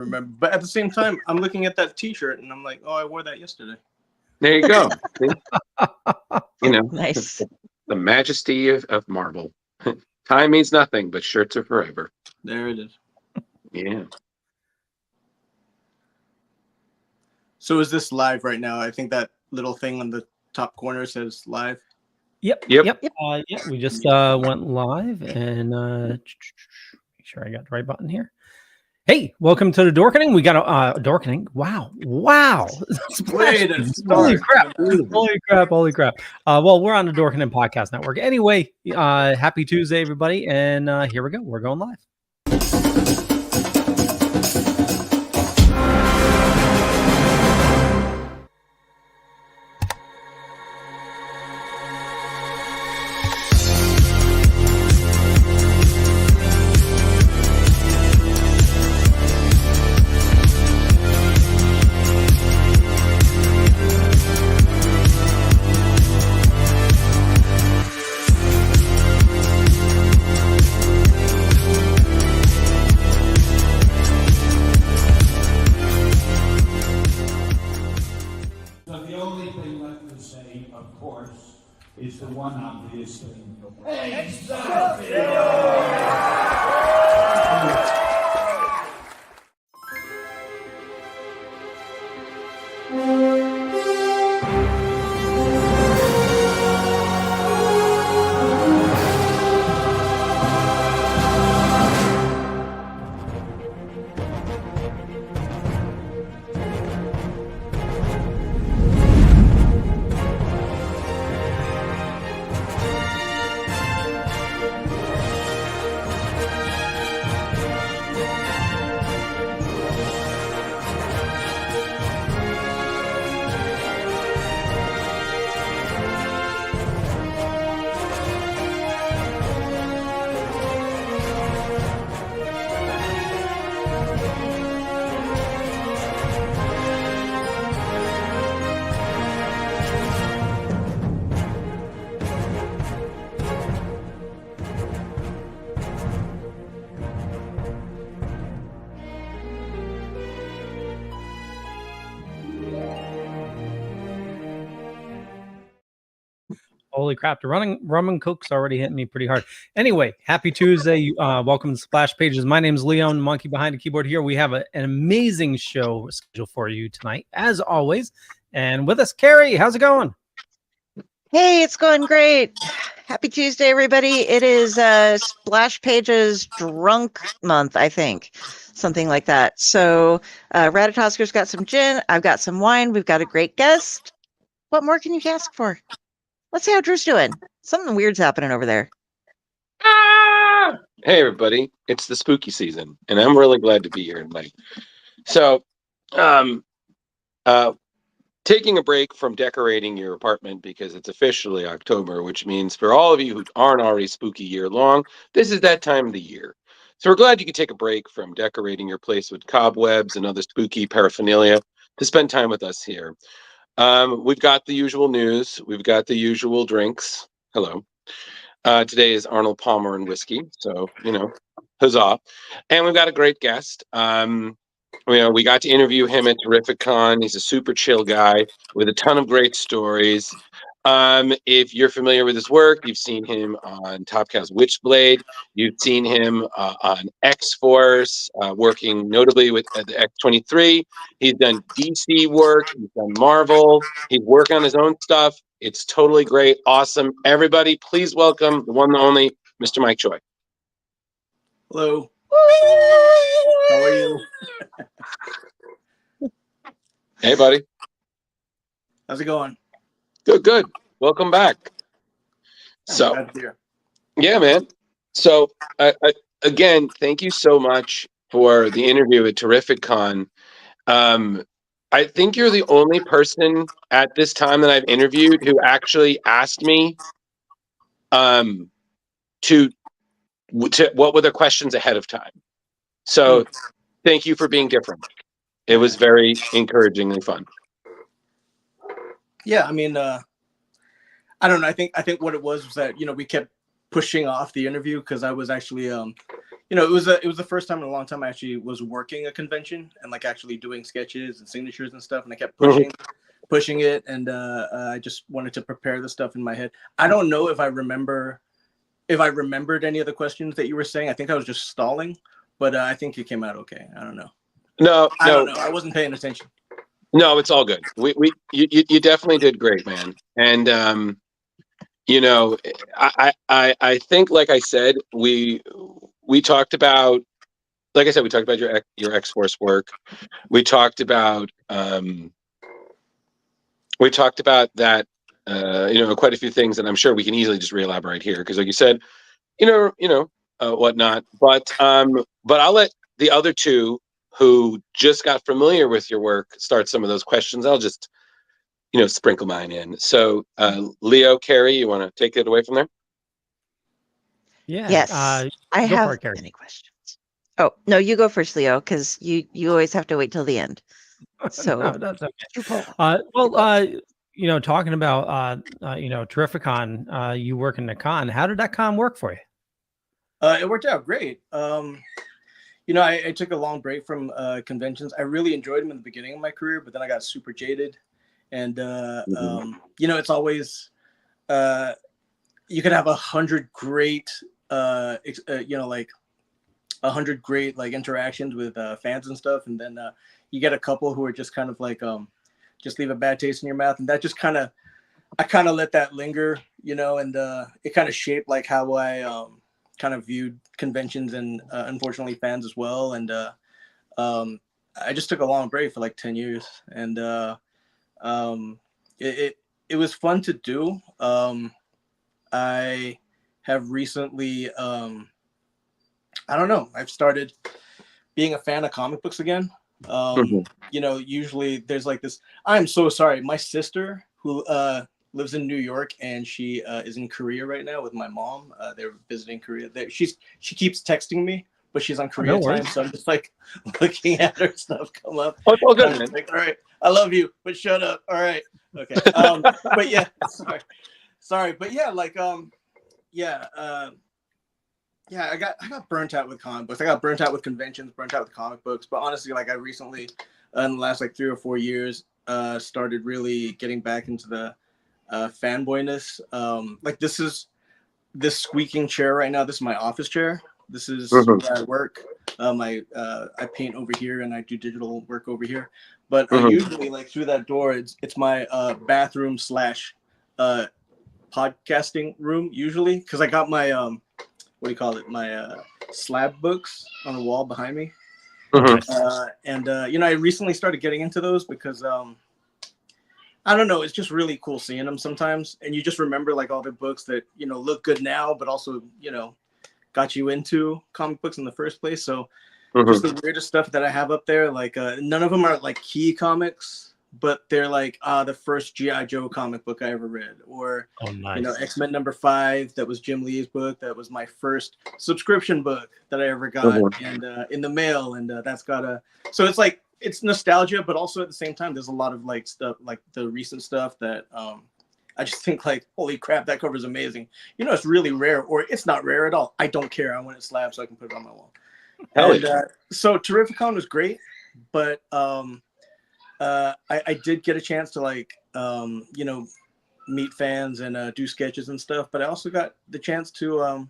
remember. But at the same time, I'm looking at that T-shirt and I'm like, oh, I wore that yesterday. There you go. Nice. The majesty of marble. Time means nothing, but shirts are forever. There it is. Yeah. So is this live right now? I think that little thing on the top corner says live. Yep. Yep. We just went live and make sure I got the right button here. Hey, welcome to the Dorkening. We got a Dorkening. Wow. Holy crap. Well, we're on the Dorkening Podcast Network. Anyway, happy Tuesday, everybody. And here we go. We're going live. Is the one obvious thing. Holy crap, the rum and coke's already hitting me pretty hard. Anyway, happy Tuesday. Welcome to Splash Pages. My name's Leon, monkey behind the keyboard here. We have an amazing show scheduled for you tonight, as always. And with us, Carrie, how's it going? Hey, it's going great. Happy Tuesday, everybody. It is Splash Pages Drunk Month, I think. Something like that. So Ratatosker's got some gin. I've got some wine. We've got a great guest. What more can you ask for? Let's see how Drew's doing. Something weird's happening over there. Hey, everybody. It's the spooky season, and I'm really glad to be here tonight. So, taking a break from decorating your apartment because it's officially October, which means for all of you who aren't already spooky year long, this is that time of the year. So we're glad you could take a break from decorating your place with cobwebs and other spooky paraphernalia to spend time with us here. We've got the usual news. We've got the usual drinks. Hello. Today is Arnold Palmer and whiskey. So, huzzah. And we've got a great guest. We got to interview him at Terrificon. He's a super chill guy with a ton of great stories. If you're familiar with his work, you've seen him on Top Cow's Witchblade. You've seen him on X-Force, working notably with the X-23. He's done DC work. He's done Marvel. He's working on his own stuff. It's totally great. Awesome. Everybody, please welcome the one and only Mr. Mike Choi. Hello. How are you? Hey, buddy. How's it going? Good. Welcome back. So, yeah, man. So, again, thank you so much for the interview at Terrificon. I think you're the only person at this time that I've interviewed who actually asked me to what were the questions ahead of time. So, thank you for being different. It was very encouraging and fun. Yeah, I mean, I don't know. I think what it was that we kept pushing off the interview because I was actually it was the first time in a long time I actually was working a convention and like actually doing sketches and signatures and stuff. And I kept pushing it. And I just wanted to prepare the stuff in my head. I don't know if I remembered any of the questions that you were saying. I think I was just stalling, but I think it came out okay. I don't know. I don't know. I wasn't paying attention. No, it's all good. You definitely did great, man. And I think, like I said, we talked about, like I said, we talked about your X-Force work. We talked about that. Quite a few things, and I'm sure we can easily just re-elaborate here because, like you said, whatnot. But I'll let the other two who just got familiar with your work start some of those questions. I'll just sprinkle mine in. So Leo, Carrie, you want to take it away from there? Yeah. Yes, I have many questions. Oh no, you go first, Leo, because you always have to wait till the end. So No, that's okay. Talking about Terrificon, you work in the con. How did that con work for you? It worked out great. I took a long break from conventions. I really enjoyed them in the beginning of my career, but then I got super jaded. And it's always you could have 100 great like 100 great like interactions with fans and stuff, and then you get a couple who are just kind of like just leave a bad taste in your mouth, and that just I kind of let that linger, and it kind of shaped like how I kind of viewed conventions and unfortunately fans as well. And I just took a long break for like 10 years, and it was fun to do. I have recently I don't know, I've started being a fan of comic books again. Usually there's like this, I'm so sorry, my sister who lives in New York, and she is in Korea right now with my mom. They're visiting Korea. She keeps texting me, but she's on Korea time, so I'm just like looking at her stuff come up. Oh, it's all good, man. Like, all right, I love you, but shut up. All right, okay. But yeah, sorry, but yeah, like I got burnt out with comic books. I got burnt out with conventions, burnt out with comic books. But honestly, like I recently, in the last like 3 or 4 years, started really getting back into the fanboyness. Like this squeaking chair right now, this is my office chair. This is where I work. I paint over here and I do digital work over here. But usually, like through that door, it's my bathroom / podcasting room usually, because I got my what do you call it? My slab books on the wall behind me. I recently started getting into those because I don't know, it's just really cool seeing them sometimes, and you just remember like all the books that look good now, but also got you into comic books in the first place. So just the weirdest stuff that I have up there, like none of them are like key comics, but they're like the first G.I. Joe comic book I ever read, or X-Men #5, that was Jim Lee's book, that was my first subscription book that I ever got, and in the mail, and that's got so it's like it's nostalgia, but also at the same time there's a lot of like stuff, like the recent stuff that I just think like, holy crap, that cover is amazing. It's really rare, or it's not rare at all. I don't care. I want it slabbed so I can put it on my wall. So Terrificon was great, but I did get a chance to like meet fans and do sketches and stuff, but I also got the chance to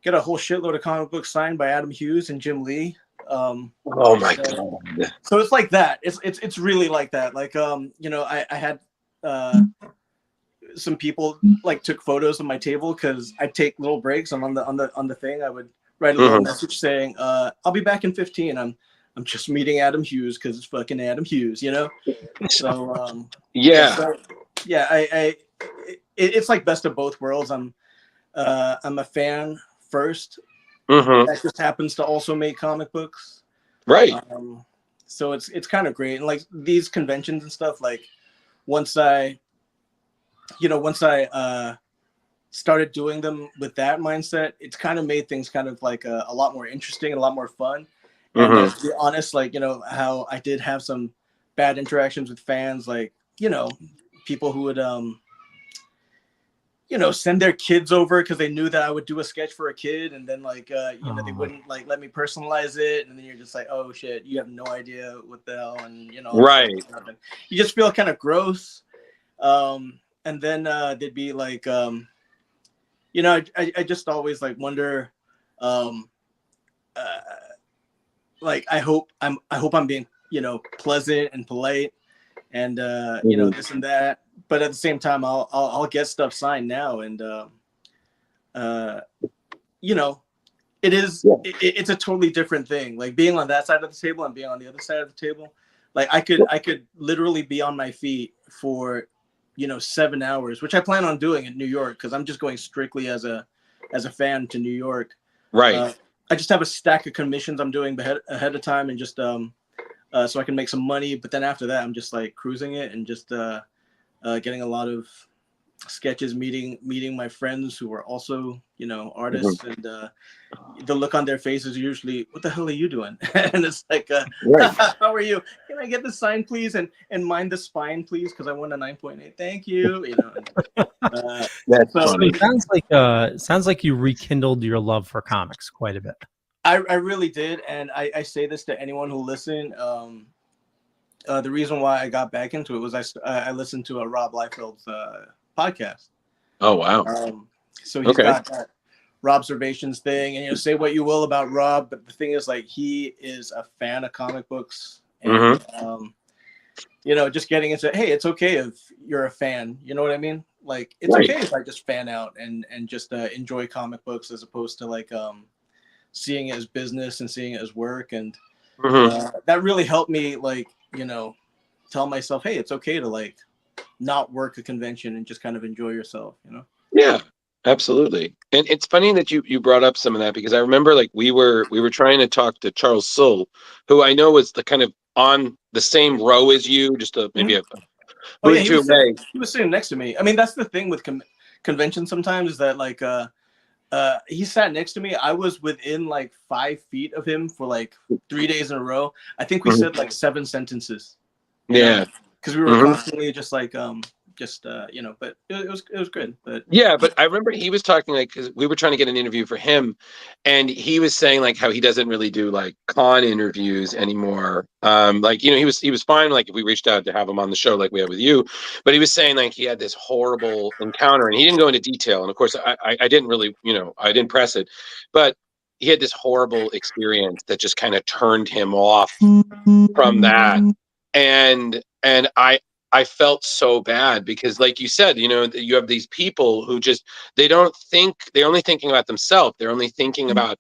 get a whole shitload of comic books signed by Adam Hughes and Jim Lee. Oh my god! So it's like that. It's really like that. Like I had some people like took photos of my table because I take little breaks. I'm on the thing. I would write a little message saying, "I'll be back in 15. I'm just meeting Adam Hughes because it's fucking Adam Hughes," So it's like best of both worlds. I'm a fan first. That just happens to also make comic books, right? So it's kind of great. And like these conventions and stuff, like once I started doing them with that mindset, it's kind of made things kind of like a lot more interesting and a lot more fun. And to be honest, like, how I did have some bad interactions with fans, like, people who would, send their kids over because they knew that I would do a sketch for a kid, and then like they wouldn't like let me personalize it, and then you're just like, oh shit, you have no idea what the hell, and Right. You just feel kind of gross. And then they'd be like, I just always like wonder, like I hope I'm being pleasant and polite, and this and that. But at the same time, I'll get stuff signed now, and it's a totally different thing. Like being on that side of the table and being on the other side of the table, like I could literally be on my feet for 7 hours, which I plan on doing in New York because I'm just going strictly as a fan to New York. Right. I just have a stack of commissions I'm doing ahead of time, and just so I can make some money. But then after that, I'm just like cruising it and just getting a lot of sketches, meeting my friends who are also artists, and the look on their faces is usually, what the hell are you doing? And it's like, Right. how are you? Can I get the sign please, and mind the spine please, because I won a 9.8, thank you. That's so funny. It sounds like you rekindled your love for comics quite a bit. I really did, and I say this to anyone who listened. The reason why I got back into it was I listened to a Rob Liefeld's podcast. Oh wow. So he's got that Robservations thing, and say what you will about Rob, but the thing is, like, he is a fan of comic books, and just getting into, hey, it's okay if you're a fan, you know what I mean? Like, it's okay if I just fan out and just enjoy comic books, as opposed to like seeing it as business and seeing it as work, and that really helped me, like, tell myself, hey, it's okay to like not work a convention and just kind of enjoy yourself, Yeah, absolutely. And it's funny that you brought up some of that, because I remember like we were trying to talk to Charles Soule, who I know was the kind of on the same row as you, just maybe a he away. was sitting next to me. I mean, that's the thing with conventions sometimes, is that like he sat next to me. I was within like 5 feet of him for like 3 days in a row. I think we said like 7 sentences. Because we were constantly just like but it was good. But yeah, but I remember he was talking, like, because we were trying to get an interview for him, and he was saying like how he doesn't really do like con interviews anymore. Like, he was fine, like, if we reached out to have him on the show like we had with you, but he was saying like he had this horrible encounter, and he didn't go into detail, and of course I didn't really, I didn't press it, but he had this horrible experience that just kind of turned him off from that. And I felt so bad, because like you said, you have these people who just, they're only thinking about themselves. They're only thinking about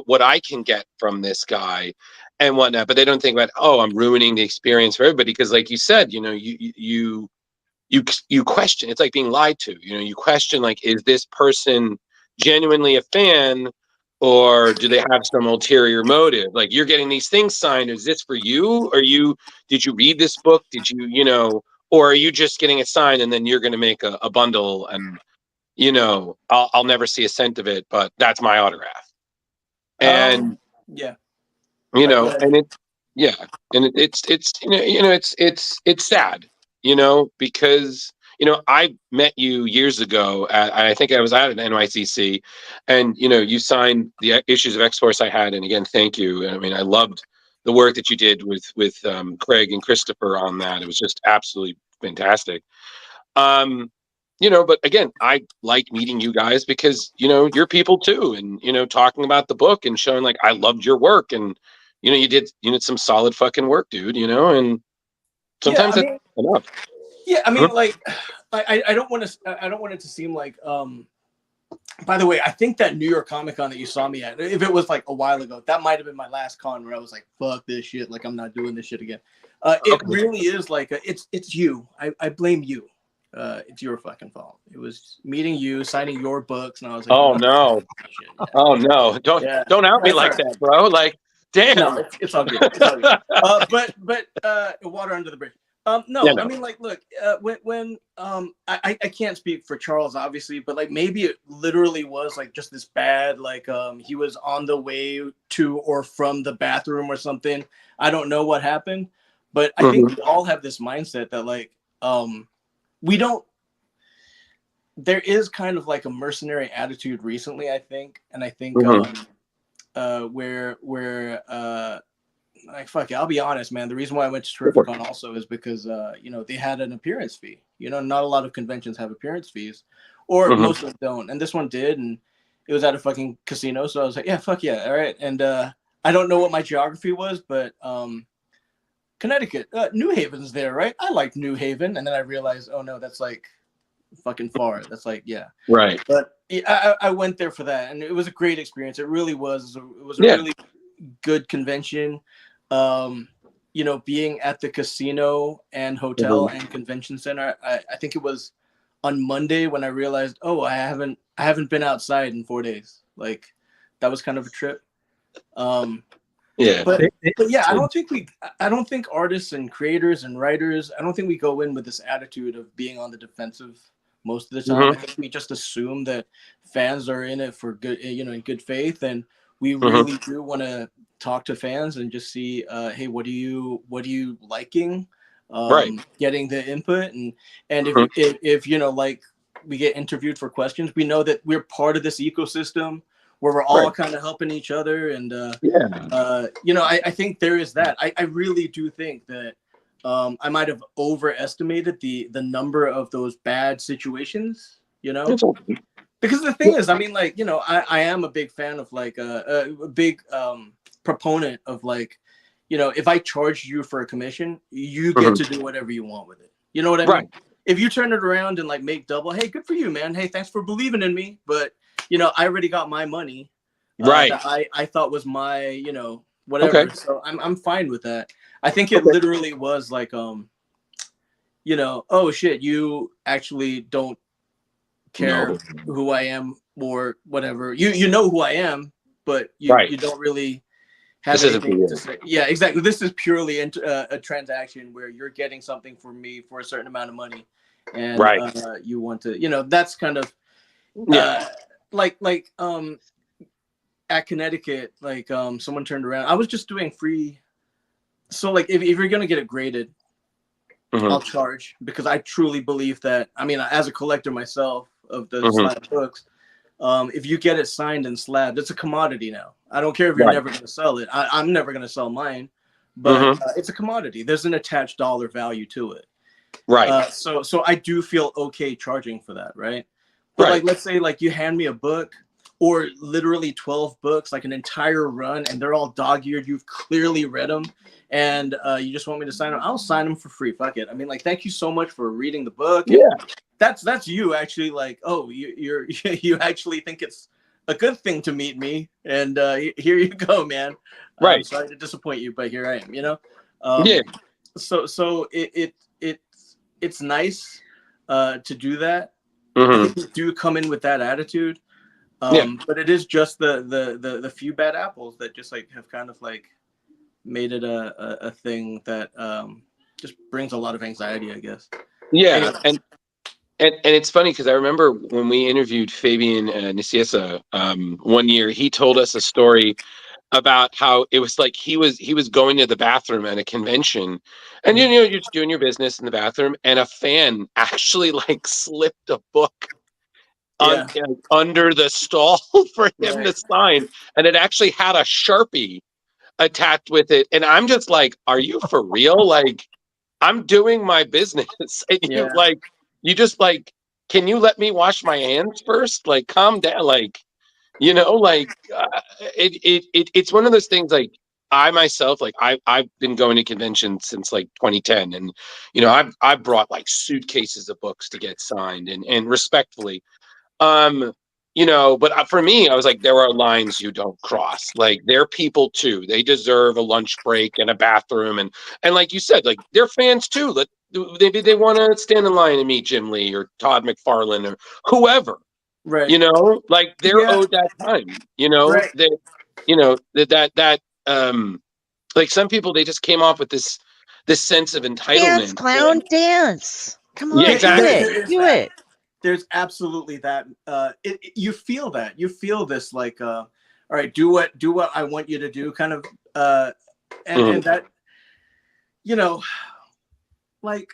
what I can get from this guy and whatnot, but they don't think about, oh, I'm ruining the experience for everybody. Because like you said, you question, it's like being lied to, you question, like, is this person genuinely a fan, or do they have some ulterior motive? Like, you're getting these things signed, is this for you, or did you read this book, did you or are you just getting it signed and then you're going to make a bundle, and I'll never see a cent of it, but that's my autograph. And and it, yeah, and it's it's sad, because I met you years ago I think I was at an NYCC, and you signed the issues of X-Force I had, and again, thank you. I mean, I loved the work that you did with Craig and Christopher on that. It was just absolutely fantastic. But again, I like meeting you guys because you're people too, and talking about the book and showing like I loved your work, and you did some solid fucking work, dude, and sometimes that's enough. Yeah, I mean, like, I don't want it to seem like by the way, I think that New York Comic Con that you saw me at, if it was like a while ago, that might have been my last con where I was like, fuck this shit, like I'm not doing this shit again. It really is like it's you. I blame you. It's your fucking fault. It was meeting you, signing your books, and I was like, oh no, yeah. Oh no, don't out me like that, bro. Like, damn. No, it's all good. It's all good. But water under the bridge. No, I mean, like, look, when I can't speak for Charles, obviously, but like maybe it literally was like just this bad, like he was on the way to or from the bathroom or something. I don't know what happened, but I think we all have this mindset that like we don't. there is kind of like a mercenary attitude recently, I think, and I think where like fuck it, I'll be honest, man. The reason why I went to Terrificon also is because you know, they had an appearance fee. You know, not a lot of conventions have appearance fees, or most of them don't, and this one did, and it was at a fucking casino. So I was like, yeah, fuck yeah, all right. And I don't know what my geography was, but Connecticut, New Haven's there, right? I like New Haven, and then I realized, oh no, that's like fucking far. That's like, yeah, Right. But I went there for that, and it was a great experience. It really was. It was a really good convention. You know, being at the casino and hotel and convention center, I think it was on Monday when I realized, oh, I haven't been outside in 4 days. Like, that was kind of a trip. Yeah. But yeah, I don't think artists and creators and writers, I don't think we go in with this attitude of being on the defensive most of the time. I think we just assume that fans are in it for good, you know, in good faith, and we really do want to talk to fans and just see, hey, what are you liking? Getting the input, and if you know, like, we get interviewed for questions, we know that we're part of this ecosystem where we're all kind of helping each other, and you know, I think there is that. I really do think that I might have overestimated the number of those bad situations, you know, because the thing is, I mean, like, you know, I am a big fan of like a big proponent of, like, you know, if I charge you for a commission, you get to do whatever you want with it. You know what I mean? If you turn it around and like make double, hey, good for you, man. Hey, thanks for believing in me. But, you know, I already got my money that I thought was my, you know, whatever. So I'm fine with that. I think it literally was like, you know, oh shit, you actually don't care who I am or whatever. You know who I am, but you don't really have anything to say. Yeah, exactly. This is purely a transaction where you're getting something from me for a certain amount of money, and you want to, you know, that's kind of like at Connecticut, like someone turned around. I was just doing free. So like if you're gonna get it graded, I'll charge, because I truly believe that. I mean, as a collector myself of the slab books, if you get it signed and slabbed, it's a commodity now. I don't care if you're never gonna sell it. I'm never gonna sell mine, but it's a commodity. There's an attached dollar value to it. So I do feel okay charging for that, right? But like, let's say like you hand me a book, or literally 12 books, like an entire run, and they're all dog-eared. You've clearly read them, and you just want me to sign them. I'll sign them for free. Fuck it. I mean, like, thank you so much for reading the book. Yeah, that's you actually, like, oh, you actually think it's a good thing to meet me, and here you go, man. I'm sorry to disappoint you, but here I am. You know. So it's nice to do that. I think you do come in with that attitude. But it is just the few bad apples that just like have kind of like made it a thing that just brings a lot of anxiety, I guess. Yeah, and it's funny because I remember when we interviewed Fabian Nicieza one year, he told us a story about how it was like he was going to the bathroom at a convention, and you know, you're just doing your business in the bathroom, and a fan actually like slipped a book under the stall for him to sign, and it actually had a Sharpie attached with it, and I'm just like, are you for real? Like, I'm doing my business, and you just like, can you let me wash my hands first? Like, calm down. Like, you know, like it's one of those things. Like, I myself, like, I've been going to conventions since like 2010, and you know, I've brought like suitcases of books to get signed, and respectfully, you know, but for me, I was like, there are lines you don't cross. Like, they're people too. They deserve a lunch break and a bathroom, and like you said, like, they're fans too. Maybe they want to stand in line and meet Jim Lee or Todd McFarlane or whoever. Right. You know, like, they're owed that time. You know, they, you know, that like, some people, they just came off with this sense of entitlement. Dance, clown, dance. Come on, exactly. do it. There's absolutely that. You feel that. You feel this, like, all right, do what I want you to do, kind of, and that, you know, like,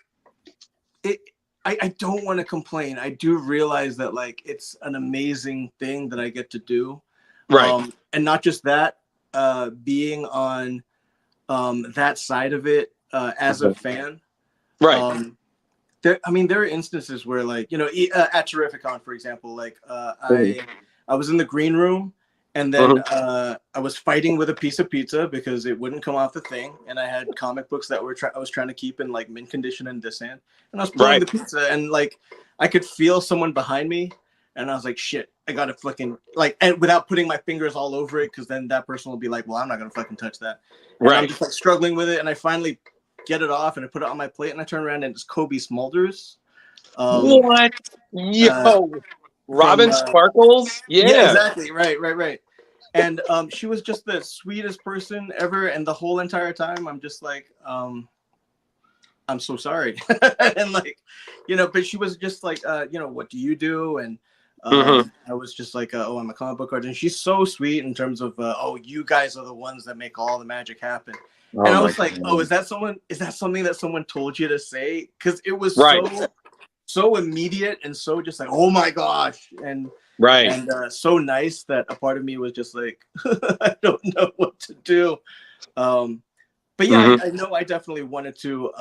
I don't want to complain. I do realize that like it's an amazing thing that I get to do. Right. And not just that, being on that side of it as a fan. Right. There are instances where like, at Terrificon, for example, like I was in the green room and then I was fighting with a piece of pizza because it wouldn't come off the thing. And I had comic books that I was trying to keep in like mint condition and dishand. And I was pulling the pizza and like I could feel someone behind me. And I was like, shit, I got to fucking like, and without putting my fingers all over it, because then that person will be like, well, I'm not going to fucking touch that. And I'm just like struggling with it. And I finally get it off and I put it on my plate and I turn around and it's Kobe Smulders. What? Yo, Robin Sparkles? Yeah, exactly. Right. And she was just the sweetest person ever. And the whole entire time, I'm just like, I'm so sorry. And like, but she was just like, what do you do? And I was just like, oh, I'm a comic book artist. And she's so sweet in terms of, oh, you guys are the ones that make all the magic happen. And I was like, oh, is that something that someone told you to say? Because it was so immediate and so just like, oh my gosh. And so nice that a part of me was just like, I don't know what to do. But yeah, I know I definitely wanted to,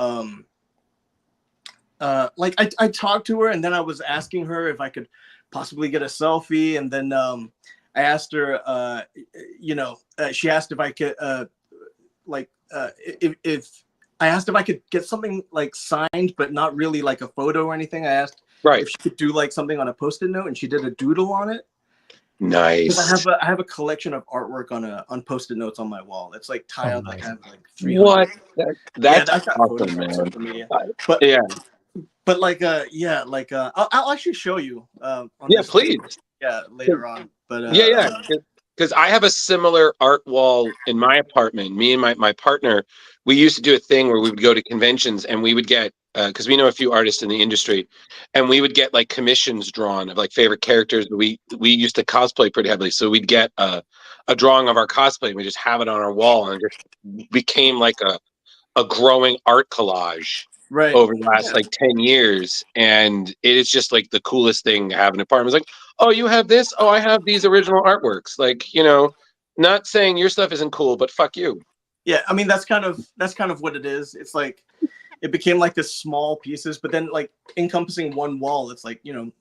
like I talked to her and then I was asking her if I could possibly get a selfie. And then I asked her, she asked if I could, if I asked if I could get something like signed, but not really like a photo or anything. I asked if she could do like something on a Post-it note, and she did a doodle on it. Nice. I have a collection of artwork on Post-it notes on my wall. It's like tiled. Like I have like 300. What? That's awesome, man. But like I'll actually show you. Please. Yeah, later on. But because I have a similar art wall in my apartment. Me and my partner, we used to do a thing where we would go to conventions and we would get, because we know a few artists in the industry, and we would get like commissions drawn of like favorite characters. We used to cosplay pretty heavily, so we'd get a drawing of our cosplay and we just have it on our wall, and it just became like a growing art collage over the last like 10 years. And it is just like the coolest thing to have an apartment. It's like, oh, you have this? Oh, I have these original artworks. Like, not saying your stuff isn't cool, but fuck you. Yeah, I mean that's kind of what it is. It's like it became like this small pieces, but then like encompassing one wall, it's like, a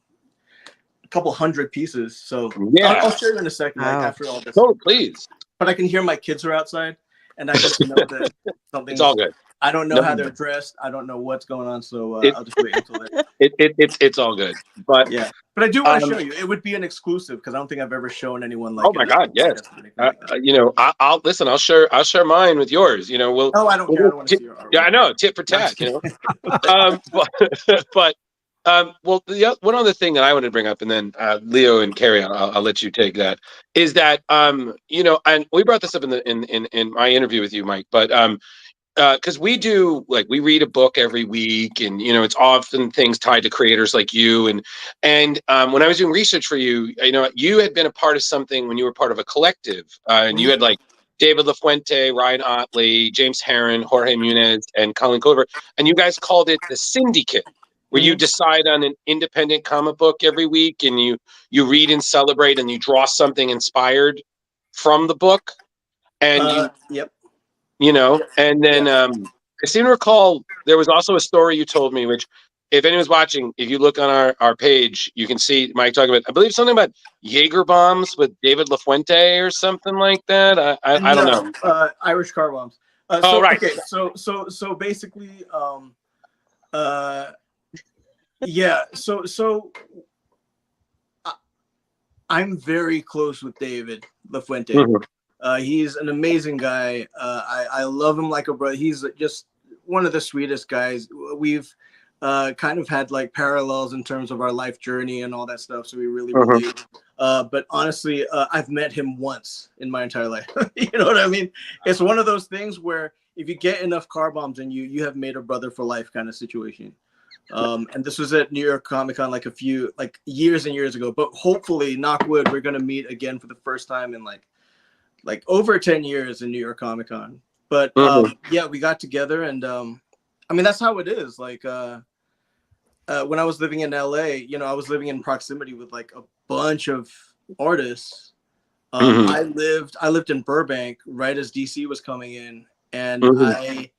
couple hundred pieces. So I'll show you in a second, like after all this. Oh, please. But I can hear my kids are outside, and I just know that something. It's all good. I don't know how they're dressed. I don't know what's going on, so I'll just wait until then. It's all good. But yeah, but I do want to show you. It would be an exclusive because I don't think I've ever shown anyone like. Oh my god, yes. I'll listen. I'll share mine with yours. We'll. Oh, I don't care. I don't want to see your artwork. Yeah, I know. Tit for tat. But well, one other thing that I wanted to bring up, and then Leo and Carrie, I'll let you take that. Is that and we brought this up in my interview with you, Mike, but because we do, like, we read a book every week, and it's often things tied to creators like you, and when I was doing research for you, you had been a part of something when you were part of a collective, and you had like David LaFuente, Ryan Otley, James Herron, Jorge Munez, and Colin Clover, and you guys called it the Syndicate, where you decide on an independent comic book every week, and you read and celebrate, and you draw something inspired from the book, and and then I seem to recall there was also a story you told me, which, if anyone's watching, if you look on our page, you can see Mike talking about, I believe, something about Jaeger bombs with David LaFuente or something like that. I don't know. Irish car bombs. Right. Okay, so basically, yeah. So I'm very close with David LaFuente. Mm-hmm. He's an amazing guy. I love him like a brother. He's just one of the sweetest guys. We've kind of had like parallels in terms of our life journey and all that stuff. So we really relate. But honestly, I've met him once in my entire life. You know what I mean? It's one of those things where if you get enough car bombs in you have made a brother for life kind of situation. And this was at New York Comic Con like years and years ago. But hopefully, knock wood, we're gonna meet again for the first time in like over 10 years in New York Comic Con. But yeah, we got together, and I mean that's how it is. Like when I was living in LA, you know, I was living in proximity with like a bunch of artists. Mhm. I lived in Burbank right as DC was coming in, and Mhm.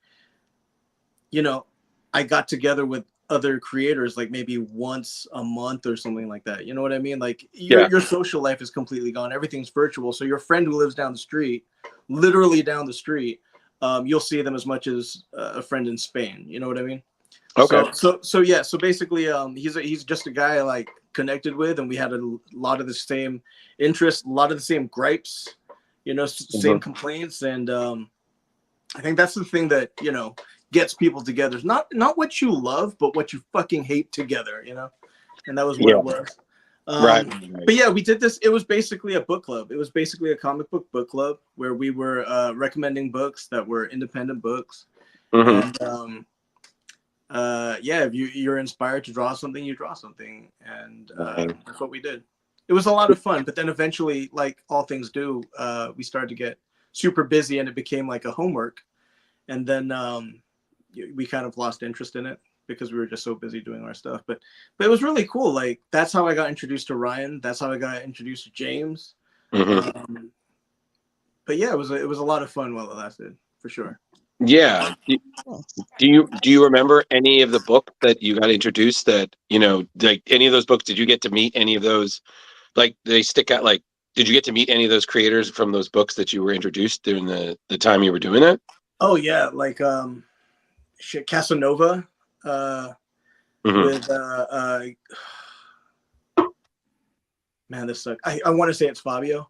you know, I got together with other creators like maybe once a month or something like that. You know what I mean? Like Yeah. your social life is completely gone. Everything's virtual. So your friend who lives down the street, literally down the street, you'll see them as much as a friend in Spain. You know what I mean? Okay. So yeah. So basically, he's just a guy I like connected with, and we had a lot of the same interests, a lot of the same gripes, you know, same complaints, and I think that's the thing that, you know, gets people together. It's not what you love, but what you fucking hate together, you know? And that was what Yeah. it was. Right. But yeah, we did this. It was basically a book club. It was basically a comic book club where we were recommending books that were independent books. Mhm. And yeah, if you're inspired to draw something, you draw something. And Right. that's what we did. It was a lot of fun. But then eventually, like all things do, we started to get super busy and it became like a homework. And then we kind of lost interest in it because we were just so busy doing our stuff. But it was really cool. Like that's how I got introduced to Ryan. That's how I got introduced to James. Mhm. But yeah, it was a lot of fun while it lasted, for sure. Yeah. Do you remember any of the books that you got introduced that, you know, like any of those books, did you get to meet any of those, like they stick out, like did you get to meet any of those creators from those books that you were introduced during the time you were doing that? Oh yeah, like shit, Casanova Mhm. with man, this sucks. I want to say it's Fabio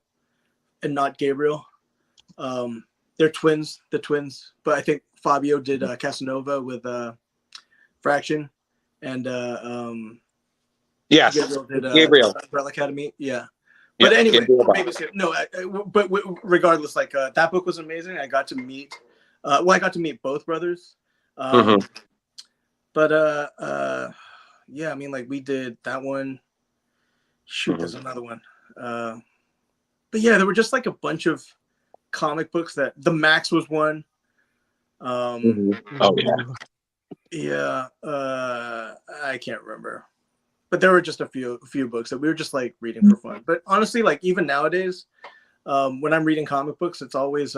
and not Gabriel. They're twins, the twins, but I think Fabio did Casanova with Fraction, and Yes. Gabriel did Gabriel. Umbrella Academy. Yeah. But Yep. anyway, Gabriel or Bach. maybe no. But regardless, like that book was amazing. I got to meet, well, I got to meet both brothers. Mhm. But yeah, I mean, like we did that one. Shoot, there's Mhm. another one. But yeah, there were just like a bunch of comic books that the Max was one. Mhm. Oh yeah. Yeah, I can't remember, but there were just a few books that we were just like reading for fun. But honestly, like even nowadays, when I'm reading comic books, it's always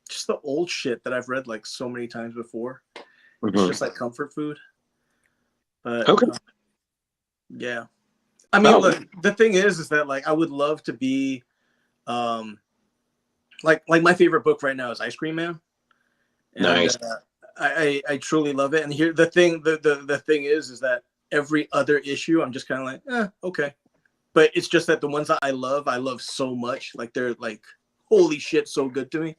just the old shit that I've read like so many times before. It's Mhm. just like comfort food. But Okay. yeah, I mean, Oh, look, the thing is that like I would love to be, um, like my favorite book right now is Ice Cream Man, and nice. I truly love it. And here the thing the thing is that every other issue I'm just kind of like, okay. But it's just that the ones that I love so much. Like they're like, holy shit, so good to me.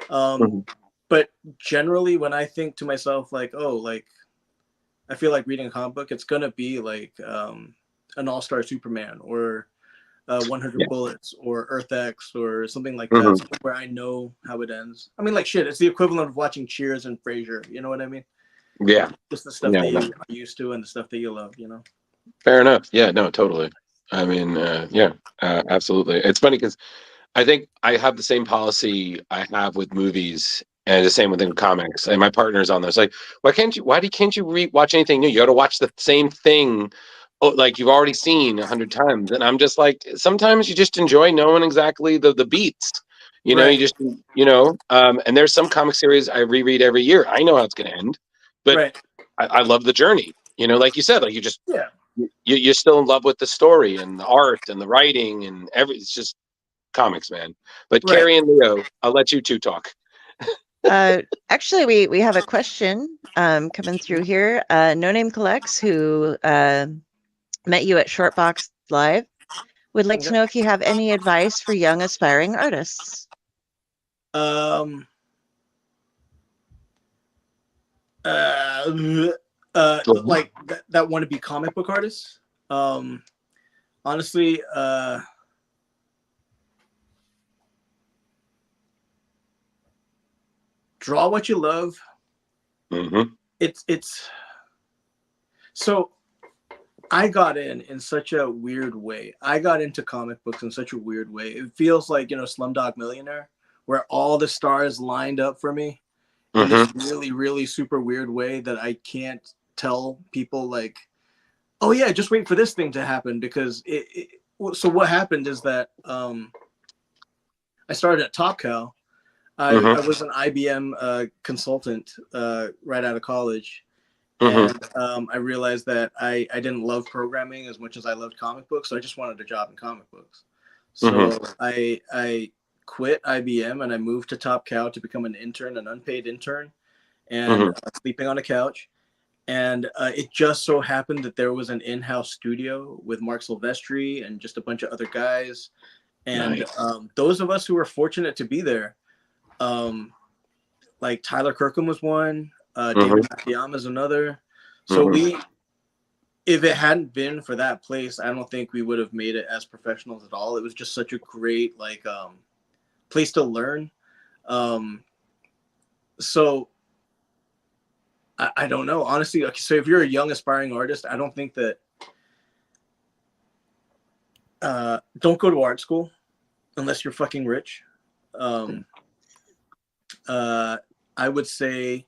Mhm. But generally, when I think to myself, like, oh, like I feel like reading a comic book, it's gonna be like an All-Star Superman or 100 Yeah. Bullets or Earth X or something like that, Mhm. something where I know how it ends. I mean, like shit, it's the equivalent of watching Cheers and Frasier. You know what I mean? Yeah. Just the stuff Yeah. that No. you are used to and the stuff that you love. You know? Fair enough. Yeah. No. Totally. I mean, yeah. Absolutely. It's funny because I think I have the same policy I have with movies and the same within comics. And my partner's on this. Like, can't you watch anything new? You got to watch the same thing, like you've already seen 100 times. And I'm just like, sometimes you just enjoy knowing exactly the beats. You know, you Right. just, and there's some comic series I reread every year. I know how it's going to end, but Right. I love the journey. You know, like you said, like Yeah. you're still in love with the story and the art and the writing and it's just comics, man. But Right. Carrie and Leo, I'll let you two talk. Actually, we have a question coming through here. No Name Collects, who met you at Shortbox Live, would like to know if you have any advice for young aspiring artists. Um. Like that want to be comic book artists. Honestly, draw what you love. Mm-hmm. It's so I got in such a weird way. I got into comic books in such a weird way. It feels like, you know, Slumdog Millionaire, where all the stars lined up for me in this Mm-hmm. really, really super weird way that I can't tell people like, oh yeah, just wait for this thing to happen, because so what happened is that I started at Top Cow. I was an IBM consultant right out of college. And I realized that I didn't love programming as much as I loved comic books. So I just wanted a job in comic books. So I quit IBM and I moved to Top Cow to become an intern, an unpaid intern, and sleeping on a couch. And it just so happened that there was an in-house studio with Mark Silvestri and just a bunch of other guys. And those of us who were fortunate to be there, like Tyler Kirkham was one, David Nakayama is another. So if it hadn't been for that place, I don't think we would have made it as professionals at all. It was just such a great place to learn. So I don't know, honestly. Okay, so if you're a young aspiring artist, I don't think that don't go to art school unless you're fucking rich. I would say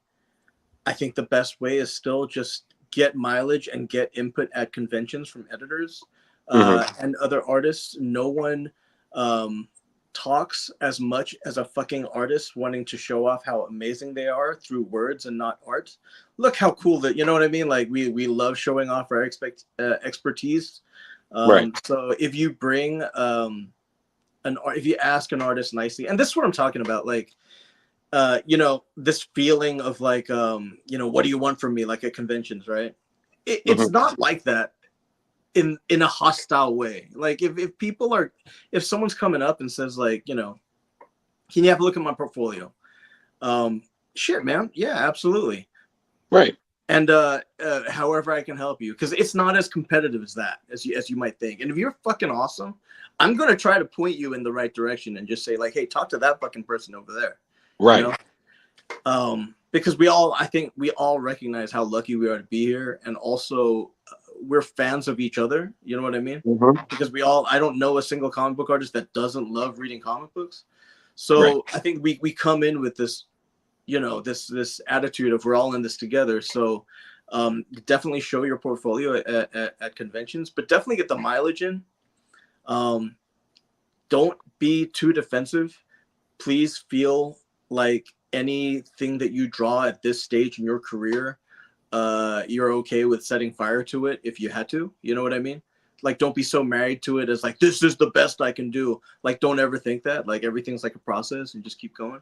I think the best way is still just get mileage and get input at conventions from editors and other artists. No one talks as much as a fucking artist wanting to show off how amazing they are through words and not art. Look how cool that, you know what I mean? Like we love showing off our expertise. So if you bring if you ask an artist nicely, and this is what I'm talking about, like, you know, this feeling of like, you know, what do you want from me? Like at conventions, right? It's not like that in a hostile way. Like if someone's coming up and says like, you know, can you have a look at my portfolio? Shit, man. Yeah, absolutely. Right. And however I can help you, because it's not as competitive as that, as you might think. And if you're fucking awesome, I'm gonna try to point you in the right direction and just say like, hey, talk to that fucking person over there. Right. You know? Because I think we all recognize how lucky we are to be here, and also we're fans of each other. You know what I mean? Because I don't know a single comic book artist that doesn't love reading comic books. So I think we come in with this, you know, this attitude of we're all in this together. So definitely show your portfolio at conventions, but definitely get the mileage in. Don't be too defensive. Please feel like anything that you draw at this stage in your career, you're okay with setting fire to it if you had to. You know what I mean? Like, don't be so married to it as like, this is the best I can do. Like, don't ever think that. Like, everything's like a process and just keep going.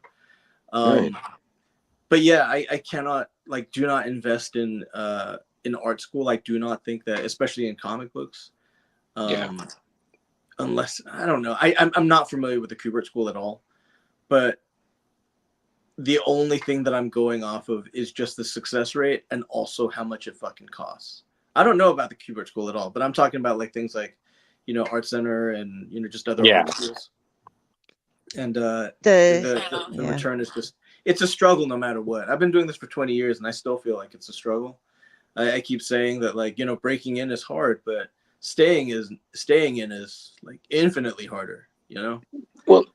But yeah, I cannot, like, do not invest in art school. I do not think that, especially in comic books. Unless, I don't know. I'm not familiar with the Kubert School at all. But the only thing that I'm going off of is just the success rate and also how much it fucking costs. I don't know about the Kubert School at all, but I'm talking about like things like, you know, Art Center and, you know, just other art schools. And the return is just, it's a struggle no matter what. I've been doing this for 20 years and I still feel like it's a struggle. I keep saying that, like, you know, breaking in is hard, but staying in is like infinitely harder, you know? Well,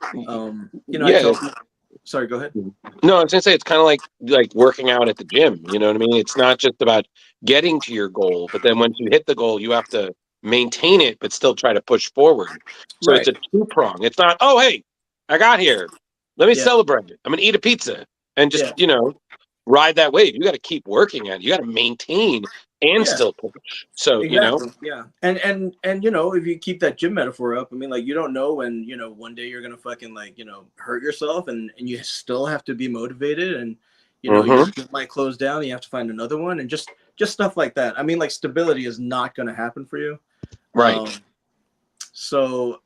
you know, sorry, go ahead. No, I was gonna say it's kind of like working out at the gym. You know what I mean? It's not just about getting to your goal, but then once you hit the goal, you have to maintain it, but still try to push forward. So it's a two-prong. It's not, oh, hey, I got here. Let me celebrate it. I'm gonna eat a pizza and just, you know, ride that wave. You got to keep working at it. You got to maintain and still push. So, you know, and you know, if you keep that gym metaphor up, I mean, like, you don't know when, you know, one day you're gonna fucking, like, you know, hurt yourself, and you still have to be motivated, and, you know, your gym might close down, you have to find another one, and just stuff like that. I mean, like, stability is not gonna happen for you, right? So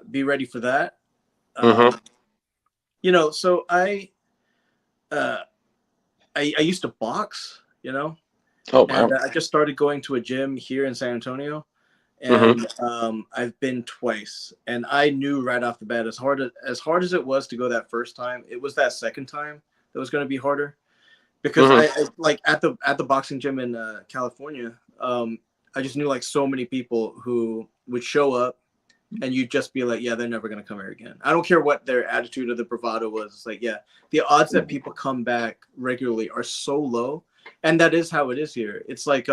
be ready for that. You know, so I used to box, you know. Oh, wow. And I just started going to a gym here in San Antonio, and I've been twice. And I knew right off the bat, as hard as it was to go that first time, it was that second time that was going to be harder, because I like at the boxing gym in California, I just knew like so many people who would show up, and you'd just be like, yeah, they're never going to come here again. I don't care what their attitude or the bravado was. It's like, yeah, the odds that people come back regularly are so low. And that is how it is here. It's like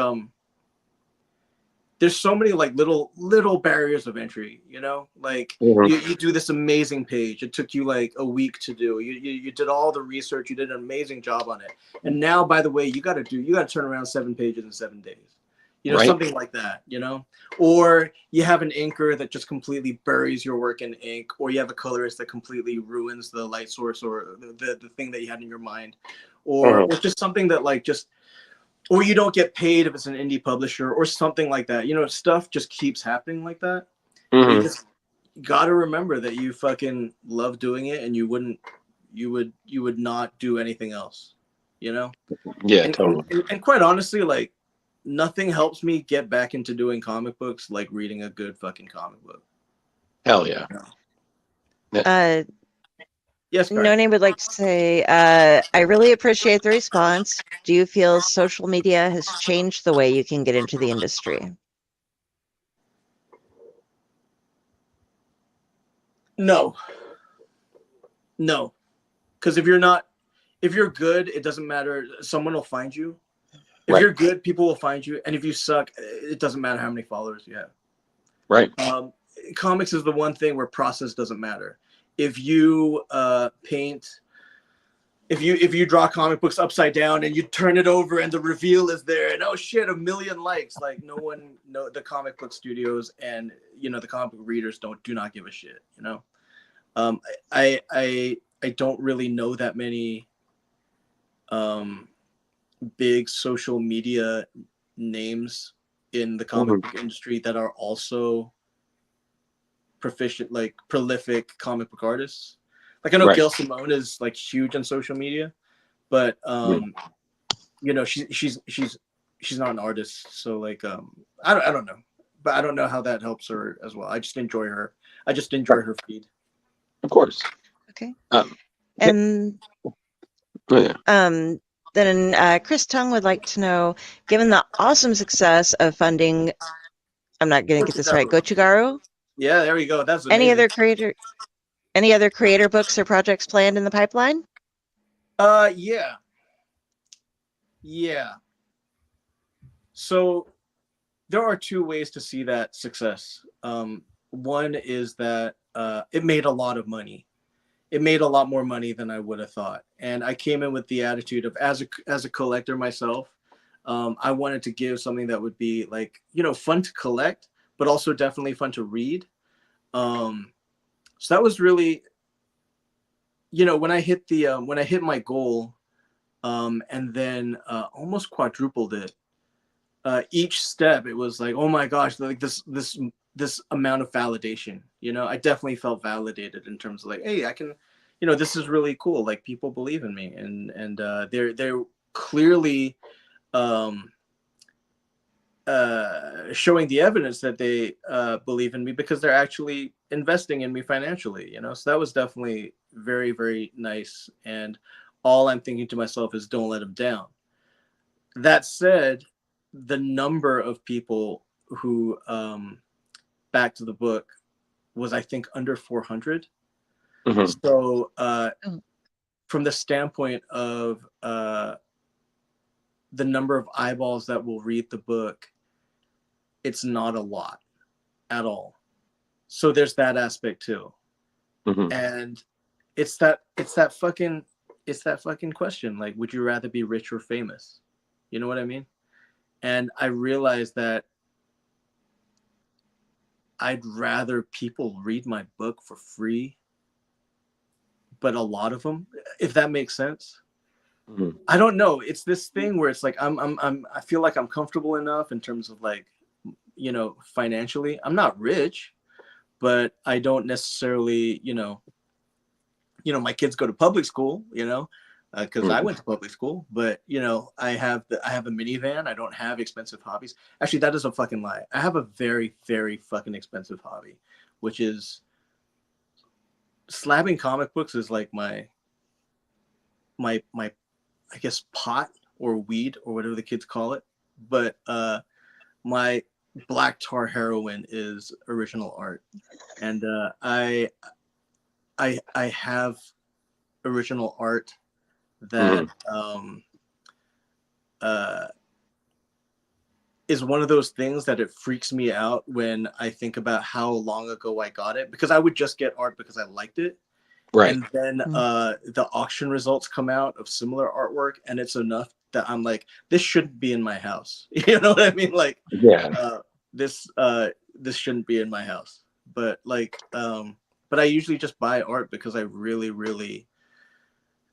there's so many like little barriers of entry, you know, like you do this amazing page. It took you like a week to do. You did all the research. You did an amazing job on it. And now, by the way, you got to turn around 7 pages in 7 days, you know, something like that, you know, or you have an inker that just completely buries your work in ink, or you have a colorist that completely ruins the light source or the thing that you had in your mind, or just something that like just, or you don't get paid if it's an indie publisher or something like that. You know, stuff just keeps happening like that. You just got to remember that you fucking love doing it, and you would not do anything else, you know? Yeah, and, totally. and quite honestly, like nothing helps me get back into doing comic books like reading a good fucking comic book. Hell yeah. Yes, No Name would like to say, I really appreciate the response. Do you feel social media has changed the way you can get into the industry? No, because if you're good, it doesn't matter. Someone will find you. If you're good, people will find you. And if you suck, it doesn't matter how many followers you have. Right. Comics is the one thing where process doesn't matter. If you paint, if you draw comic books upside down and you turn it over and the reveal is there and oh shit, 1 million likes, like the comic book studios and you know the comic book readers do not give a shit, you know. I don't really know that many big social media names in the comic book industry that are also proficient, like prolific comic book artists. Like I know Gail Simone is like huge on social media, but you know she's not an artist, so like I don't know, but I don't know how that helps her as well. I just enjoy her feed. Of course. Okay. Yeah. Then Chris Tung would like to know, given the awesome success of funding, I'm not going to get this right, Gochugaru? Yeah, there we go. That's amazing. Any other creator books or projects planned in the pipeline? Yeah. So there are 2 ways to see that success. One is that it made a lot of money. It made a lot more money than I would have thought. And I came in with the attitude of, as a collector myself, I wanted to give something that would be like, you know, fun to collect, but also definitely fun to read. So that was really, you know, when I hit my goal, and then almost quadrupled it. Each step, it was like, oh my gosh, like this amount of validation. You know, I definitely felt validated in terms of like, hey, I can, you know, this is really cool. Like people believe in me, and they're clearly showing the evidence that they believe in me because they're actually investing in me financially. You know, so that was definitely very, very nice. And all I'm thinking to myself is, don't let them down. That said, the number of people who backed the book was, I think, under 400. So from the standpoint of the number of eyeballs that will read the book, it's not a lot at all. So there's that aspect too. And it's that fucking question, like, would you rather be rich or famous? You know what I mean? And I realized that I'd rather people read my book for free, but a lot of them, if that makes sense. I don't know. It's this thing where it's like I feel like I'm comfortable enough in terms of like, you know, financially. I'm not rich, but I don't necessarily, you know, my kids go to public school, you know, because I went to public school, but you know, I have a minivan. I don't have expensive hobbies. Actually, that is a fucking lie. I have a very, very fucking expensive hobby, which is slabbing comic books is like my I guess pot or weed or whatever the kids call it. But my black tar heroin is original art, and I have original art that is one of those things that it freaks me out when I think about how long ago I got it, because I would just get art because I liked it. Right. And then the auction results come out of similar artwork, and it's enough that I'm like, this shouldn't be in my house. You know what I mean? Like, Yeah. This shouldn't be in my house. But like, but I usually just buy art because I really, really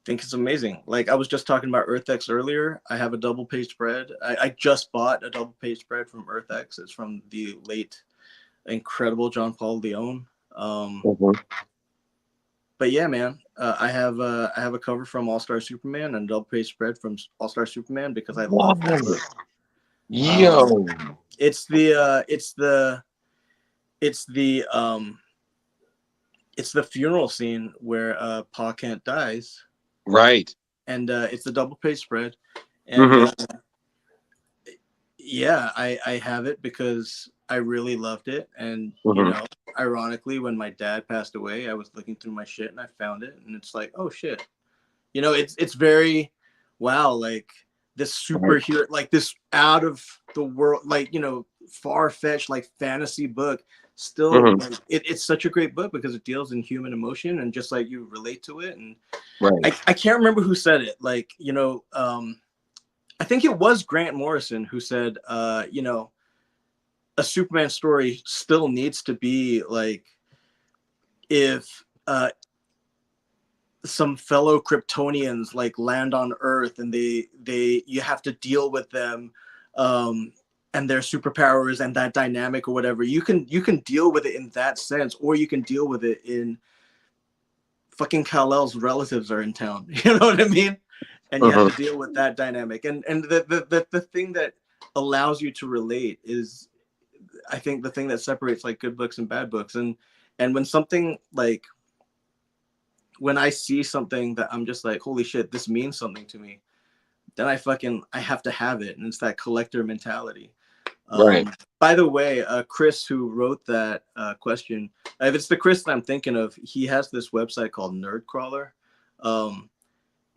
think it's amazing. Like I was just talking about EarthX earlier. I have a double page spread. I just bought a double page spread from EarthX. It's from the late, incredible John Paul Leon. But yeah, man, I have a cover from All Star Superman and a double page spread from All Star Superman because I love that book. Yo. It's the funeral scene where Pa Kent dies. Right. And it's the double page spread. And yeah, I have it because I really loved it. And you know, ironically, when my dad passed away, I was looking through my shit and I found it, and it's like, oh shit. You know, it's very wow, like this superhero, like this out of the world, like, you know, far-fetched like fantasy book. Still like, it's such a great book because it deals in human emotion and just like you relate to it. And I can't remember who said it, like, you know, I think it was Grant Morrison who said, you know, a Superman story still needs to be like if some fellow Kryptonians like land on Earth and you have to deal with them and their superpowers and that dynamic or whatever. You can deal with it in that sense, or you can deal with it in fucking Kal-El's relatives are in town. You know what I mean? And you have to deal with that dynamic. And the thing that allows you to relate is, I think, the thing that separates like good books and bad books. And when something like, when I see something that I'm just like, holy shit, this means something to me, then I have to have it. And it's that collector mentality. By the way, Chris, who wrote that question, if it's the Chris that I'm thinking of, he has this website called Nerdcrawler.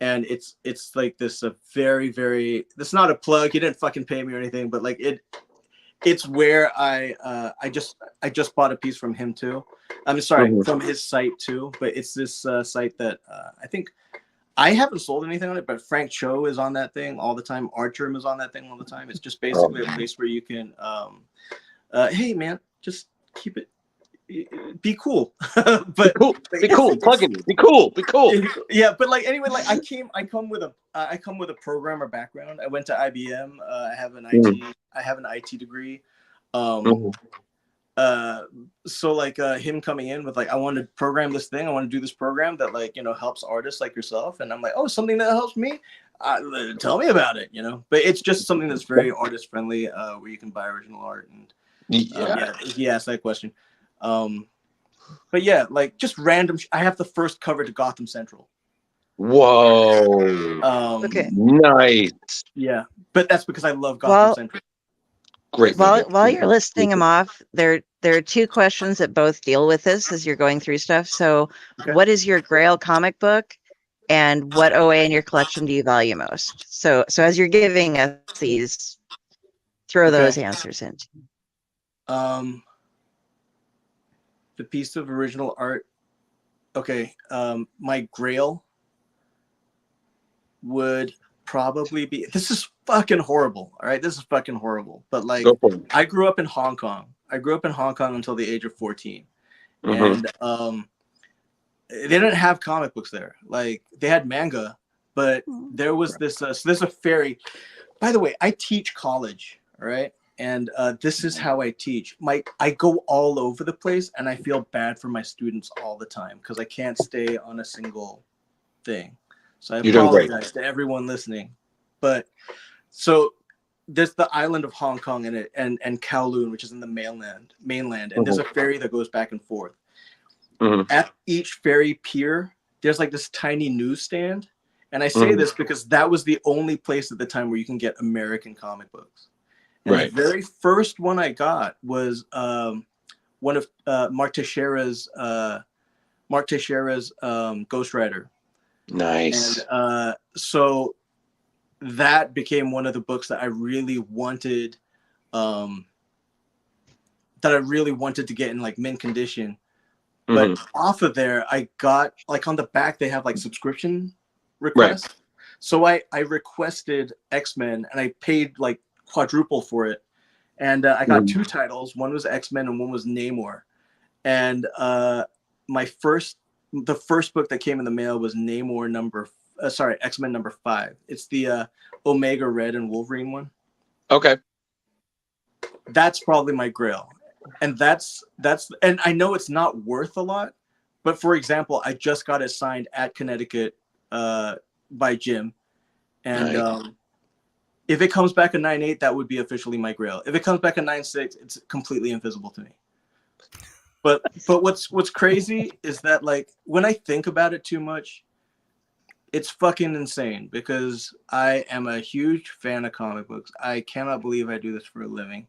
And it's like this very, very, that's not a plug. He didn't fucking pay me or anything, but like it's where I just bought a piece from him too. I'm sorry, from his site too. But it's this site that I think, I haven't sold anything on it, but Frank Cho is on that thing all the time. Artgerm is on that thing all the time. It's just basically a place where you can, hey man, just keep it, be cool. But be cool, plug in, be cool. Yeah, but like anyway, like I come with a programmer background. I went to IBM. I have an IT degree. So like him coming in with like, I want to program this thing, I want to do this program that, like, you know, helps artists like yourself, and I'm like, oh, something that helps me, tell me about it, you know. But it's just something that's very artist friendly, where you can buy original art. And yeah, he asked that question. But yeah, like just random I have the first cover to Gotham Central. Whoa. Okay. Nice. Yeah, but that's because I love Gotham Central. Great. While you're listing them off, there are two questions that both deal with this as you're going through stuff. So, what is your Grail comic book, and what OA in your collection do you value most? So as you're giving us these, throw those answers in. The piece of original art. Okay, my Grail would probably be, this is fucking horrible, all right, this is fucking horrible, but like, I grew up in Hong Kong until the age of 14. And they didn't have comic books there. Like, they had manga, but there was this so there's a fairy. By the way, I teach college, all right, and this is how I teach. I go all over the place, and I feel bad for my students all the time because I can't stay on a single thing. So I apologize to everyone listening. But so there's the island of Hong Kong in it, and Kowloon, which is in the mainland, and there's a ferry that goes back and forth. At each ferry pier, there's like this tiny newsstand. And I say this because that was the only place at the time where you can get American comic books. And the very first one I got was one of Mark Teixeira's Ghost Rider. Nice. And so that became one of the books that I really wanted, to get in like mint condition. But off of there, I got like on the back they have like subscription requests. Right. So I requested X-Men and I paid like quadruple for it. And I got 2 titles. One was X-Men and one was Namor. And the first book that came in the mail was Namor X-Men number 5. It's the Omega Red and Wolverine one. Okay. That's probably my grail. And that's and I know it's not worth a lot, but for example, I just got it signed at Connecticut by Jim. And nice. If it comes back a 9.8, that would be officially my grail. If it comes back a 9.6, it's completely invisible to me. But what's crazy is that like when I think about it too much, it's fucking insane because I am a huge fan of comic books. I cannot believe I do this for a living.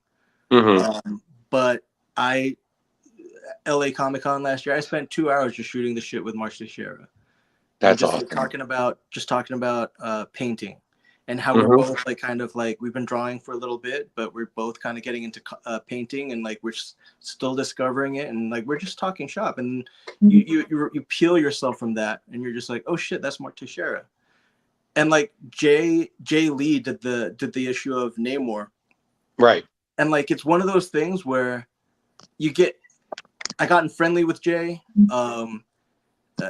But LA Comic-Con last year, I spent 2 hours just shooting the shit with March Teixeira. That's just awesome. Talking about painting and how we're both like kind of like we've been drawing for a little bit, but we're both kind of getting into painting and like we're still discovering it and like we're just talking shop and you peel yourself from that and you're just like, oh shit, that's Mark Teixeira. And like Jay Lee did the issue of Namor. Right. And like it's one of those things where I gotten friendly with Jay.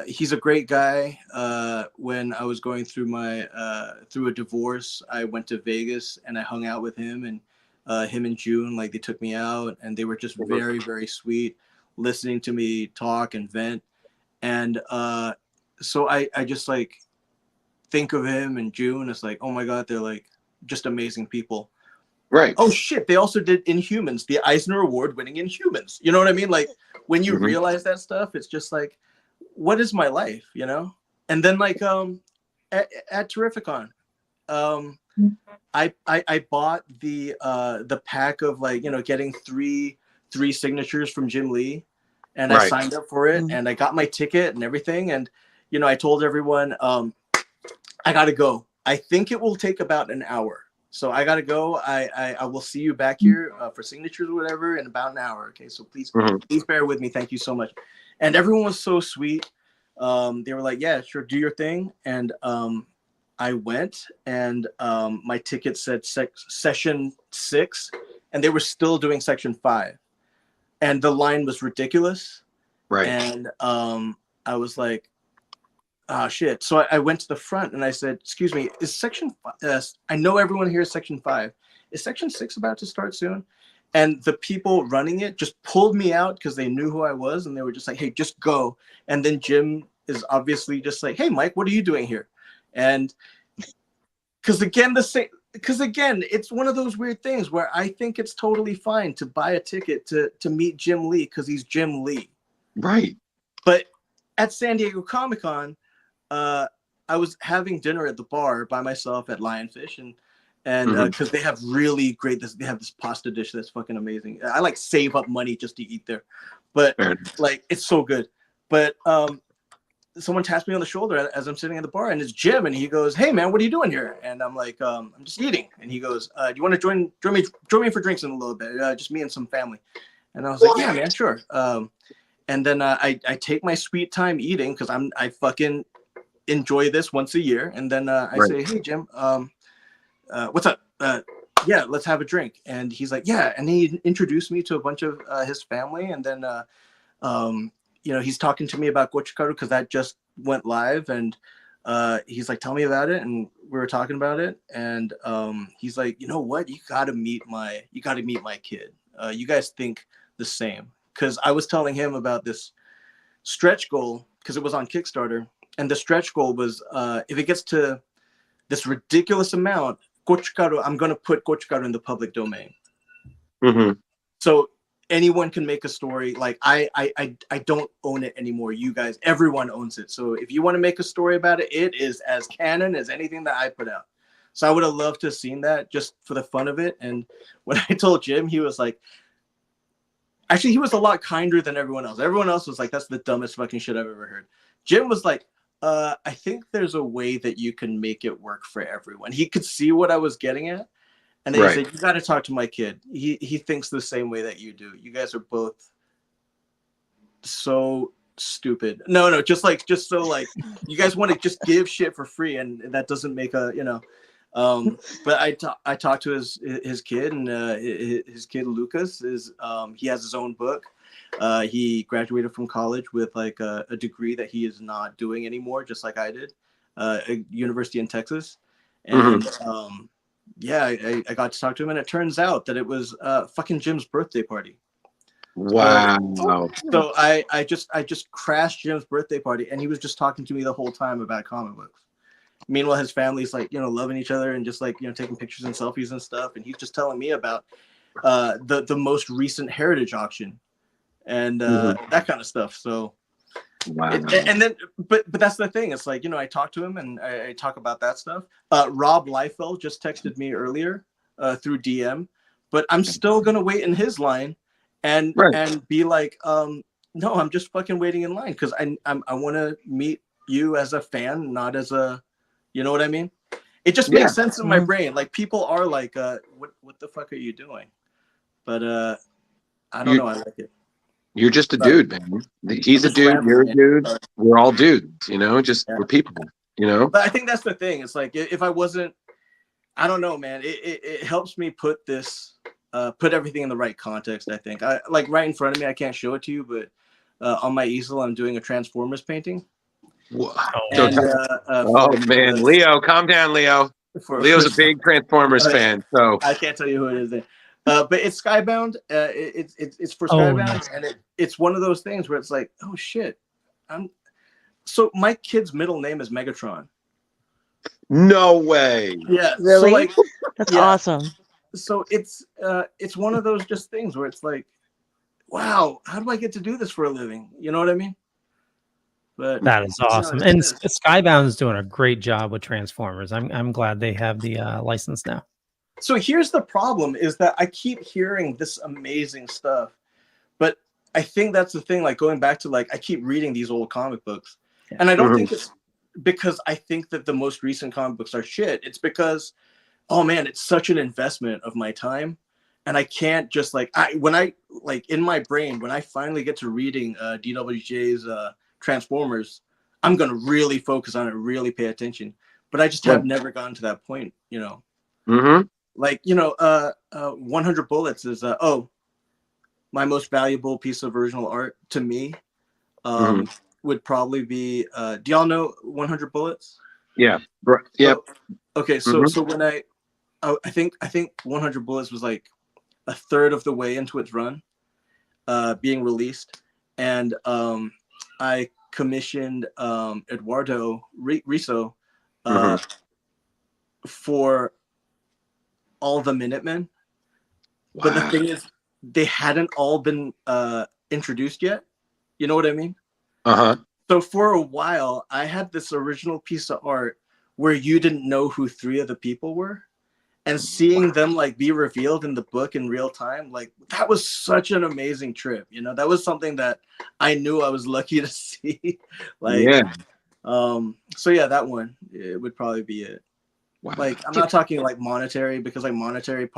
He's a great guy. When I was going through through a divorce, I went to Vegas and I hung out with him and him and June, like they took me out and they were just very, very sweet, listening to me talk and vent. And so I just like think of him and June as like, oh my God, they're like just amazing people. Right. Oh shit, they also did Inhumans, the Eisner Award winning Inhumans. You know what I mean? Like when you realize that stuff, it's just like, what is my life, you know? And then like at Terrificon, I bought the pack of like, you know, getting three signatures from Jim Lee, and I signed up for it and I got my ticket and everything. And you know, I told everyone I gotta go. I think it will take about an hour. So I gotta go. I will see you back here for signatures or whatever in about an hour. Okay, so please bear with me. Thank you so much. And everyone was so sweet. They were like, yeah, sure, do your thing. And I went and my ticket said session 6 and they were still doing section 5. And the line was ridiculous. Right. And I was like, oh shit. So I went to the front and I said, excuse me, is section 5, I know everyone here is section 5. Is section 6 about to start soon? And the people running it just pulled me out because they knew who I was. And they were just like, hey, just go. And then Jim is obviously just like, hey, Mike, what are you doing here? And because again, it's one of those weird things where I think it's totally fine to buy a ticket to meet Jim Lee because he's Jim Lee. Right. But at San Diego Comic-Con, I was having dinner at the bar by myself at Lionfish and because they have really great they have this pasta dish that's fucking amazing. I like save up money just to eat there, but like it's so good. But someone tapped me on the shoulder as I'm sitting at the bar and it's Jim and he goes, hey man, what are you doing here? And I'm like, I'm just eating. And he goes, do you want to join me for drinks in a little bit, just me and some family? And I was like, yeah man, sure. And then I take my sweet time eating because I fucking enjoy this once a year. And then I say, hey Jim, what's up? Yeah, let's have a drink. And he's like, yeah. And he introduced me to a bunch of his family. And then, you know, he's talking to me about Gochugaru because that just went live. And he's like, tell me about it. And we were talking about it. And he's like, you know what? You got to meet my kid. You guys think the same. Because I was telling him about this stretch goal because it was on Kickstarter. And the stretch goal was if it gets to this ridiculous amount, Gochugaru, I'm going to put Gochugaru in the public domain. So anyone can make a story. Like I don't own it anymore. You guys, everyone owns it. So if you want to make a story about it, it is as canon as anything that I put out. So I would have loved to have seen that just for the fun of it. And when I told Jim, he was like, actually, he was a lot kinder than everyone else. Everyone else was like, that's the dumbest fucking shit I've ever heard. Jim was like, I think there's a way that you can make it work for everyone. He could see what I was getting at, and then he said, "You got to talk to my kid. He thinks the same way that you do. You guys are both so stupid." No, just so like you guys want to just give shit for free, and that doesn't make a But I talked to his kid, and his kid Lucas is he has his own book. He graduated from college with like a degree that he is not doing anymore, just like I did, a university in Texas. And yeah, I got to talk to him, and it turns out that it was fucking Jim's birthday party. Wow. So I just crashed Jim's birthday party, and he was just talking to me the whole time about comic books. Meanwhile, his family's like, loving each other and just like, taking pictures and selfies and stuff. And he's just telling me about the most recent heritage auction and that kind of stuff. So, wow. And then, but that's the thing. It's like, I talk to him and I talk about that stuff. Rob Liefeld just texted me earlier through DM, but I'm still going to wait in his line and be like, no, I'm just fucking waiting in line because I want to meet you as a fan, not as a, you know what I mean? It just makes sense in my brain. Like people are like, what the fuck are you doing? But I don't know. I like it. You're just a dude, man. He's a dude. You're a dude. We're all dudes, we're people, But I think that's the thing. It's like, if I wasn't, I don't know, man, it helps me put everything in the right context. I think I like right in front of me. I can't show it to you, but on my easel, I'm doing a Transformers painting. And, man, Leo, calm down, Leo. Leo's a big Transformers fan, so I can't tell you who it is. But it's Skybound. It's for Skybound, and it's one of those things where it's like, oh shit, so my kid's middle name is Megatron. No way. Yeah, really? So like, that's awesome. So it's one of those just things where it's like, wow, how do I get to do this for a living? You know what I mean? But that is awesome. And Skybound's doing a great job with Transformers. I'm glad they have the license now. So here's the problem is that I keep hearing this amazing stuff, but I think that's the thing, like going back to like, I keep reading these old comic books and I don't think it's because I think that the most recent comic books are shit. It's because, oh man, it's such an investment of my time. And I can't just like, in my brain, when I finally get to reading DWJ's Transformers, I'm going to really focus on it, really pay attention. But I just have never gotten to that point, Like, 100 Bullets is, my most valuable piece of original art to me would probably be, do y'all know 100 Bullets? Yeah. Yep. Okay. So when I think 100 Bullets was like a third of the way into its run being released. And I commissioned Eduardo Riso for all the Minutemen. Wow. But the thing is, they hadn't all been introduced yet. You know what I mean? So for a while, I had this original piece of art where you didn't know who 3 of the people were. And seeing them like be revealed in the book in real time, like that was such an amazing trip. That was something that I knew I was lucky to see. So yeah, that one, it would probably be it. Wow. Like I'm not talking like monetary because like monetary it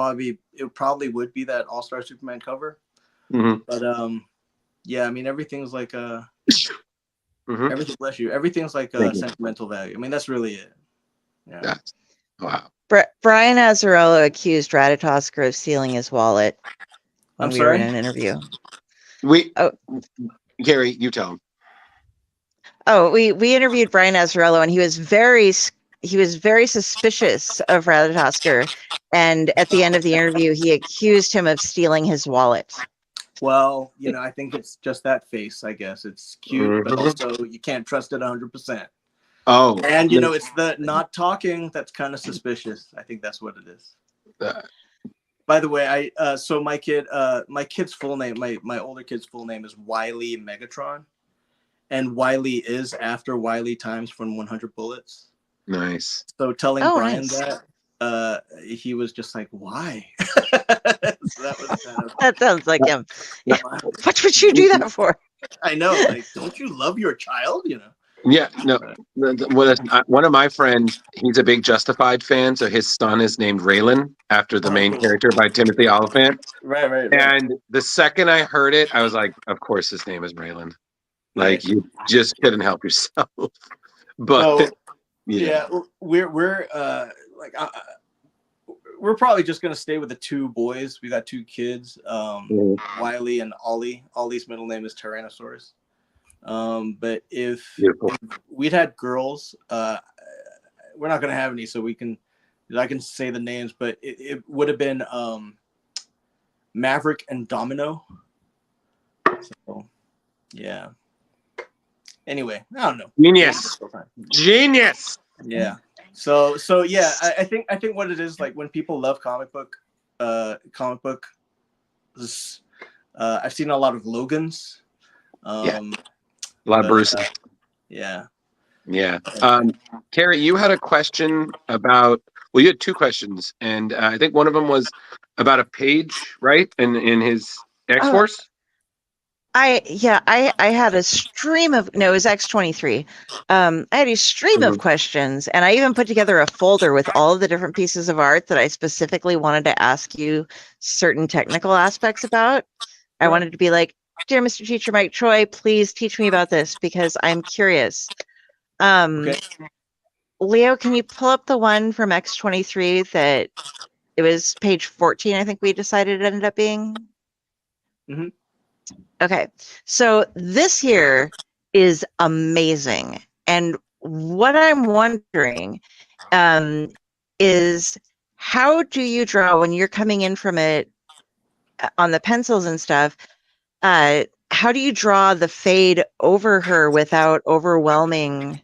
probably would be that All-Star Superman cover. But yeah, I mean everything's like everything, bless you. Everything's like sentimental value. I mean that's really it. Yeah. Wow. Brian Azzarello accused Ratatosker of stealing his wallet when we were in an interview. Gary, you tell him. Oh, we interviewed Brian Azzarello, and he was very suspicious of Ratatosker, and at the end of the interview, he accused him of stealing his wallet. Well, I think it's just that face. I guess it's cute, but also you can't trust it 100%. Oh, and it's the not talking that's kind of suspicious. I think that's what it is. By the way, so my kid's full name, my older kid's full name is Wiley Megatron, and Wiley is after Wiley Times from 100 Bullets. Nice. So telling Brian that, he was just like, why? So that was kind of, that sounds like him. Yeah. What would you do that for? I know. Like, don't you love your child? Yeah, no. One of my friends, he's a big Justified fan, so his son is named Raylan after the main character by Timothy Oliphant. Right. And the second I heard it, I was like, of course his name is Raylan. Like, Nice. you just couldn't help yourself. But So yeah. we're like we're probably just gonna stay with the two boys. We got two kids, Wiley and Ollie. Ollie's middle name is Tyrannosaurus. But if we'd had girls, we're not gonna have any, so I can say the names, but it would have been Maverick and Domino. So yeah. Anyway, I don't know. Genius. Yeah. So yeah, I think what it is, like when people love comic book, this, I've seen a lot of Logans. A lot of Bruce. Yeah. Carrie, you had a question about. Well, you had two questions, and I think one of them was about a page, right? In his X-Force. I had a stream of it was X-23. I had a stream of questions, and I even put together a folder with all of the different pieces of art that I specifically wanted to ask you certain technical aspects about. I wanted to be like, dear Mr. Teacher Mike Choi, please teach me about this because I'm curious. Okay. Leo, can you pull up the one from X-23 that it was page 14, I think we decided it ended up being? Mm-hmm. Okay, so this here is amazing. And what I'm wondering is how do you draw when you're coming in from it on the pencils and stuff? How do you draw the fade over her without overwhelming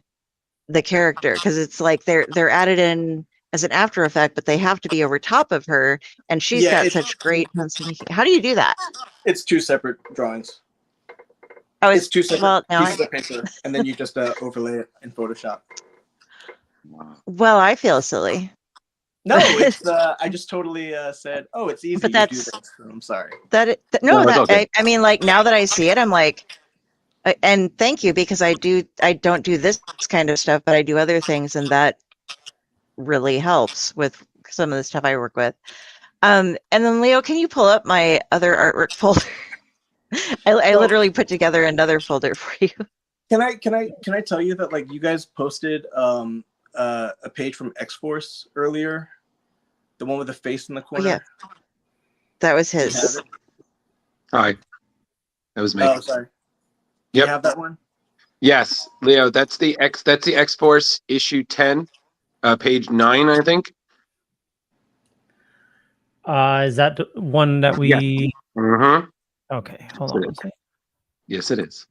the character? Because it's like they're added in as an after effect, but they have to be over top of her, and she's got such great pencil. How do you do that? It's two separate drawings. Oh, it's two separate now pieces of paper, and then you just overlay it in Photoshop. Well, I feel silly. No, it's I just totally said, oh, it's easy. But that's, you do this. I'm sorry. I mean, like now that I see it, I'm like, and thank you, because I don't do this kind of stuff, but I do other things, and that really helps with some of the stuff I work with. And then Leo, can you pull up my other artwork folder? I literally put together another folder for you. Can I tell you that, like, you guys posted a page from X-Force earlier, the one with the face in the corner? Oh, yeah, that was his. Hi, that was me. Oh, sorry. Do you have that one? Yes, Leo. That's the X-Force issue 10, page 9, I think. Is that the one that we? Yeah. Mm-hmm. Okay, hold on one second. Yes, it is.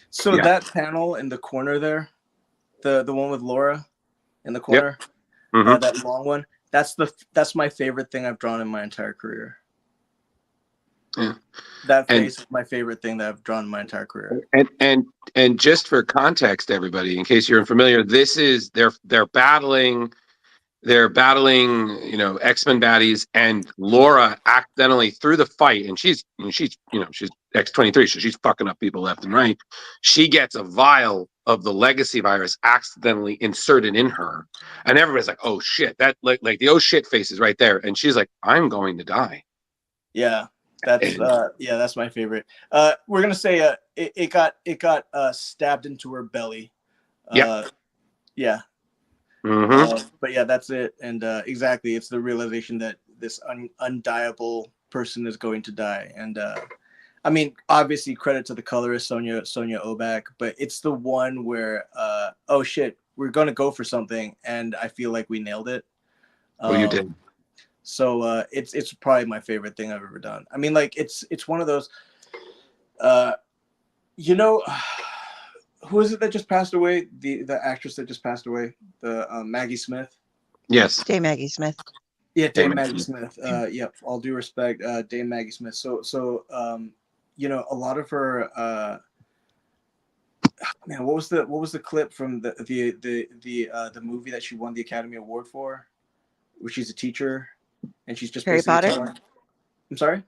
So that panel in the corner there, the one with Laura in the corner, that long one, that's my favorite thing I've drawn in my entire career. Yeah. That face is my favorite thing that I've drawn in my entire career. And just for context, everybody, in case you're unfamiliar, this is they're battling, X-Men baddies, and Laura accidentally through the fight, and she's X-23, so she's fucking up people left and right. She gets a vial of the legacy virus accidentally inserted in her, and everybody's like, "Oh shit!" That like the oh shit face is right there, and she's like, "I'm going to die." Yeah, that's my favorite. We're gonna say it got stabbed into her belly. Yeah. But yeah, that's it. And exactly, it's the realization that this undiable person is going to die. And I mean, obviously, credit to the colorist Sonia Obak, but it's the one where oh shit, we're gonna go for something, and I feel like we nailed it. You did. So it's probably my favorite thing I've ever done. I mean, like it's one of those. Who is it that just passed away? The actress that just passed away, the Maggie Smith. Yes. Dame Maggie Smith. Yeah, Dame Maggie Smith. Yep. All due respect, Dame Maggie Smith. So a lot of her. Man, what was the clip from the movie that she won the Academy Award for, where she's a teacher, and she's just Harry Potter. I'm sorry.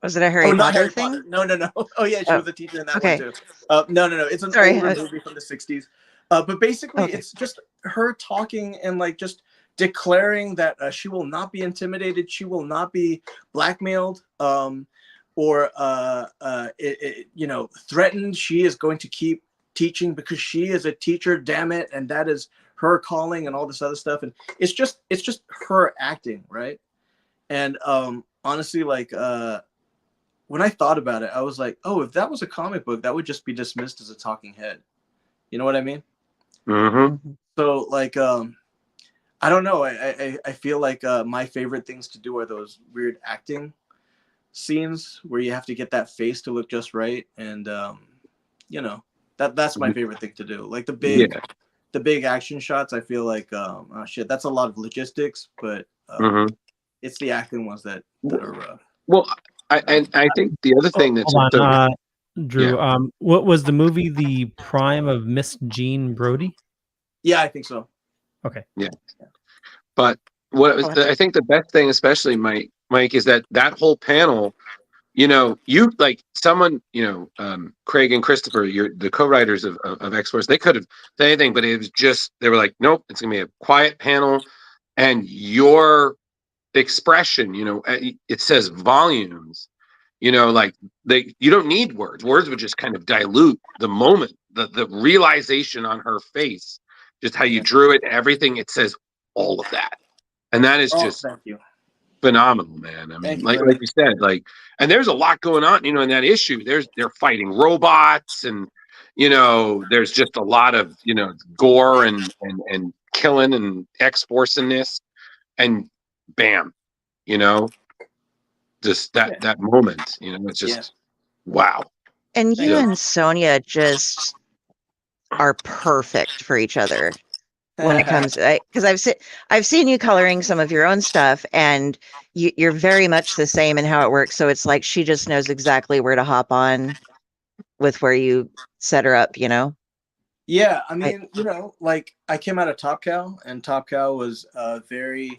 Was it a Harry not Potter Harry thing? Potter. No. Oh yeah, she was a teacher in that okay. one too. No. It's an Sorry, older movie from the 60s. But basically, Okay. it's just her talking and like just declaring that she will not be intimidated, she will not be blackmailed, or threatened. She is going to keep teaching because she is a teacher, damn it, and that is her calling and all this other stuff. And it's just her acting, right? And honestly, like when I thought about it, I was like, oh, if that was a comic book, that would just be dismissed as a talking head. You know what I mean? Mm-hmm. So like I don't know. I feel like my favorite things to do are those weird acting scenes where you have to get that face to look just right, and that's my favorite thing to do. Like the big action shots. I feel like that's a lot of logistics, but it's the acting ones that are rough. Well, I think the other thing that's Hold also on, Drew. What was the movie? The Prime of Miss Jean Brodie? Yeah, I think so. Okay. Yeah. But I think the best thing, especially Mike, is that whole panel. You like someone, Craig and Christopher, you're the co-writers of X-Force. They could have said anything, but it was just they were like, nope, it's gonna be a quiet panel, and your expression, it says volumes. Like you don't need words. Words would just kind of dilute the moment, the realization on her face, just how you drew it, everything. It says all of that, and that is just thank you. Phenomenal, man. I mean, like you said, and there's a lot going on, in that issue. They're fighting robots, and there's just a lot of gore and killing and X-Force-ness, and bam, just that moment, it's just wow. And you and Sonia just are perfect for each other when it comes, because I've seen you coloring some of your own stuff, and you're very much the same in how it works. So it's like she just knows exactly where to hop on with where you set her up, Yeah, I mean, like I came out of Top Cow, and Top Cow was very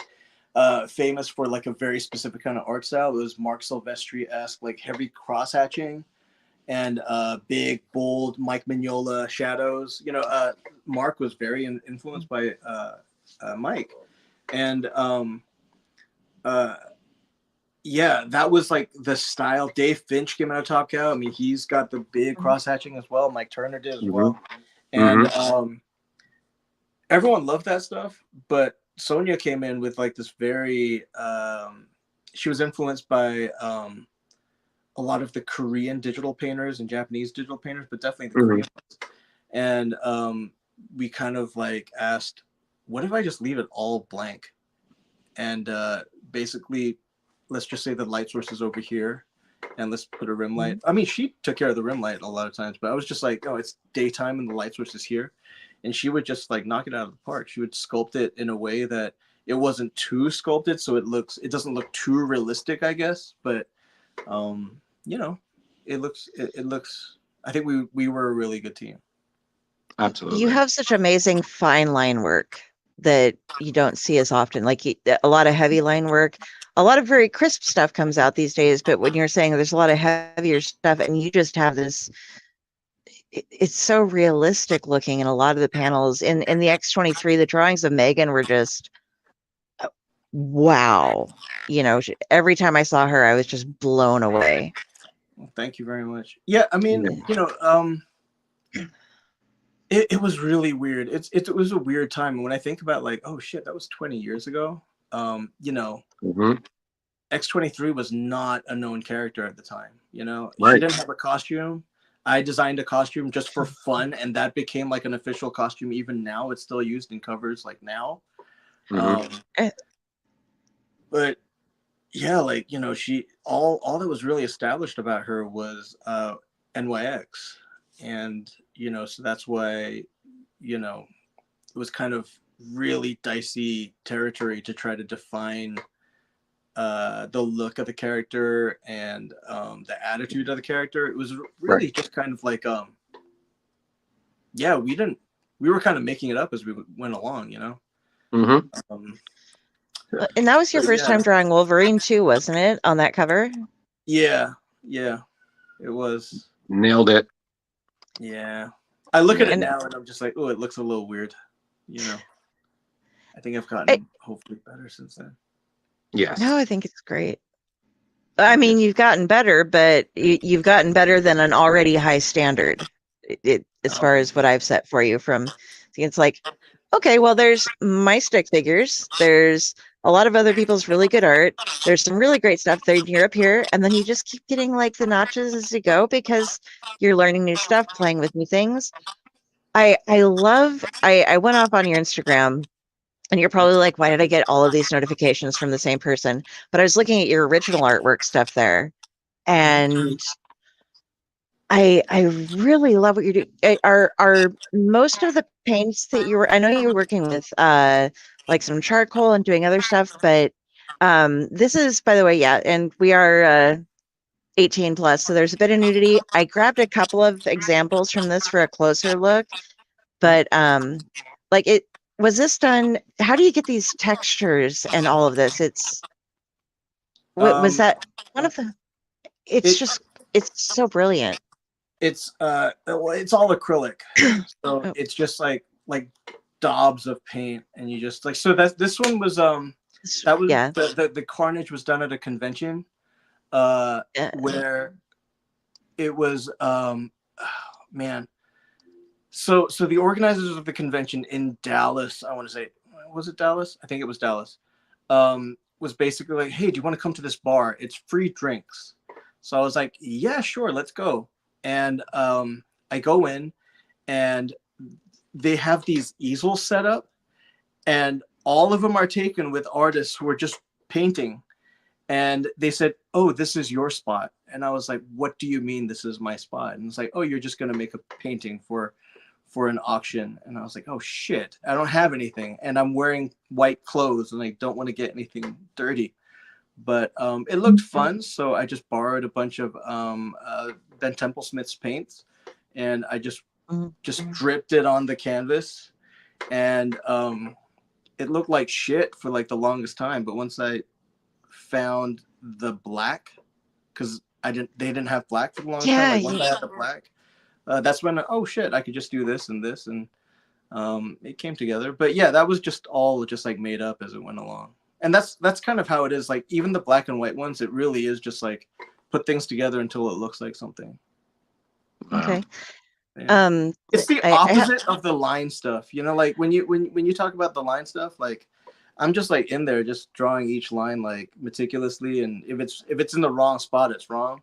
famous for like a very specific kind of art style. It was Mark Silvestri-esque, like heavy cross hatching and big, bold Mike Mignola shadows. Mark was very influenced by Mike, and that was like the style. Dave Finch came out of Top Cow. I mean, he's got the big cross hatching as well. Mike Turner did as well, and everyone loved that stuff. But Sonia came in with like this very. She was influenced by a lot of the Korean digital painters and Japanese digital painters, but definitely the Korean ones. And we kind of like asked, what if I just leave it all blank? And basically, let's just say the light source is over here, and let's put a rim light. I mean, she took care of the rim light a lot of times, but I was just like, oh, it's daytime and the light source is here. And she would just like knock it out of the park. She would sculpt it in a way that it wasn't too sculpted, so it doesn't look too realistic, I guess. But it looks. I think we were a really good team. Absolutely. You have such amazing fine line work that you don't see as often. Like a lot of heavy line work, a lot of very crisp stuff comes out these days. But when you're saying there's a lot of heavier stuff, and you just have this, it's so realistic looking in a lot of the panels. In the X-23, the drawings of Megan were just wow. Every time I saw her, I was just blown away. Well, thank you very much. Yeah, I mean, it was really weird. It was a weird time. And when I think about like, oh shit, that was 20 years ago. X-23 was not a known character at the time. She didn't have a costume. I designed a costume just for fun, and that became like an official costume. Even now, it's still used in covers like now. But yeah, like she all that was really established about her was NYX, and so that's why it was kind of really dicey territory to try to define the look of the character and the attitude of the character. It was really just kind of like we were kind of making it up as we went along, And that was your first time drawing Wolverine too, wasn't it, on that cover? Yeah, yeah, it was. Nailed it. Yeah, I look at it And now and I'm just like, oh, it looks a little weird. You know, I think I've I, gotten hopefully better since then. Yes. no, I think it's great. I Thank you. mean, you've gotten better, but you've gotten better than an already high standard. As Oh, far thank as you. what I've set for you from, it's like, okay, well, there's my stick figures. There's a lot of other people's really good art. There's some really great stuff there. You're up here, and then you just keep getting like the notches as you go because you're learning new stuff, playing with new things. I love. I went off on your Instagram. And you're probably like, why did I get all of these notifications from the same person? But I was looking at your original artwork stuff there, and I really love what you're doing. Are most of the paints that you were? I know you were working with like some charcoal and doing other stuff, but this is, by the way, yeah, and we are 18 plus, so there's a bit of nudity. I grabbed a couple of examples from this for a closer look, but like it was this done. How do you get these textures and all of this? It's was Um, that one of the? It's it just it's so brilliant. it's well, it's all acrylic, so Oh, it's just like daubs of paint, and you just like so that this one was that was yeah, the carnage was done at a convention yeah. where it was man. So the organizers of the convention in Dallas, I want to say, was it Dallas? I think it was Dallas. Was basically like, hey, do you want to come to this bar? It's free drinks. So I was like, yeah, sure, let's go. And I go in, and they have these easels set up, and all of them are taken with artists who are just painting. And they said, oh, this is your spot. And I was like, what do you mean this is my spot? And it's like, oh, you're just going to make a painting for an auction. And I was like, oh shit, I don't have anything. And I'm wearing white clothes and I don't want to get anything dirty. But it looked fun. So I just borrowed a bunch of Ben Templesmith's paints, and I just dripped it on the canvas. And it looked like shit for like the longest time. But once I found the black, because they didn't have black for the longest time. Like once I had the black, that's when oh shit, I could just do this and this, and it came together. But yeah, that was just all just like made up as it went along. And that's kind of how it is. Like even the black and white ones, it really is just like put things together until it looks like something. Okay. Yeah. It's the I opposite of the line stuff. You know, like when you talk about the line stuff, like I'm just like in there just drawing each line like meticulously, and if it's in the wrong spot, it's wrong.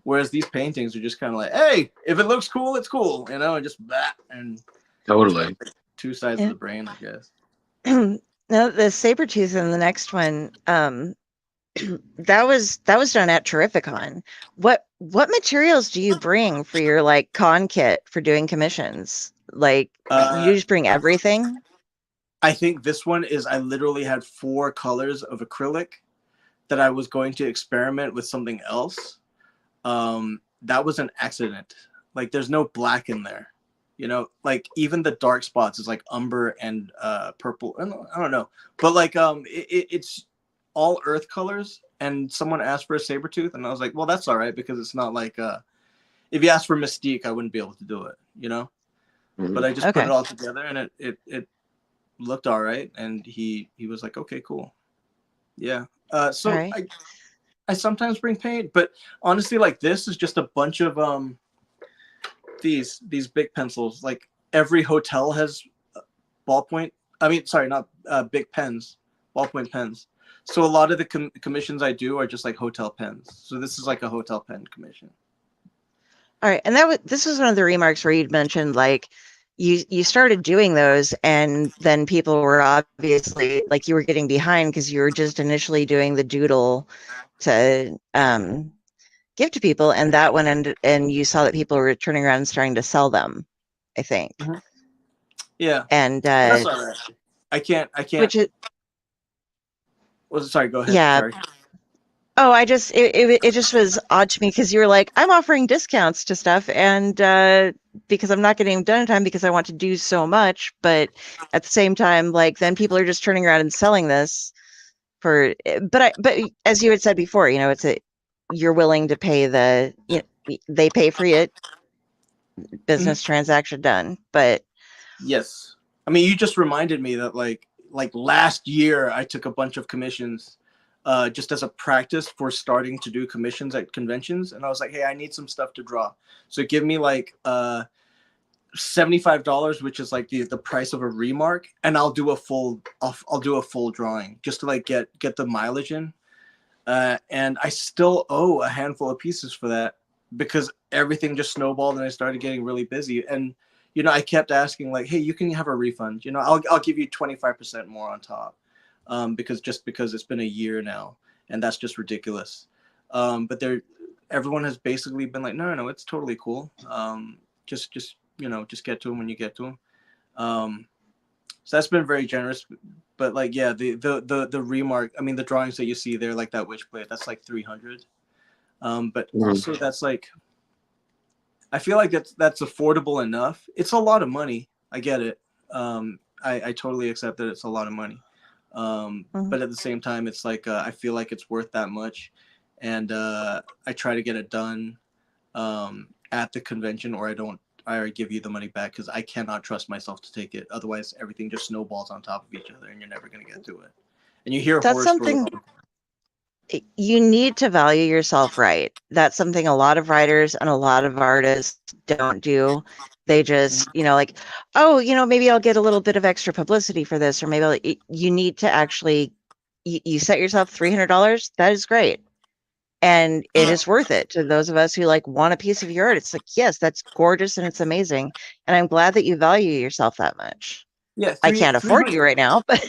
Whereas these paintings are just kind of like, hey, if it looks cool, it's cool, you know, and just that and Totally. two sides of the brain, I guess. no, the saber tooth in the next one, that was done at Terrificon. What materials do you bring for your like con kit for doing commissions? Like you just bring everything? I think this one is I literally had 4 colors of acrylic that I was going to experiment with something else. That was an accident. Like there's no black in there. You know, like even the dark spots is like umber and purple. I don't know. But like it's all earth colors, and someone asked for a saber tooth, and I was like, well, that's all right, because it's not like if you asked for Mystique, I wouldn't be able to do it, you know? Mhm. But I just put it all together, and it looked all right, and he was like, okay, cool. Yeah. So Right. I sometimes bring paint, but honestly, like this is just a bunch of these big pencils. Like every hotel has ballpoint. I mean, sorry, not big pens, ballpoint pens. So a lot of the commissions I do are just like hotel pens. So this is like a hotel pen commission. All right, and this was one of the remarks where you'd mentioned like you started doing those, and then people were obviously like you were getting behind because you were just initially doing the doodle to give to people, and that one and you saw that people were turning around and starting to sell them, I think. Mm-hmm. Yeah, and that's all right. I can't. Which is, well, sorry, go ahead. yeah. Sorry. Oh, it just was odd to me because you were like, I'm offering discounts to stuff, and because I'm not getting them done in time because I want to do so much, but at the same time, like then people are just turning around and selling this for. But as you had said before, you know, you're willing to pay they pay for it, business transaction done. But Yes. I mean, you just reminded me that like last year I took a bunch of commissions just as a practice for starting to do commissions at conventions. And I was like, hey, I need some stuff to draw. So give me like $75, which is like the price of a remark, and I'll do a full drawing just to like get the mileage in. And I still owe a handful of pieces for that because everything just snowballed and I started getting really busy. And you know, I kept asking like, hey, you can have a refund. You know, I'll give you 25% more on top, because it's been a year now, and that's just ridiculous. But everyone has basically been like, no, it's totally cool. Just you know, just get to them when you get to them. So that's been very generous. But like, yeah, the remark, I mean, the drawings that you see there, like that Witchblade, that's like 300. But also that's like, I feel like that's affordable enough. It's a lot of money. I get it. I totally accept that it's a lot of money. But at the same time, it's like, I feel like it's worth that much. And I try to get it done at the convention, or I give you the money back because I cannot trust myself to take it. Otherwise, everything just snowballs on top of each other and you're never going to get to it. And you hear that's horror something stories. you need to value yourself right. That's something a lot of writers and a lot of artists don't do. They just, like, oh, maybe I'll get a little bit of extra publicity for this, or maybe you need to actually, you set yourself $300. That is great. And it is worth it to those of us who like want a piece of your art. It's like, yes, that's gorgeous and it's amazing. And I'm glad that you value yourself that much. Yeah, I can't afford you right now, but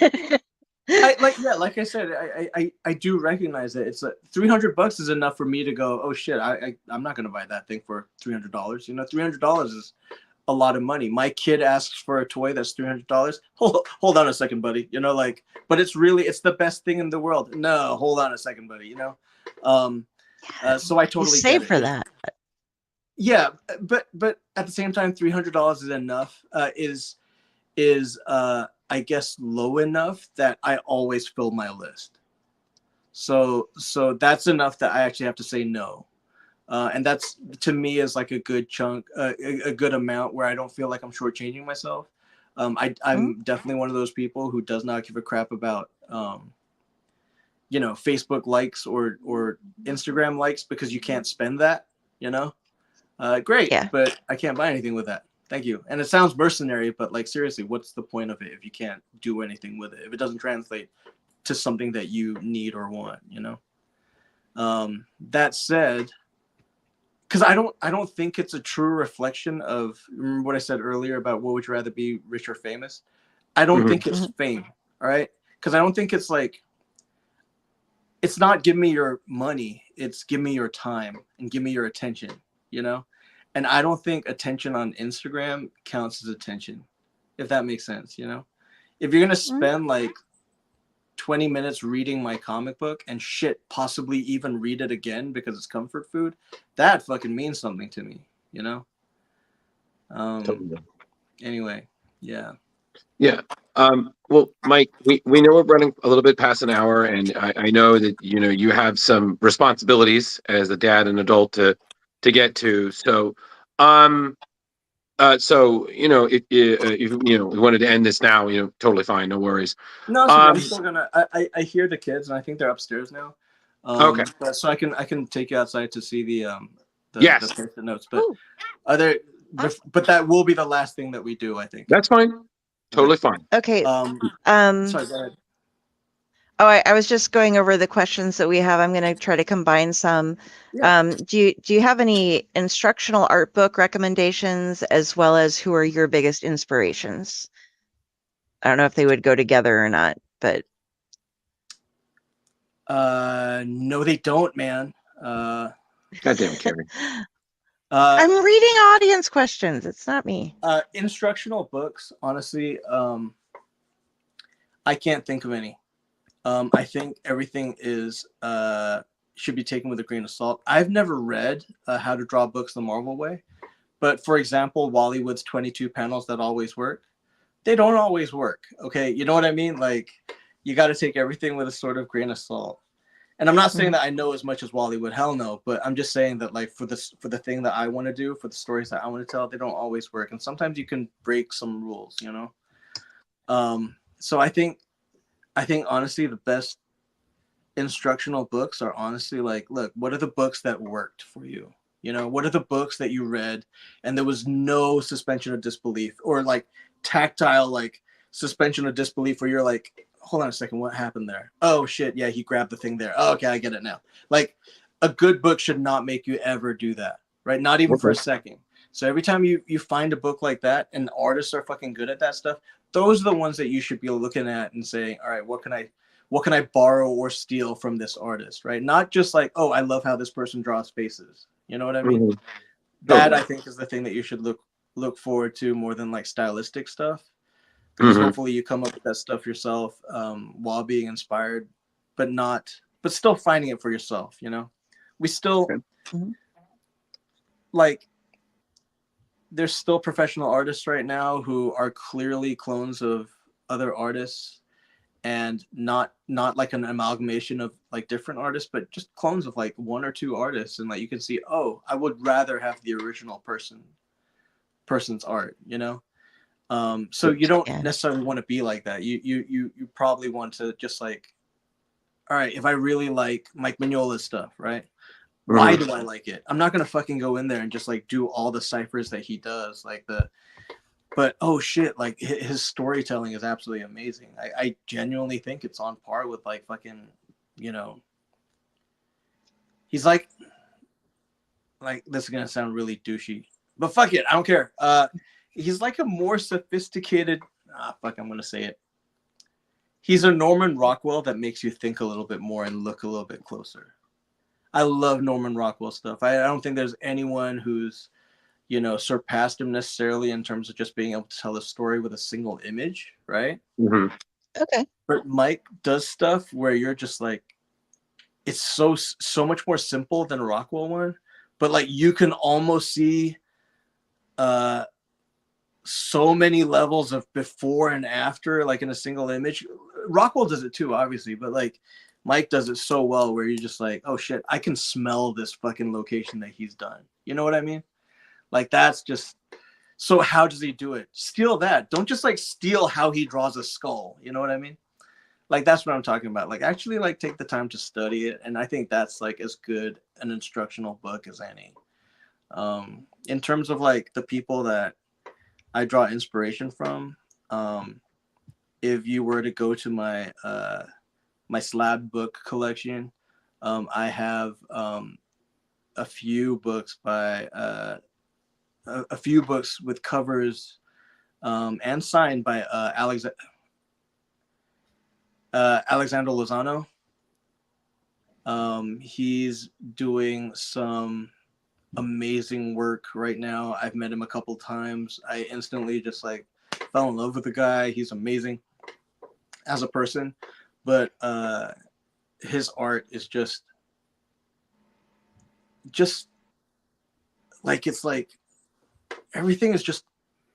like I said, I do recognize it. It's like $300 is enough for me to go, oh shit, I'm not gonna buy that thing for $300. You know, $300 is a lot of money. My kid asks for a toy that's $300. Hold on a second, buddy. You know, like, but it's the best thing in the world. No, hold on a second, buddy. You know, so I totally you save get it. for that. Yeah, but at the same time, $300 is enough. Is I guess low enough that I always fill my list. So that's enough that I actually have to say no. And that's, to me, is like a good chunk, a good amount where I don't feel like I'm shortchanging myself. I'm definitely one of those people who does not give a crap about, Facebook likes or Instagram likes, because you can't spend that, great, Yeah. but I can't buy anything with that. Thank you. And it sounds mercenary, but like, seriously, what's the point of it if you can't do anything with it, if it doesn't translate to something that you need or want, That said, because I don't think it's a true reflection of, remember what I said earlier about what would you rather be, rich or famous? I don't think it's fame, all right? Because I don't think it's like, it's not give me your money, it's give me your time and give me your attention, And I don't think attention on Instagram counts as attention, if that makes sense, If you're gonna spend like 20 minutes reading my comic book and possibly even read it again because it's comfort food, that fucking means something to me, Totally. Anyway, yeah. Yeah. Well, Mike, we know we're running a little bit past an hour, and I know that you have some responsibilities as a dad and adult to get to. So, if we wanted to end this now, totally fine, no worries. No, it's okay. I'm still gonna. I hear the kids, and I think they're upstairs now. Okay. So I can take you outside to see the Yes. the post-it notes. But but that will be the last thing that we do, I think. That's fine. Totally fine. Okay. Sorry, go ahead. Oh, I was just going over the questions that we have. I'm going to try to combine some. Yeah. Do you have any instructional art book recommendations, as well as who are your biggest inspirations? I don't know if they would go together or not, but no, they don't, man. Goddamn, Carrie. I'm reading audience questions. It's not me. Instructional books, honestly, I can't think of any. I think everything should be taken with a grain of salt. I've never read How to Draw Books the Marvel Way, but for example, Wallywood's 22 panels that always work, they don't always work. Okay, you know what I mean? Like, you got to take everything with a sort of grain of salt. And I'm not saying that I know as much as Wally would, hell no, but I'm just saying that like for the thing that I want to do, for the stories that I want to tell, they don't always work, and sometimes you can break some rules, you know. So I think honestly the best instructional books are honestly like, look, what are the books that worked for you? You know, what are the books that you read and there was no suspension of disbelief, or like tactile like suspension of disbelief where you're like, hold on a second, what happened there? Oh shit, yeah, he grabbed the thing there. Oh, okay, I get it now. Like a good book should not make you ever do that, right? Not even for a second. So every time you find a book like that and artists are fucking good at that stuff, those are the ones that you should be looking at and saying, all right, what can I borrow or steal from this artist, right? Not just like, oh, I love how this person draws faces. You know what I mean? That I think is the thing that you should look forward to more than like stylistic stuff, because hopefully you come up with that stuff yourself while being inspired, but still finding it for yourself. You know, we still like. There's still professional artists right now who are clearly clones of other artists, and not like an amalgamation of like different artists, but just clones of like one or two artists, and like you can see, oh, I would rather have the original person's art, you know. So you don't necessarily want to be like that. You probably want to just like, all right, if I really like Mike Mignola's stuff, right? Why do I like it? I'm not gonna fucking go in there and just like do all the ciphers that he does, but oh shit, like his storytelling is absolutely amazing. I genuinely think it's on par with like fucking, you know, he's like this is gonna sound really douchey, but fuck it, I don't care. He's like a more sophisticated, I'm gonna say it. He's a Norman Rockwell that makes you think a little bit more and look a little bit closer. I love Norman Rockwell stuff. I don't think there's anyone who's, you know, surpassed him necessarily in terms of just being able to tell a story with a single image, right? Okay. But Mike does stuff where you're just like, it's so much more simple than a Rockwell one, but like you can almost see so many levels of before and after, like in a single image. Rockwell does it too, obviously, but like Mike does it so well where you're just like, oh shit, I can smell this fucking location that he's done. You know what I mean? Like that's just, so how does he do it? Steal that. Don't just like steal how he draws a skull. You know what I mean? Like that's what I'm talking about. Like actually like take the time to study it. And I think that's like as good an instructional book as any. In terms of like the people that I draw inspiration from, if you were to go to my my slab book collection, I have a few books by a few books with covers and signed by Alexander Lozano. He's doing some amazing work right now. I've met him a couple times. I instantly just like fell in love with the guy. He's amazing as a person, but his art is just like, it's like everything is just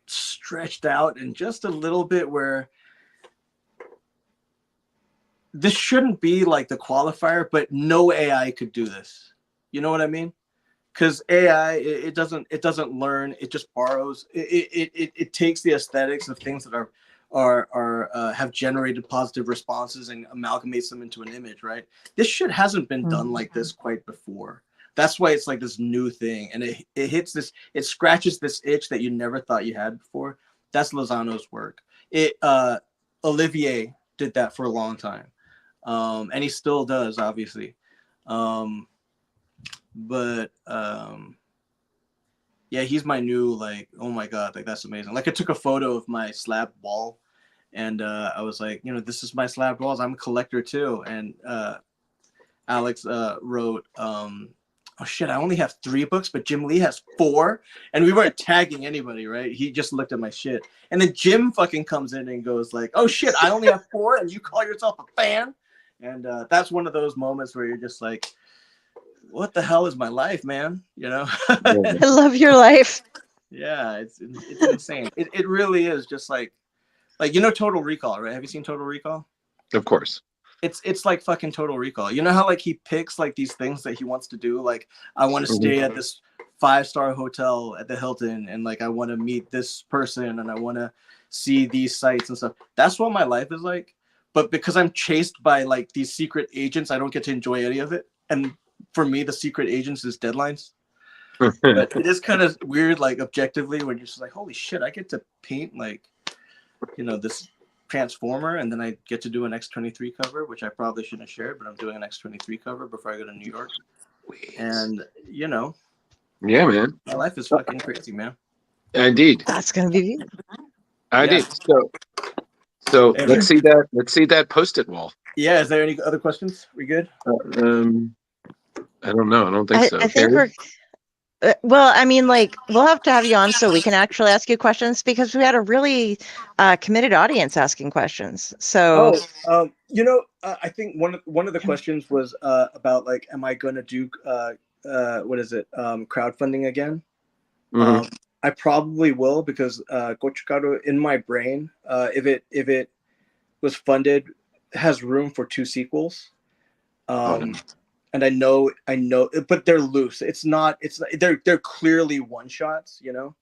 stretched out and just a little bit where this shouldn't be like the qualifier, but no AI could do this. You know what I mean? Because AI, it doesn't learn. It just borrows. It takes the aesthetics of things that are have generated positive responses and amalgamates them into an image, right? This shit hasn't been done like this quite before. That's why it's like this new thing, and it hits this, it scratches this itch that you never thought you had before. That's Lozano's work. Olivier did that for a long time, and he still does, obviously. But yeah, he's my new, like, oh my god, like that's amazing. Like I took a photo of my slab wall, and I was like, you know, this is my slab walls. I'm a collector too. And Alex wrote, oh shit, I only have 3 books, but Jim Lee has 4. And we weren't tagging anybody, right? He just looked at my shit. And then Jim fucking comes in and goes like, oh shit, I only have 4 and you call yourself a fan? And that's one of those moments where you're just like, what the hell is my life, man? You know? I love your life. Yeah, it's insane. It really is just like, you know, Total Recall, right? Have you seen Total Recall? Of course. it's like fucking Total Recall. You know how like he picks like these things that he wants to do, like I want to stay at this 5-star hotel at the Hilton, and like I want to meet this person, and I want to see these sites and stuff. That's what my life is like. But because I'm chased by like these secret agents, I don't get to enjoy any of it. And for me, the secret agents is deadlines. But it is kind of weird, like objectively, when you're just like, holy shit, I get to paint like, you know, this Transformer, and then I get to do an X-23 cover, which I probably shouldn't have shared, but I'm doing an X-23 cover before I go to New York. And you know, yeah, man, my life is fucking crazy, man. indeed, That's gonna be indeed. So let's see that post-it wall. Yeah, is there any other questions? We good? I don't know. I don't think so. I think we're. Well, I mean, like, we'll have to have you on so we can actually ask you questions, because we had a really committed audience asking questions. So, you know, I think one of the questions was about like, am I gonna do what is it, crowdfunding again? I probably will, because Gochugaru in my brain, if it was funded, has room for 2 sequels. And I know, but they're loose. They're clearly one shots, you know.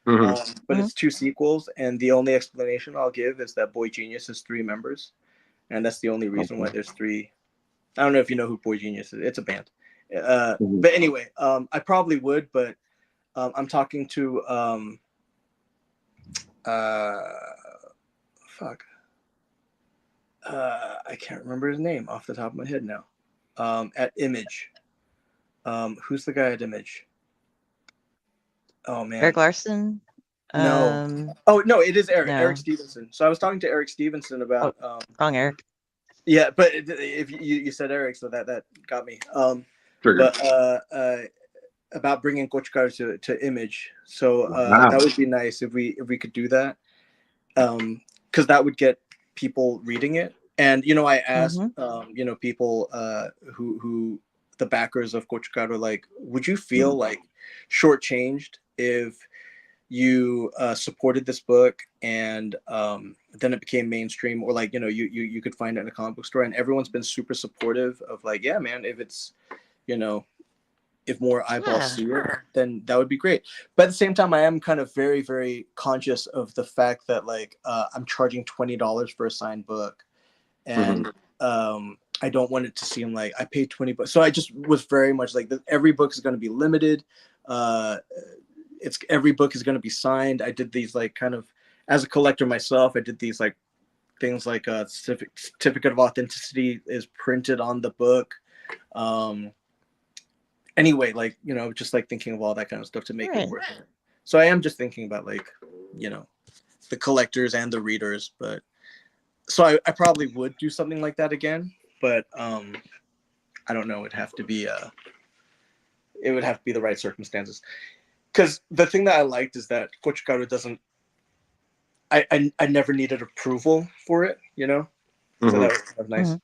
But it's 2 sequels, and the only explanation I'll give is that Boy Genius has 3 members, and that's the only reason why there's 3. I don't know if you know who Boy Genius is. It's a band. But anyway, I probably would, but I'm talking to I can't remember his name off the top of my head now. At Image. Who's the guy at Image? Oh man. Eric Larson. No. Oh no, it is Eric. No. Eric Stevenson. So I was talking to Eric Stevenson about wrong Eric. Yeah, but if you said Eric, so that got me. But about bringing Gochugaru to Image. So that would be nice if we could do that. Because that would get people reading it. And you know, I asked you know, people who the backers of Gochugaru, like, would you feel like shortchanged if you supported this book and then it became mainstream, or like, you know, you could find it in a comic book store? And everyone's been super supportive of like, yeah, man, if it's, you know, if more eyeballs see it, then that would be great. But at the same time, I am kind of very, very conscious of the fact that like I'm charging $20 for a signed book, and I don't want it to seem like I paid $20. So I just was very much like, every book is going to be limited. Every book is going to be signed. I did these like kind of, as a collector myself, I did these like things like certificate of authenticity is printed on the book. Anyway, like, you know, just like thinking of all that kind of stuff to make it worth it. So I am just thinking about like, you know, the collectors and the readers. But so I probably would do something like that again, but I don't know. It would have to be the right circumstances. Because the thing that I liked is that Gochugaru doesn't. I never needed approval for it, you know. So that was kind of nice.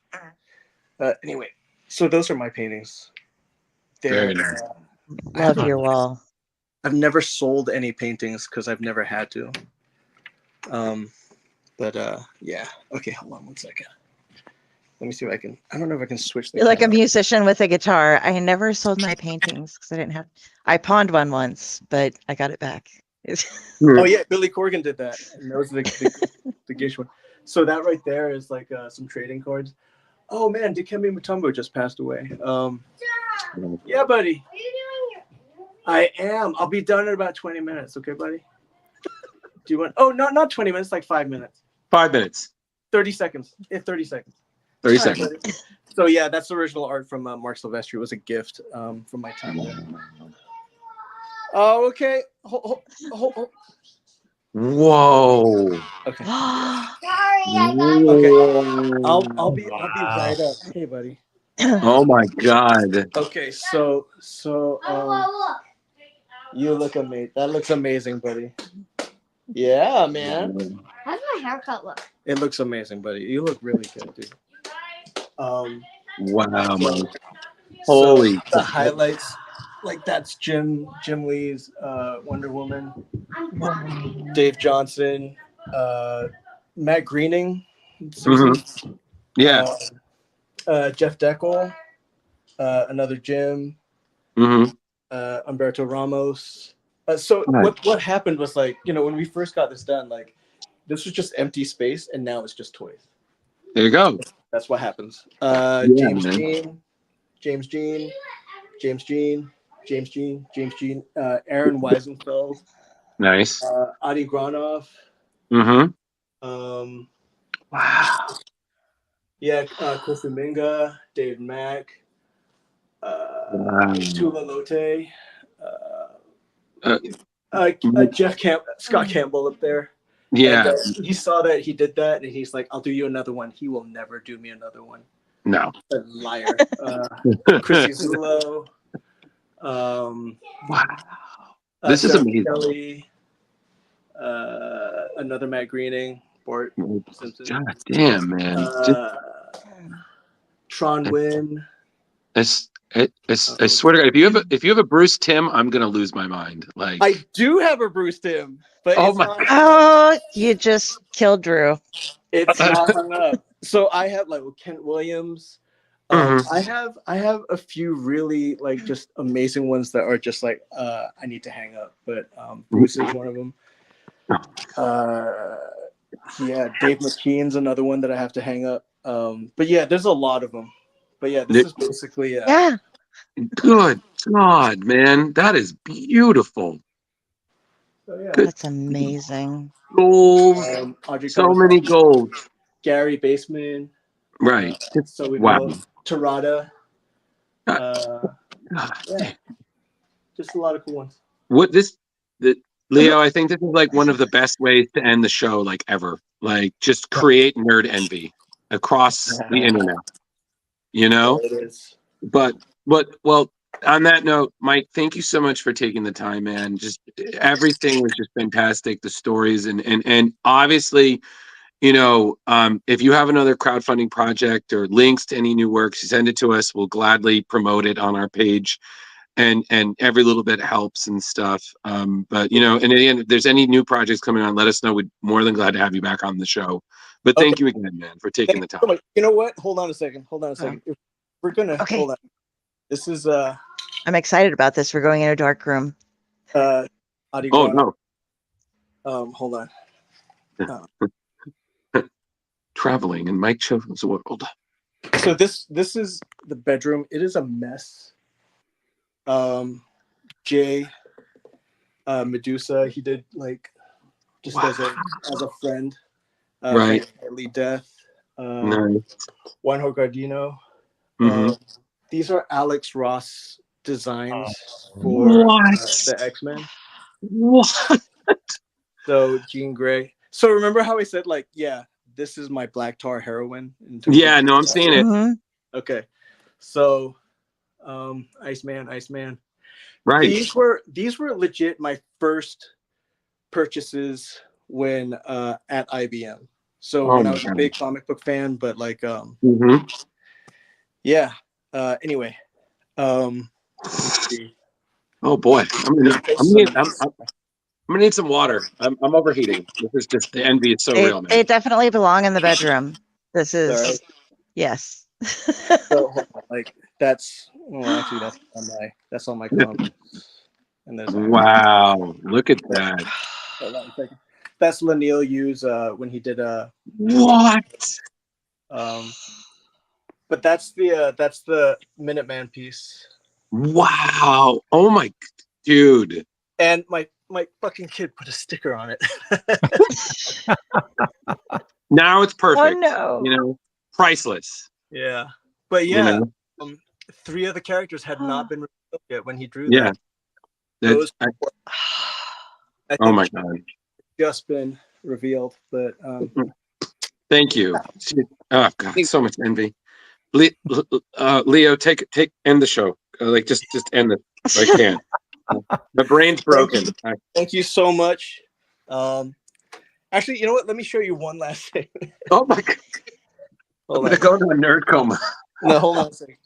Anyway, so those are my paintings. Very nice. Love your wall. I've never sold any paintings because I've never had to. But yeah. Okay, hold on one second. Let me see if I can. I don't know if I can switch. You're like a musician with a guitar. I never sold my paintings because I didn't have. I pawned one once, but I got it back. Oh yeah, Billy Corgan did that. And that was the Gish one. So that right there is like some trading cards. Oh man, Dikembe Mutombo just passed away. Yeah, buddy. Are you doing your? I am. I'll be done in about 20 minutes. Okay, buddy. Do you want? Oh, not 20 minutes. Like 5 minutes. 5 minutes. 30 seconds. Yeah, 30 seconds. 30 seconds. Right, so yeah, that's original art from Mark Silvestri. It was a gift from my time there. Oh, okay. Hold. Whoa. Okay. Sorry, I got Okay. I'll be right up. Hey, buddy. Oh my God. Okay, so look. you look amazing. That looks amazing, buddy. Yeah, man. How's my haircut look? It looks amazing, buddy. You look really good, dude. Wow, man. So Holy. the highlights, like that's Jim Lee's Wonder Woman, Dave Johnson, Matt Groening. Yeah. Jeff Deckel, another Jim, Mm-hmm. Humberto Ramos. So Right. what happened was like, when we first got this done, like this was just empty space, and now it's just toys. There you go. That's what happens. Yeah, James man. Jean, James Jean, James Jean, James Jean, James Jean, Aaron Weisenfeld, Nice. Adi Granov. Mm-hmm. Wow. Yeah, Kofi Minga, Dave Mack, Wow. Tula Lote, Mike- Scott Campbell up there. yeah. And, he saw that he did that, and he's like, "I'll do you another one." He will never do me another one. No. A liar. Chrissy Zullo. Wow. This is Jeff amazing. Kelly, another Matt Greening, Bart Simpson. God damn, man. Tron Wynn. I swear to God, if you have a Bruce Timm, I'm gonna lose my mind. Like, I do have a Bruce Timm, but Oh it's my- not. Oh, you just killed Drew. It's not hung up. So I have like Kent Williams. Mhm. I have a few really like just amazing ones that are just like I need to hang up, but Bruce is one of them. Yeah, Dave McKean's another one that I have to hang up. But yeah, there's a lot of them. But yeah, this is basically Yeah. good God, man, that is beautiful. So, yeah. That's amazing. Gold, Audrey so many Kawasaki, gold. Gary Baseman. Right. So we Wow. go Tarada. God. Yeah, just a lot of cool ones. Leo, I think this is like one of the best ways to end the show, like ever. Like, just create nerd envy across the internet. You know? Yeah, it is. But well, on that note, Mike, thank you so much for taking the time, man. Just everything was just fantastic. The stories and obviously, if you have another crowdfunding project or links to any new works, send it to us. We'll gladly promote it on our page. And every little bit helps and stuff. But and in the end, if there's any new projects coming on, let us know. We'd more than glad to have you back on the show. But thank you again, man, for taking the time. So much. You know what? Hold on a second. If we're gonna hold on. This is I'm excited about this. We're going in a dark room. Adi Oh Grana. no. Hold on. Traveling in Mike Choi's world. So this is the bedroom. It is a mess. Jay Medusa, he did like just as a friend. Right. Early death. Nice. Juanjo Gardino. Mhm. These are Alex Ross designs for the X-Men. What? So Jean Grey. So remember how I said like, yeah, this is my Black Tar heroine. Yeah, no, I'm seeing it. Mhm. Okay. So Iceman. Right. These were legit my first purchases when at IBM. So when I was a big comic book fan, but like yeah. Anyway. Let's see. Oh boy. I'm gonna need some water. I'm overheating. This is just the envy is so real, man. They definitely belong in the bedroom. This is Sorry. yes. So like that's actually that's on my comic. And there's Wow, look at that. Hold on a second. That's Laniel Hughes when he did what? But that's the Minuteman piece. Wow. Oh my dude. And my fucking kid put a sticker on it. Now it's perfect. Oh no. Priceless. Yeah. But yeah, 3 of the characters had not been revealed yet when he drew that. Those I think my god. just been revealed, but thank you. Oh god, so much envy. Leo, end the show. Like just end it. I can't. My brain's broken. Thank you so much. Actually, you know what? Let me show you one last thing. Oh my god. I'm gonna go into a nerd coma. No, hold on a second.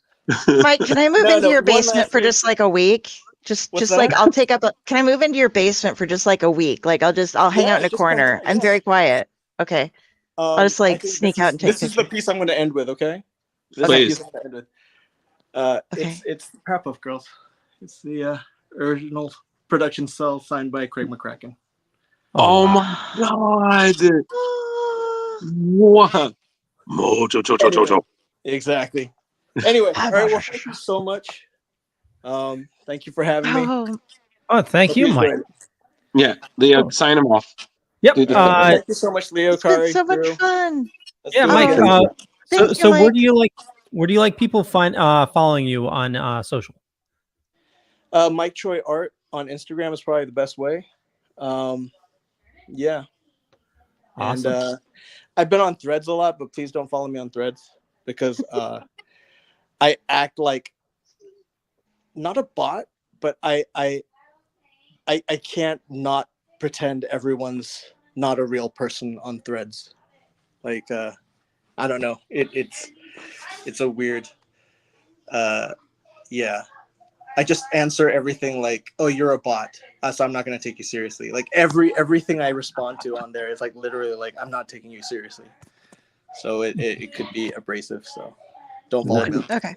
Mike, can I move into your basement for just like a week? Just like I'll take up can I move into your basement for just like a week? Like I'll hang out in a corner. I'm very quiet. Okay. I'll just like sneak out and take This is the piece I'm gonna end with, okay? This Please. is a piece I ended. Okay. It's Powerpuff Girls. It's the original production cell signed by Craig McCracken. Oh wow. my God! What? Mojo. Exactly. Anyway, all right. Well, thank you so much. Thank you for having me. Oh, Oh, thank Hope you, Mike. enjoyed it. Yeah, Leo, Oh. sign him off. Yep. Do the- Thank you so much, Leo, it's been Kari, so much Drew. fun. Let's Yeah, do it Mike. again. Thank you, So where Mike. do you like people following you on social? Mike Choi Art on Instagram is probably the best way. Yeah. Awesome. And I've been on Threads a lot, but please don't follow me on Threads because I act like not a bot, but I can't not pretend everyone's not a real person on Threads. Like I don't know. It's a weird yeah. I just answer everything like, "Oh, you're a bot," so I'm not gonna take you seriously. Like everything I respond to on there is like literally like I'm not taking you seriously. So it could be abrasive. So don't follow me. Okay.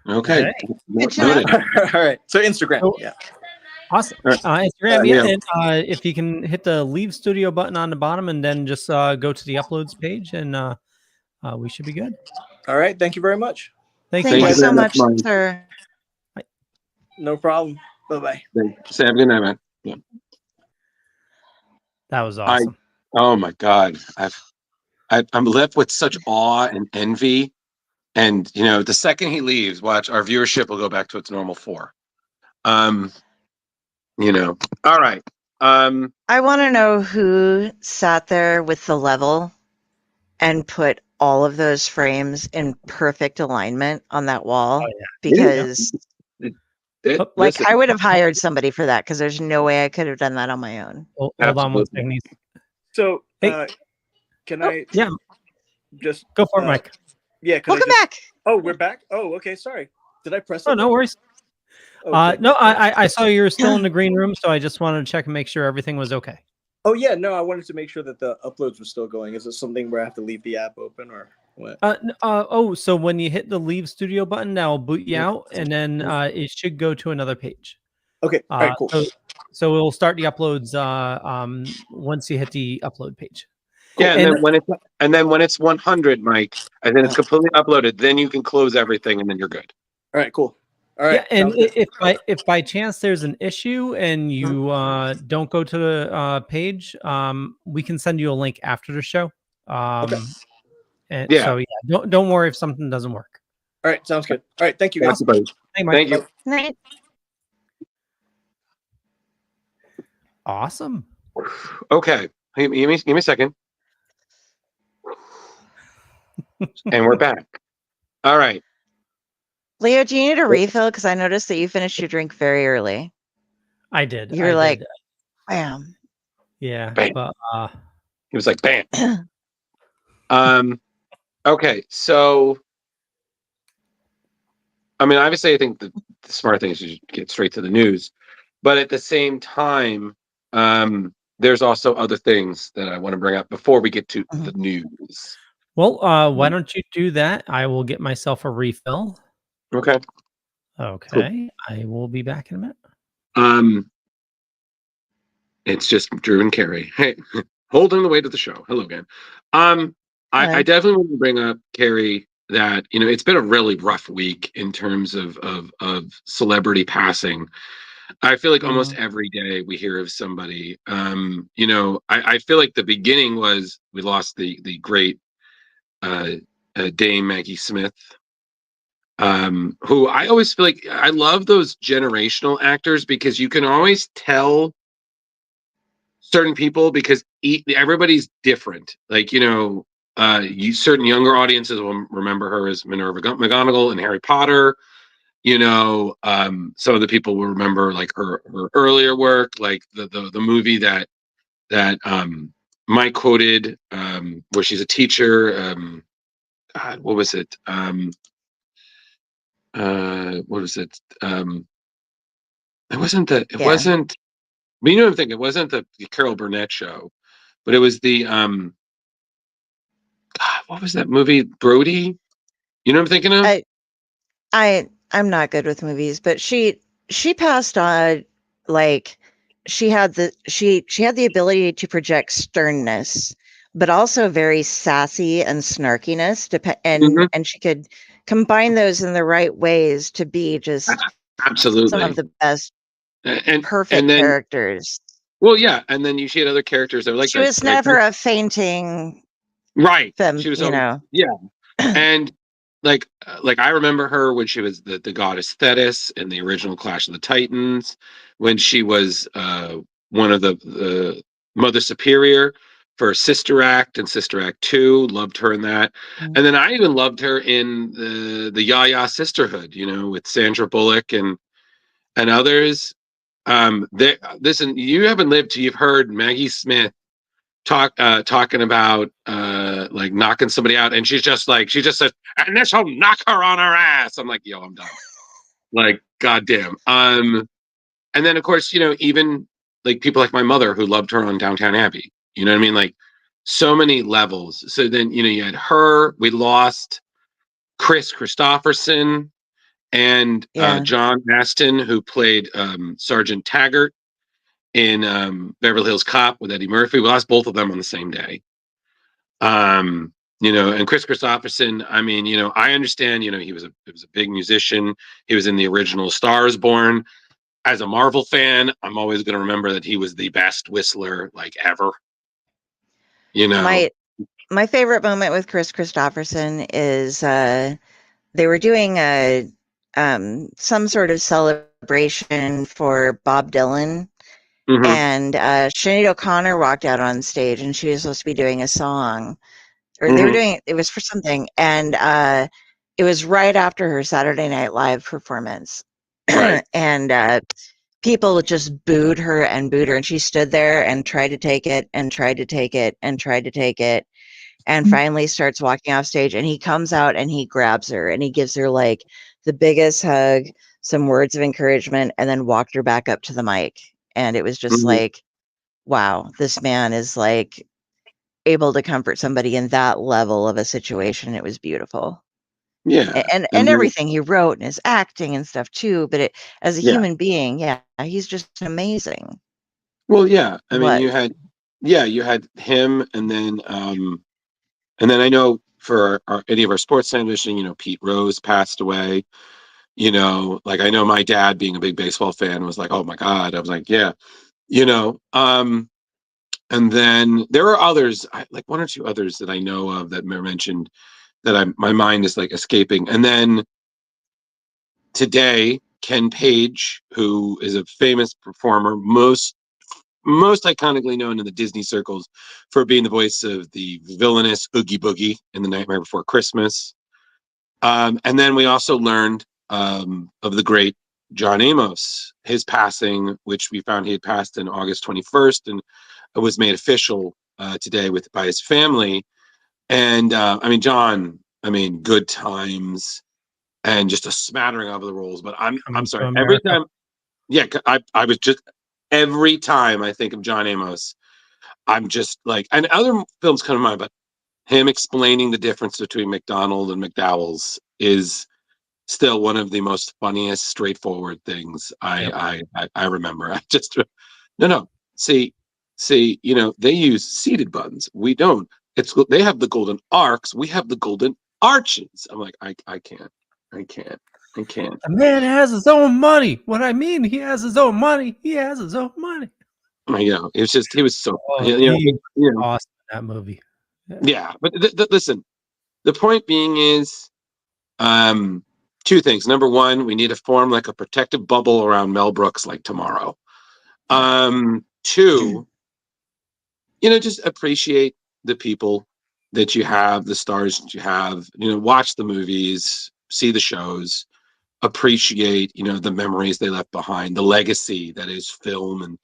Okay. Good to know. Noted. All right. So Instagram, So- yeah. Awesome. All right. Instagram, yeah. Yeah. And if you can hit the leave studio button on the bottom and then just go to the uploads page and we should be good. All right. Thank you very much. Thank Thank you, you Mike. so very much, much, Mike. sir. No problem. Bye bye. Say have a good night, man. Yeah. That was awesome. Oh my God. I'm left with such awe and envy. And the second he leaves, watch, our viewership will go back to its normal 4. All right. I want to know who sat there with the level and put all of those frames in perfect alignment on that wall, Oh, yeah. because like listen, I would have hired somebody for that, because there's no way I could have done that on my own. Hold on one Absolutely. second. So Hey. can Oh, I Yeah, just go for it, Mike. Yeah, can Welcome I just back. Oh, we're back? Oh, okay, sorry. Did I press Oh, it? no worries. Okay. No, I saw you were still in the green room, so I just wanted to check and make sure everything was okay. Oh yeah, no, I wanted to make sure that the uploads were still going. Is it something where I have to leave the app open or what? So when you hit the leave studio button, that'll boot you out, and then it should go to another page. Okay, all right, cool. So we'll start the uploads once you hit the upload page. Yeah, And- and then when it's 100, Mike, and then it's completely uploaded, then you can close everything, and then you're good. All right, cool. All right. Yeah, and sounds good. if by chance there's an issue and you don't go to the page, we can send you a link after the show. Okay. And Yeah. so don't worry if something doesn't work. All right, sounds good. All right, thank you guys. Thank you, buddy. Hey, Mike. Thank you. Night. Awesome. Okay, give me a second, and we're back. All right. Leo, do you need a refill? Because I noticed that you finished your drink very early. I did. You're I like, did. bam. Bam. But He was like, bam. Okay, so I mean, obviously, I think the smart thing is you get straight to the news, but at the same time, there's also other things that I want to bring up before we get to the news. well, why don't you do that? I will get myself a refill. Okay. Okay, I will be back in a minute. It's just Drew and Carrie. Hey, holding the weight of the show. Hello again. I definitely want to bring up, Carrie, that it's been a really rough week in terms of celebrity passing. I feel like almost every day we hear of somebody. I feel like the beginning was we lost the great Dame Maggie Smith, who I always feel like I love those generational actors because you can always tell certain people because everybody's different. Like certain younger audiences will remember her as Minerva McGonagall in Harry Potter. Some of the people will remember like her earlier work, like the movie that Mike quoted, where she's a teacher. God, what was it? What was it? It wasn't the. It wasn't. But you know what I'm thinking? It wasn't the Carol Burnett show, but it was the. God, what was that movie? Brody. You know what I'm thinking of? I'm not good with movies, but she passed on, like, she had the ability to project sternness, but also very sassy and snarkiness, Mhm. and she could combine those in the right ways to be just some of Absolutely. the best And perfect then, characters. well, yeah, and then she had other characters that were like She that. was never a fainting Right. femme, She was you always, know. yeah. And like I remember her when she was the goddess Thetis in the original Clash of the Titans, when she was one of the Mother Superior for Sister Act and Sister Act 2. Loved her in that. And then I even loved her in the Yaya Sisterhood, you know, with Sandra Bullock and others. Listen, you haven't lived till you've heard Maggie Smith talking about like knocking somebody out, and she just says, and this will knock her on her ass. I'm like, yo, I'm done. Like, goddamn. And then of course, you know, even like people like my mother who loved her on Downtown Abbey. You know what I mean? Like so many levels. So then, you know, you had her, we lost Chris Christopherson and Yeah. John Aston, who played Sergeant Taggart in Beverly Hills Cop with Eddie Murphy. We lost both of them on the same day. You know, and Chris Christopherson, I mean, you know, I understand, you know, he was a big musician. He was in the original Stars Born. As a Marvel fan, I'm always going to remember that he was the best whistler like ever. You know. My favorite moment with Chris Christopherson is they were doing some sort of celebration for Bob Dylan, Mhm. and Sinead O'Connor walked out on stage, and she was supposed to be doing a song, or they were Mhm. doing it was for something, and it was right after her Saturday Night Live performance, Right. and people just booed her and booed her, and she stood there and tried to take it and tried to take it and tried to take it, and finally starts walking off stage, and he comes out and he grabs her and he gives her like the biggest hug, some words of encouragement, and then walked her back up to the mic. And it was just Mhm. like, wow, this man is like able to comfort somebody in that level of a situation. It was beautiful. Yeah. And And then, everything he wrote and his acting and stuff too, but as a yeah. human being, yeah, he's just amazing. Well, yeah. He I mean, was. you had him, and then I know for any of our sports television, you know, Pete Rose passed away. You know, like I know my dad, being a big baseball fan, was like, "Oh my God!" I was like, "Yeah," you know. And then there are others, like one or two others that I know of that were mentioned that my mind is like escaping. And then today, Ken Page, who is a famous performer, most iconically known in the Disney circles for being the voice of the villainous Oogie Boogie in The Nightmare Before Christmas. And then we also learned of the great John Amos, his passing, which we found he had passed in August 21st, and it was made official today by his family. And I mean, John, I mean, Good Times, and just a smattering of the roles. But I'm Coming to sorry. Every America. time, yeah, I was just every time I think of John Amos, I'm just like, and other films come to mind, but him explaining the difference between McDonald and McDowell's is still one of the most funniest, straightforward things Yep. I remember. I just no. See, you know, they use seeded buns. We don't. They have the golden arcs. We have the golden arches. I'm like, I can't. I can't. I can't. The man has his own money. What I mean, he has his own money. He has his own money. You know, it was just he was so Oh, you know, he you know awesome in that movie. Yeah. yeah. But listen, the point being is two things. Number one, we need to form like a protective bubble around Mel Brooks like tomorrow. Two, you know, just appreciate the people that you have, the stars that you have, you know, watch the movies, see the shows, appreciate, you know, the memories they left behind, the legacy that is film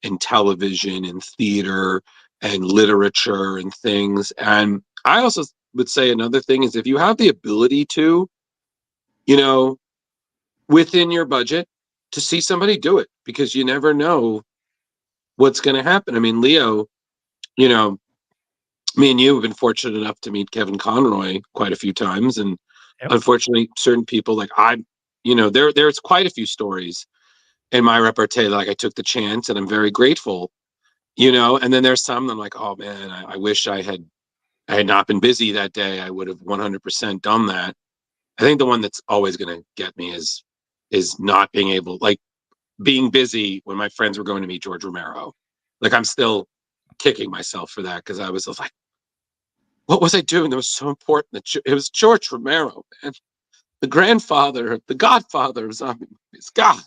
and television and theater and literature and things. And I also would say another thing is if you have the ability to, you know, within your budget, to see somebody do it, because you never know what's going to happen. I mean, Leo, you know, me and you have been fortunate enough to meet Kevin Conroy quite a few times, and Yep. unfortunately, certain people like there's quite a few stories in my repertoire. Like I took the chance, and I'm very grateful. And then there's some I'm like, oh man, I wish I had not been busy that day. I would have 100% done that. I think the one that's always going to get me is not being able, like being busy when my friends were going to meet George Romero. Like I'm still kicking myself for that because I was like, what was I doing that was so important? It was George Romero, man. The grandfather, the godfather of zombie movies. God.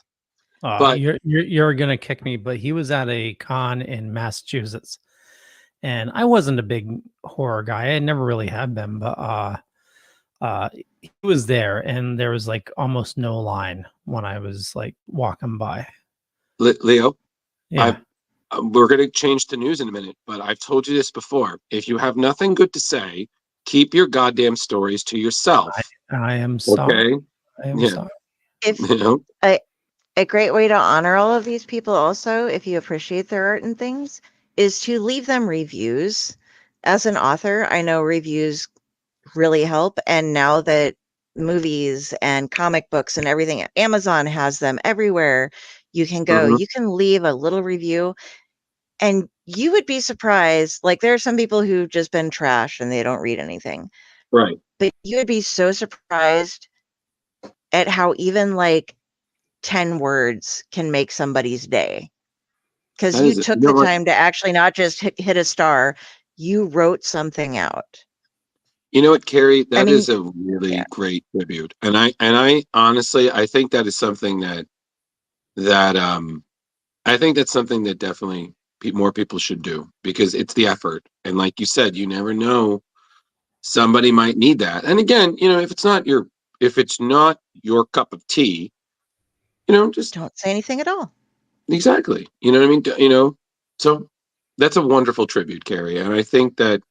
But you're gonna kick me, but he was at a con in Massachusetts, and I wasn't a big horror guy. I never really had been, but he was there, and there was like almost no line when I was like walking by. Leo, Yeah, we're going to change the news in a minute, but I've told you this before. If you have nothing good to say, keep your goddamn stories to yourself. I am sorry. Okay? I am Yeah. sorry. If You know? a great way to honor all of these people also, if you appreciate their art and things, is to leave them reviews. As an author, I know reviews really help. And now that movies and comic books and everything, Amazon has them everywhere. You can go, Mhm. you can leave a little review, and you would be surprised. Like there are some people who've just been trash and they don't read anything. Right. But you would be so surprised at how even like 10 words can make somebody's day. Because That you is, took you know the what? time to actually not just hit a star, you wrote something out. You know what, Carrie? That mean, is a really yeah. great tribute, and I honestly, I think that is something that I think that's something that definitely more people should do because it's the effort, and like you said, you never know, somebody might need that. And again, if it's not your cup of tea, just Don't say anything at all. exactly, you know what I mean? So that's a wonderful tribute, Carrie, and I think that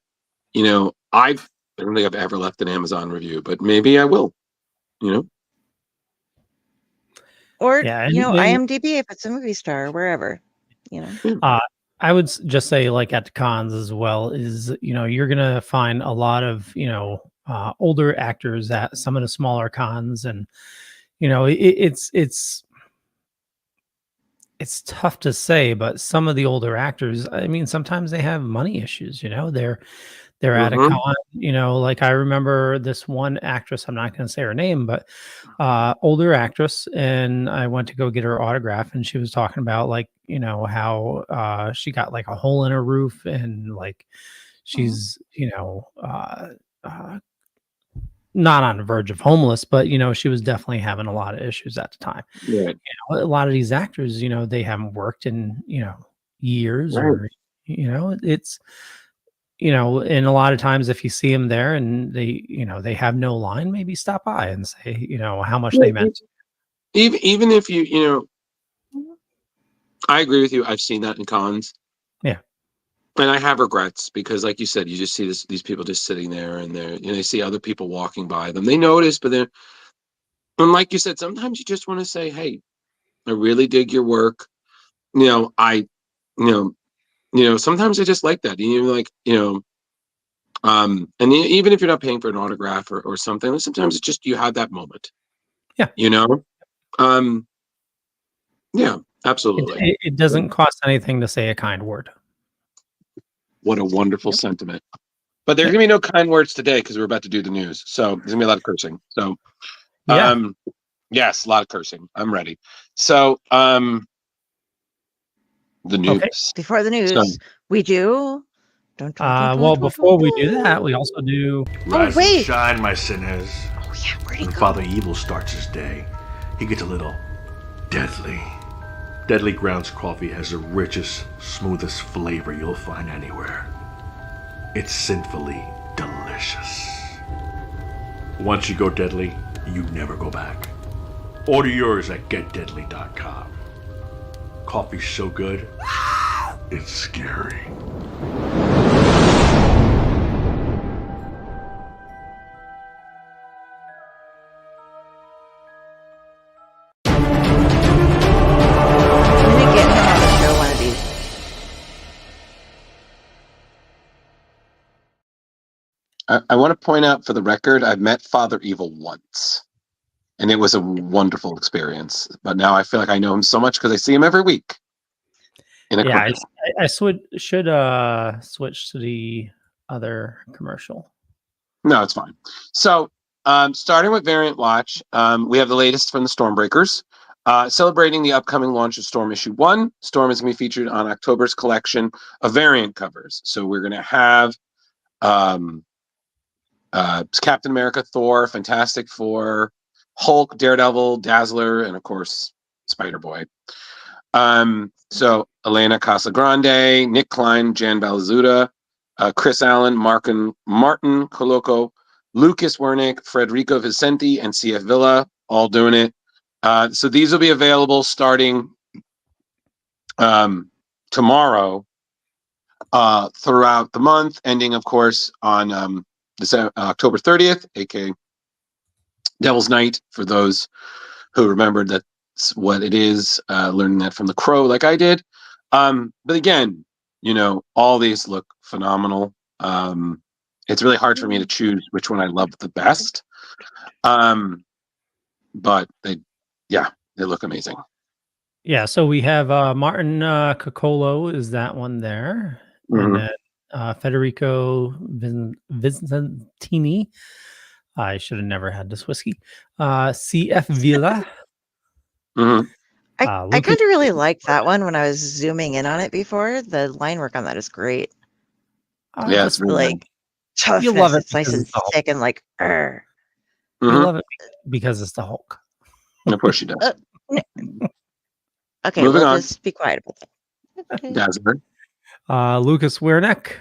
I don't think I've ever left an Amazon review, but maybe I will. You know, Or, Yeah, IMDb if it's a movie star or wherever, I would just say like at the cons as well is, you're going to find a lot of, older actors at some of the smaller cons. And, it's tough to say, but some of the older actors, I mean, sometimes they have money issues, they're at a Mhm. con, like I remember this one actress, I'm not going to say her name, but older actress, and I went to go get her autograph, and she was talking about like, how she got like a hole in her roof, and like she's, not on the verge of homeless, but she was definitely having a lot of issues at the time. Right. A lot of these actors, they haven't worked in, years, Right. or it's and a lot of times if you see them there and they have no line, maybe stop by and say, how much they meant. Even if I agree with you. I've seen that in cons. Yeah. And I have regrets because, like you said, you just see these people just sitting there, and they see other people walking by them. They notice, but then, and like you said, sometimes you just want to say, "Hey, I really dig your work." I, sometimes I just like that. And even if you're not paying for an autograph or something, sometimes it's just you have that moment. Yeah. Yeah, absolutely. It doesn't cost anything to say a kind word. What a wonderful sentiment. But there's gonna be no kind words today because we're about to do the news. So there's gonna be a lot of cursing. So yes, a lot of cursing. I'm ready. So the news. Okay. Before the news, So, we do. Well, before we do that, we also do. Rise wait. and shine, my sinners. Oh yeah, where'd he When go? Father Evil starts his day, he gets a little deadly. Deadly Grounds coffee has the richest, smoothest flavor you'll find anywhere. It's sinfully delicious. Once you go deadly, you never go back. Order yours at getdeadly.com. Coffee's so good, it's scary. We need to get him on the show one of these. I want to point out for the record, I've met Father Evil once, and it was a wonderful experience. But now I feel like I know him so much because I see him every week. In a Yeah, commercial. I should switch to the other commercial. No, it's fine. So, starting with Variant Watch, we have the latest from the Stormbreakers. Celebrating the upcoming launch of Storm Issue 1, Storm is going to be featured on October's collection of variant covers. So we're going to have Captain America, Thor, Fantastic Four, Hulk, Daredevil, Dazzler, and of course, Spider-Boy. So Elena Casagrande, Nick Klein, Jan Balazuda, Chris Allen, Martin Coloco, Lucas Wernick, Federico Vicenti, and CF Villa, all doing it. So these will be available starting tomorrow throughout the month, ending, of course, on October 30th, aka Devil's Night, for those who remembered that's what it is, learning that from the Crow like I did. But again, all these look phenomenal. It's really hard for me to choose which one I love the best. But they look amazing. Yeah, so we have Martin Coccolo is that one there, Mhm. and then Federico Vicentini. I should have never had this whiskey. CF Villa. Mhm. I Lucas- kind of really liked that one when I was zooming in on it before. The line work on that is great. Yeah, that's it's really Like toughness, You love it it's nice because and it's the Hulk. thick and like. Mhm. You love it because it's the Hulk. Of course she does. Okay, Moving we'll on. just be quiet about that. Okay. Dazzler. Lucas Wernick,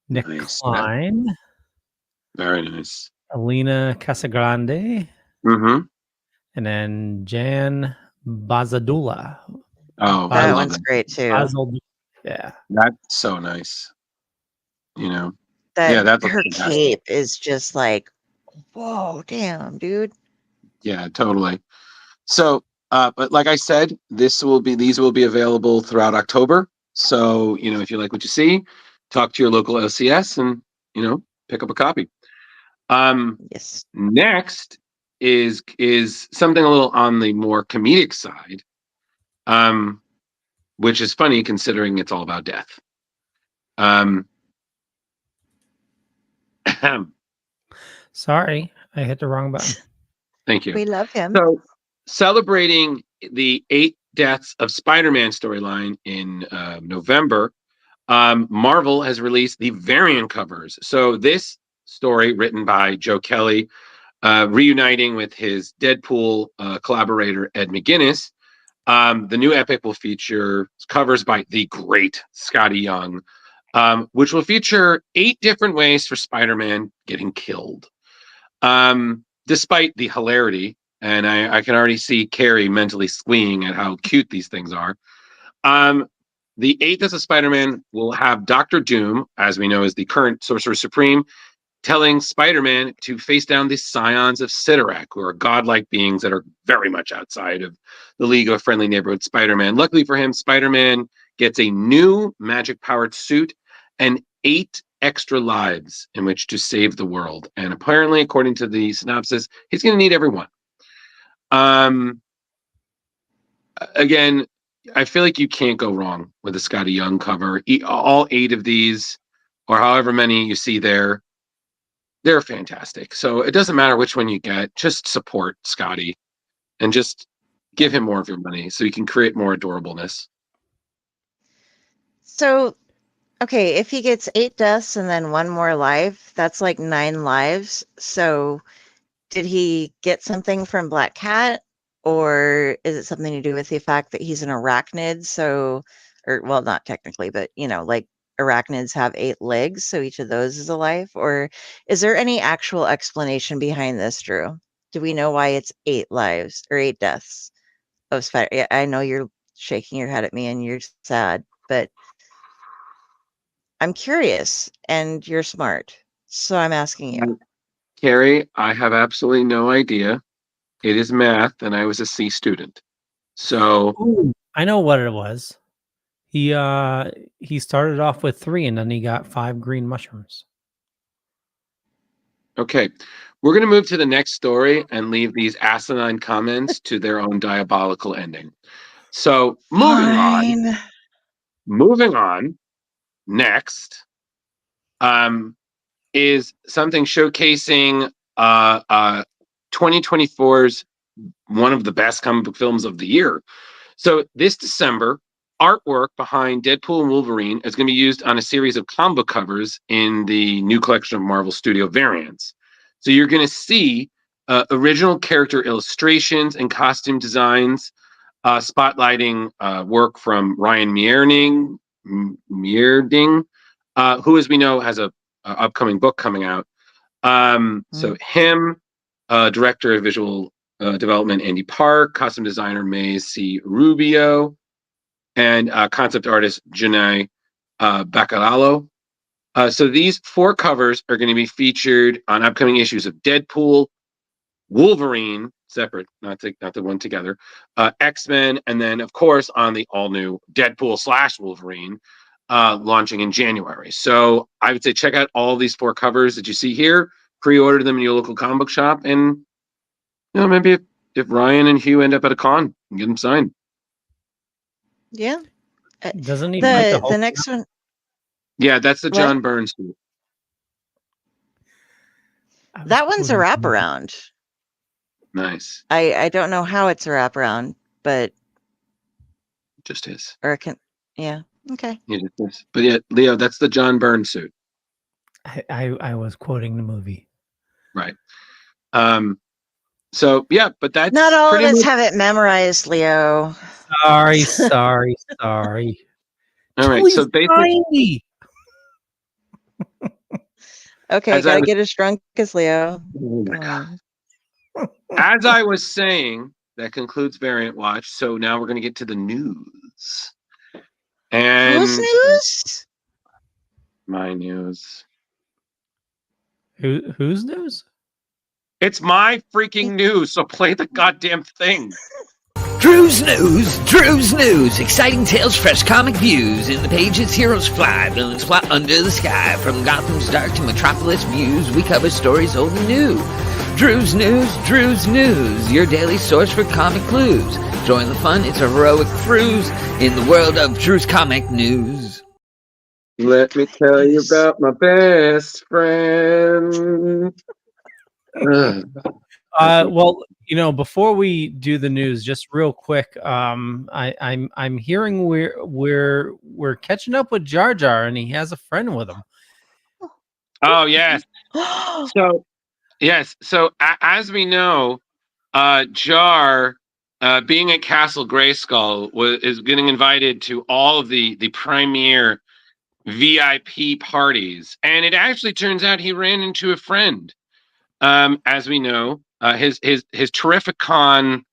Nick Nice. Klein, Very nice. Alina Casagrande, Mm-hmm. and then Jan Bazadula. Oh, I That love one's that. great too. Yeah. That's so nice. That Yeah, that looks her fantastic. cape is just like, whoa, damn, dude. Yeah, totally. So, but like I said, these will be available throughout October. So, if you like what you see, talk to your local LCS and, pick up a copy. Yes. Next is something a little on the more comedic side, which is funny considering it's all about death. Sorry, I hit the wrong button. Thank you. We love him. So, celebrating the 8 Deaths of Spider-Man storyline in November, Marvel has released the variant covers. So this story, written by Joe Kelly, reuniting with his Deadpool collaborator Ed McGuinness, the new epic will feature covers by the great Scotty Young, which will feature 8 different ways for Spider-Man getting killed. Despite the hilarity, and I can already see Carrie mentally squeeing at how cute these things are. The 8th as a Spider-Man will have Doctor Doom, as we know is the current Sorcerer Supreme, telling Spider-Man to face down the Scions of Sidorak, who are godlike beings that are very much outside of the League of Friendly Neighborhood Spider-Man. Luckily for him, Spider-Man gets a new magic-powered suit and 8 extra lives in which to save the world. And apparently, according to the synopsis, he's going to need every one. Again, I feel like you can't go wrong with a Scotty Young cover. All 8 of these, or however many you see there, they're fantastic. So it doesn't matter which one you get. Just support Scotty and just give him more of your money so you can create more adorableness. So, okay, if he gets 8 deaths and then 1 more life, that's like 9 lives. So, did he get something from Black Cat, or is it something to do with the fact that he's an arachnid? So, or well, not technically, but like arachnids have 8 legs, so each of those is a life. Or is there any actual explanation behind this, Drew? Do we know why it's 8 lives or 8 deaths of Spider? Yeah, I know you're shaking your head at me and you're sad, but I'm curious and you're smart. So I'm asking you. Carrie, I have absolutely no idea. It is math, and I was a C student. So Ooh, I know what it was. He started off with 3 and then he got 5 green mushrooms. Okay. We're going to move to the next story and leave these asinine comments to their own diabolical ending. So Fine. moving on, next is something showcasing 2024's one of the best comic book films of the year. So this December, artwork behind Deadpool and Wolverine is going to be used on a series of comic book covers in the new collection of Marvel Studio variants. So you're going to see original character illustrations and costume designs, spotlighting work from Ryan Meerding, who, as we know, has a upcoming book coming out. So him, director of visual development Andy Park, costume designer May C. Rubio, and concept artist Janae Bacalalo. So these 4 covers are going to be featured on upcoming issues of Deadpool, Wolverine, separate, not the one together, X-Men, and then of course on the all-new Deadpool / Wolverine, launching in January. So I would say check out all these 4 covers that you see here, pre-order them in your local comic book shop, and maybe if Ryan and Hugh end up at a con, get them signed. Yeah. Doesn't he make The Hulk next one. Yeah, that's the What? John Byrne suit. That one's a wraparound. Nice. I don't know how it's a wraparound, but Just is. or it can. Yeah. Okay. Yeah, just is. But yeah, Leo, that's the John Byrne suit. I was quoting the movie. Right. So yeah, but that's Not all of pretty us much. have it memorized, Leo. Sorry. All right. So basically, Okay, As I gotta was- get as drunk as Leo. oh my Come God. on. As I was saying, that concludes Variant Watch. So now we're going to get to the news. And Who's news? my news. Whose news? It's my freaking news. So play the goddamn thing. Drew's News. Exciting tales, fresh comic views. In the pages, heroes fly, villains plot under the sky. From Gotham's dark to Metropolis views, we cover stories old and new. Drew's News. Your daily source for comic clues. Join the fun, it's a heroic cruise in the world of Drew's Comic News. Let me tell you about my best friend. Well, before we do the news, just real quick, I'm hearing we're catching up with Jar Jar, and he has a friend with him. Oh yes. So yes. So as we know, Jar, being at Castle Grayskull, is getting invited to all of the premier VIP parties, and it actually turns out he ran into a friend. As we know, his terrific con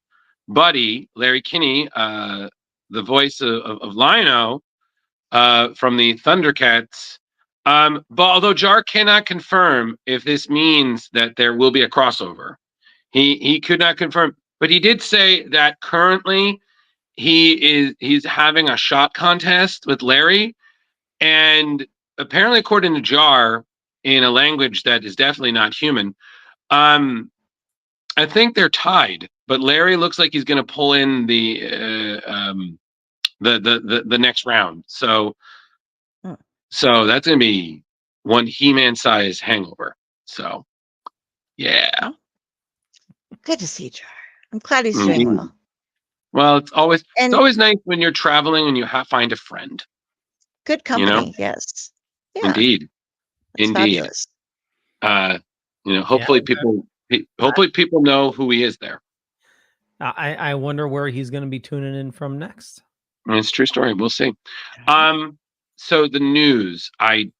buddy Larry Kinney, the voice of Lion-O from the Thundercats. But although Jar cannot confirm if this means that there will be a crossover, he could not confirm. But he did say that currently he's having a shot contest with Larry, and apparently, according to Jar, in a language that is definitely not human, I think they're tied. But Larry looks like he's going to pull in the next round. So that's going to be one He-Man size hangover. So yeah. Good to see Jar. I'm glad he's doing well. Well, it's always And nice when you're traveling and you find a friend. good company, yes. Yeah, Indeed. it's fabulous. Hopefully people know who he is there. I wonder where he's going to be tuning in from next. It's a true story. We'll see. So the news. I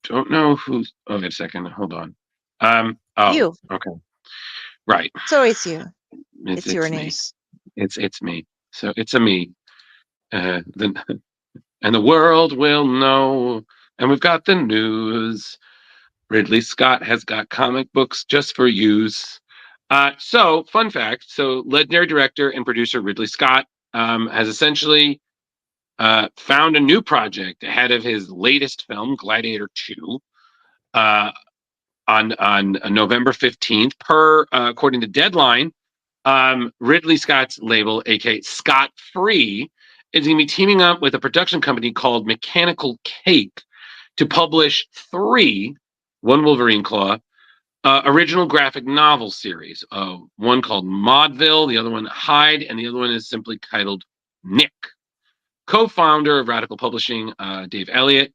don't know who's. Oh, wait a second. Hold on. You. Okay. Right. It's always you. It's your me. news. It's me. So it's a me. And the world will know. And we've got the news. Ridley Scott has got comic books just for use. So, fun fact. So, legendary director and producer Ridley Scott has essentially found a new project ahead of his latest film, Gladiator 2. on November 15th. According to Deadline, Ridley Scott's label, aka Scott Free, is going to be teaming up with a production company called Mechanical Cake to publish 3, one Wolverine Claw, original graphic novel series. One called Maudeville, the other one Hyde, and the other one is simply titled Nick. Co-founder of Radical Publishing, Dave Elliott,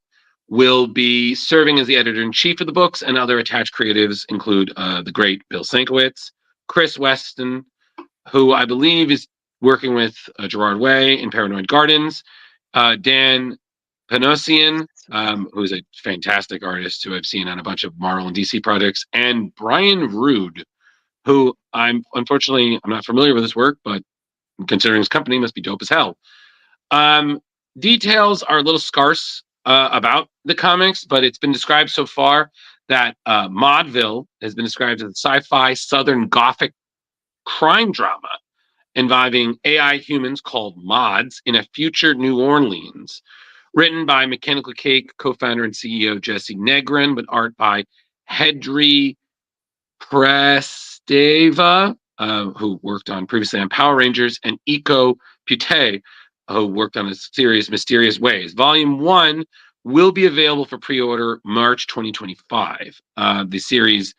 will be serving as the editor-in-chief of the books, and other attached creatives include the great Bill Sienkiewicz, Chris Weston, who I believe is working with Gerard Way in Paranoid Gardens, Dan Panosian, who's a fantastic artist who I've seen on a bunch of Marvel and DC projects, and Brian Rood, who I'm not familiar with his work, but considering his company, must be dope as hell. Details are a little scarce about the comics, but it's been described so far that Maudeville has been described as a sci-fi Southern Gothic crime drama involving AI humans called mods in a future New Orleans. Written by Mechanical Cake co-founder and CEO Jesse Negrin, with art by Hedri Presteva, who worked on previously on Power Rangers, and Iko Pute, who worked on a series Mysterious Ways. Volume 1 will be available for pre-order March 2025. The series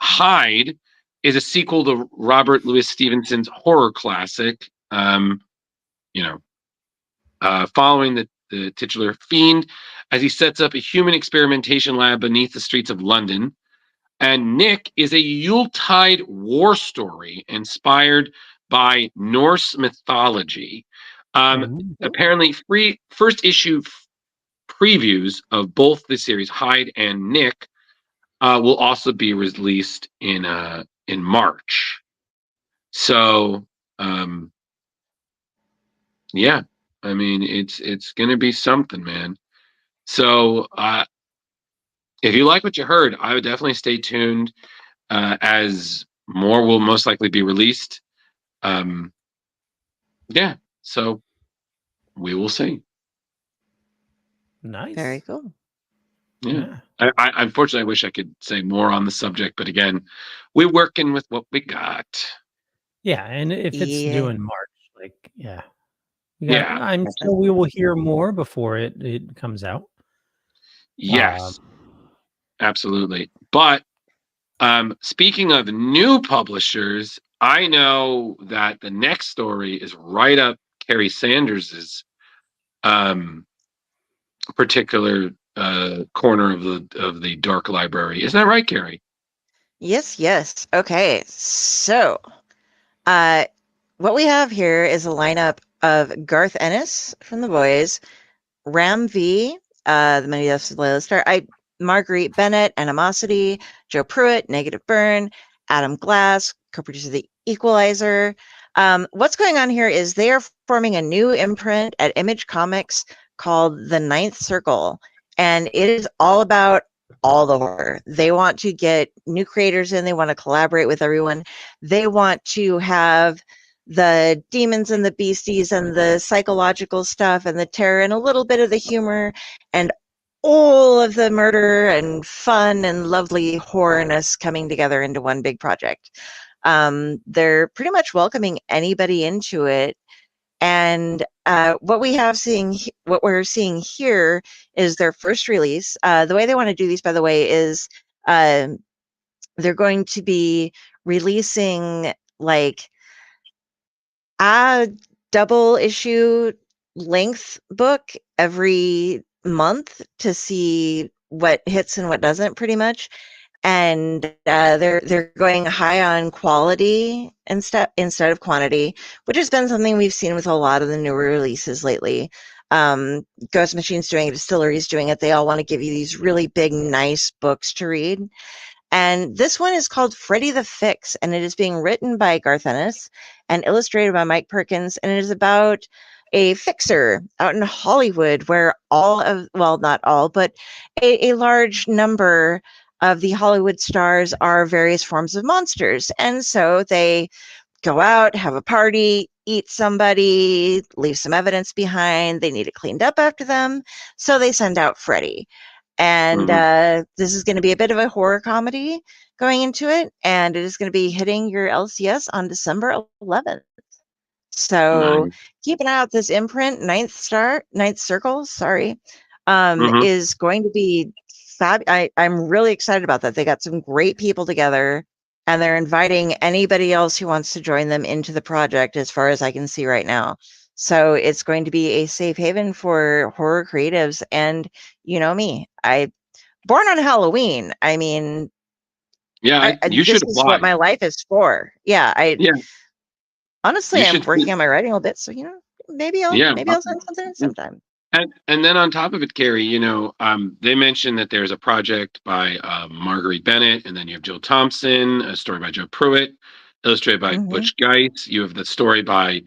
Hyde is a sequel to Robert Louis Stevenson's horror classic, following the titular fiend as he sets up a human experimentation lab beneath the streets of London. And Nick is a Yuletide war story inspired by Norse mythology. Apparently, free first issue previews of both the series Hyde and Nick will also be released in March. So, yeah. I mean, it's going to be something, man. So if you like what you heard, I would definitely stay tuned as more will most likely be released. Yeah, so we will see. Nice. Very cool. Yeah. I unfortunately, I wish I could say more on the subject, but again, we're working with what we got. Yeah, and if it's due in March, Yeah. I'm sure we will hear more before it comes out. Yes, absolutely. But speaking of new publishers, I know that the next story is right up Carrie Sanders's particular corner of the dark library. Isn't that right, Carrie? Yes. Okay. So, what we have here is a lineup of Garth Ennis from The Boys, Ram V, The Many Deaths of Layla Starr, Marguerite Bennett, Animosity, Joe Pruitt, Negative Burn, Adam Glass, co-producer of The Equalizer. What's going on here is they are forming a new imprint at Image Comics called The Ninth Circle, and it is all about all the horror. They want to get new creators in. They want to collaborate with everyone. They want to have the demons and the beasties and the psychological stuff and the terror and a little bit of the humor and all of the murder and fun and lovely horrorness coming together into one big project. They're pretty much welcoming anybody into it. And what we're seeing here is their first release. The way they want to do these, by the way, is they're going to be releasing like a double issue length book every month to see what hits and what doesn't, pretty much. And they're going high on quality instead of quantity, which has been something we've seen with a lot of the newer releases lately. Ghost Machine's doing it, Distillery's doing it. They all want to give you these really big, nice books to read. And this one is called Freddy the Fix, and it is being written by Garth Ennis and illustrated by Mike Perkins, and it is about a fixer out in Hollywood where not all, but a large number of the Hollywood stars are various forms of monsters. And so they go out, have a party, eat somebody, leave some evidence behind. They need it cleaned up after them. So they send out Freddy. And this is going to be a bit of a horror comedy going into it, and it is going to be hitting your LCS on December 11th. So Nice. keep an eye out. This imprint, Ninth Circle, sorry, Mhm. is going to be fab. I'm really excited about that. They got some great people together, and they're inviting anybody else who wants to join them into the project, as far as I can see right now. So it's going to be a safe haven for horror creatives. And you know me, born on Halloween. I mean, Yeah, you this should is what apply. my life is for. Yeah, Yeah, honestly, you I'm should. working on my writing a bit, so maybe I'll Yeah, send something sometime. and then on top of it, Carrie, they mentioned that there's a project by Marguerite Bennett, and then you have Jill Thompson, a story by Joe Pruitt, illustrated by Mhm. Butch Geitz. You have the story by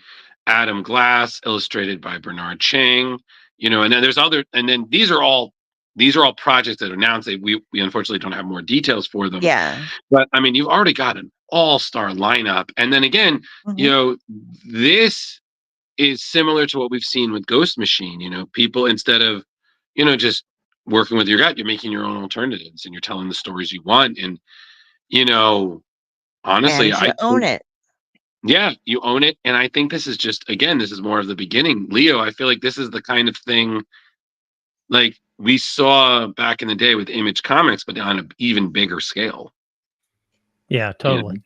Adam Glass, illustrated by Bernard Chang. And then there's other, and then these are all projects that are announced. That we unfortunately don't have more details for them. Yeah. But I mean, you've already got an all-star lineup, and then again, Mhm. this is similar to what we've seen with Ghost Machine. People, instead of just working with your gut, you're making your own alternatives, and you're telling the stories you want. And honestly, And you own it. yeah, you own it. And I think this is just, again, this is more of the beginning. Leo, I feel like this is the kind of thing like we saw back in the day with Image Comics, but on an even bigger scale. Yeah, totally.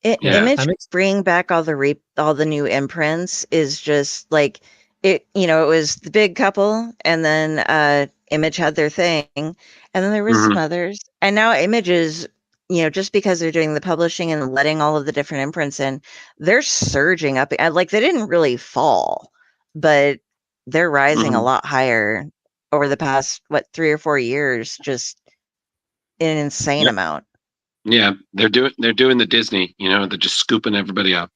Yeah, Image bringing back all the new imprints is just like it. It was the big couple, and then Image had their thing, and then there was some others, and now Image is, just because they're doing the publishing and letting all of the different imprints in, they're surging up. Like, they didn't really fall, but they're rising a lot higher over the past 3 or 4 years, just an insane amount. Yeah, they're doing the Disney, they're just scooping everybody up,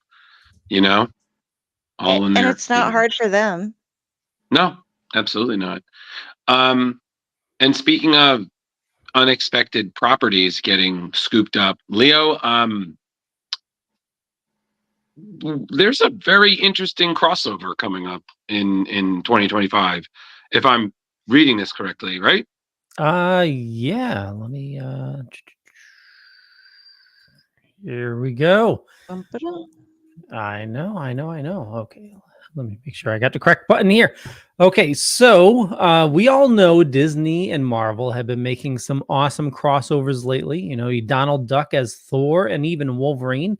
all in And there. it's not hard for them. No, absolutely not. And speaking of unexpected properties getting scooped up, Leo, there's a very interesting crossover coming up in 2025, if I'm reading this correctly, right? Yeah, let me here we go. I know. Okay, let me make sure I got the correct button here. Okay, so we all know Disney and Marvel have been making some awesome crossovers lately. Donald Duck as Thor and even Wolverine,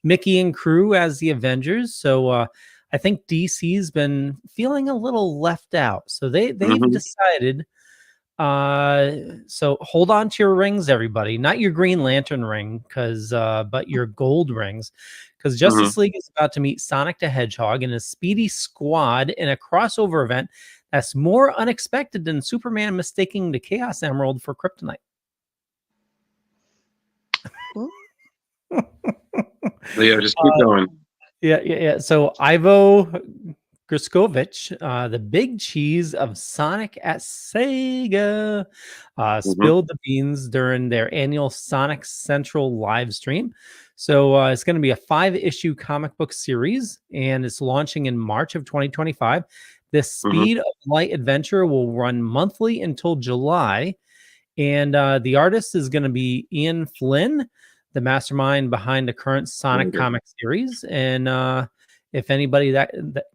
Mickey and crew as the Avengers. So I think DC's been feeling a little left out. So they've decided. So hold on to your rings, everybody. Not your Green Lantern ring, but your gold rings, because Justice League is about to meet Sonic the Hedgehog and his Speedy Squad in a crossover event that's more unexpected than Superman mistaking the Chaos Emerald for kryptonite. Leo, just keep going. Yeah. So Ivo Griskovich, the big cheese of Sonic at Sega, spilled the beans during their annual Sonic Central live stream. So it's going to be a 5-issue comic book series, and it's launching in March of 2025. This Speed of Light adventure will run monthly until July, and the artist is going to be Ian Flynn, the mastermind behind the current Sonic comic series. And if anybody that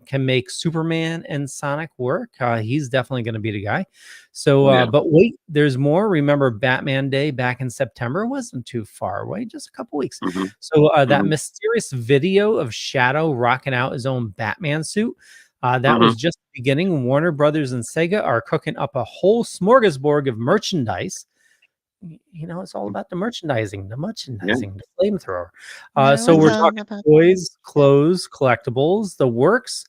can make Superman and Sonic work, he's definitely going to be the guy. So, but wait, there's more. Remember, Batman Day back in September wasn't too far away, just a couple weeks. So that mysterious video of Shadow rocking out his own Batman suit, that was just the beginning. Warner Brothers and Sega are cooking up a whole smorgasbord of merchandise. It's all about the merchandising, the flamethrower. So we're talking toys, clothes, collectibles, the works,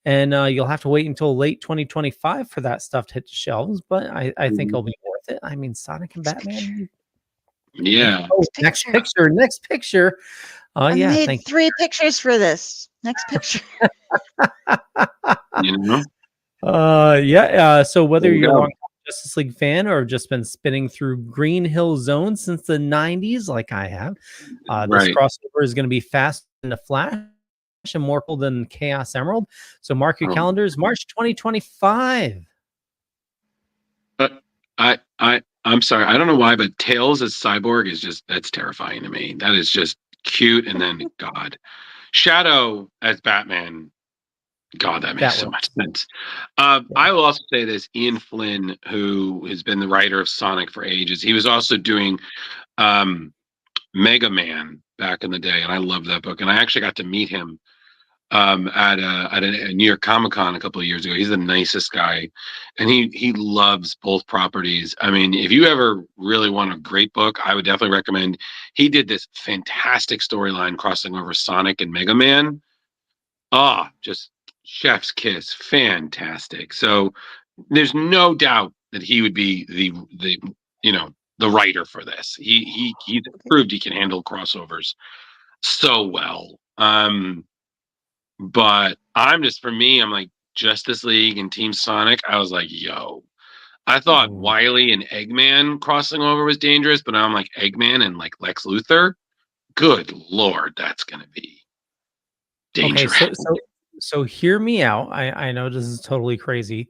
and you'll have to wait until late 2025 for that stuff to hit the shelves. But I think it'll be worth it. I mean, Sonic and Batman. Yeah. Oh, next picture. I made 3 pictures for this. Next picture. So whether you're a long Justice League fan or have just been spinning through Green Hill Zone since the 90s, like I have, this crossover is going to be fast in the Flash and more cool than Chaos Emerald. So mark your calendars, March 2025. I'm sorry. I don't know why, but Tails as Cyborg is that's terrifying to me. That is just cute. And then God, Shadow as Batman. God, that makes That so works. much sense. Yeah. I will also say this: Ian Flynn, who has been the writer of Sonic for ages, he was also doing Mega Man back in the day, and I love that book. And I actually got to meet him at a New York Comic Con a couple of years ago. He's the nicest guy, and he loves both properties. I mean, if you ever really want a great book, I would definitely recommend. He did this fantastic storyline crossing over Sonic and Mega Man. Just chef's kiss, fantastic. So there's no doubt that he would be the the writer for this. He's proved he can handle crossovers so well. But for me, I'm like Justice League and Team Sonic. I was like, yo, I thought Ooh. Wily and Eggman crossing over was dangerous, but now I'm like Eggman and like Lex Luthor. Good Lord, that's gonna be dangerous. Okay, so hear me out. I know this is totally crazy,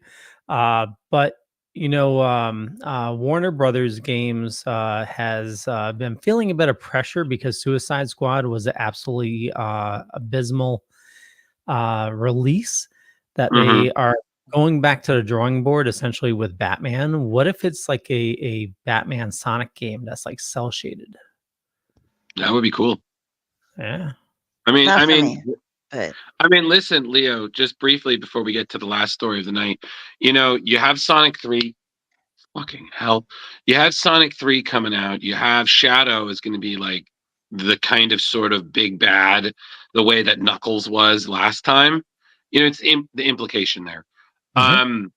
but Warner Brothers Games has been feeling a bit of pressure because Suicide Squad was an absolutely abysmal release that Mhm. they are going back to the drawing board essentially with Batman. What if it's like a Batman Sonic game that's like cell shaded? That would be cool. Yeah. Not for me, but Listen, Leo, just briefly before we get to the last story of the night, you have Sonic 3. Fucking hell. You have Sonic 3 coming out. You have Shadow is going to be like the kind of sort of big bad, the way that Knuckles was last time. It's the implication there. Mhm.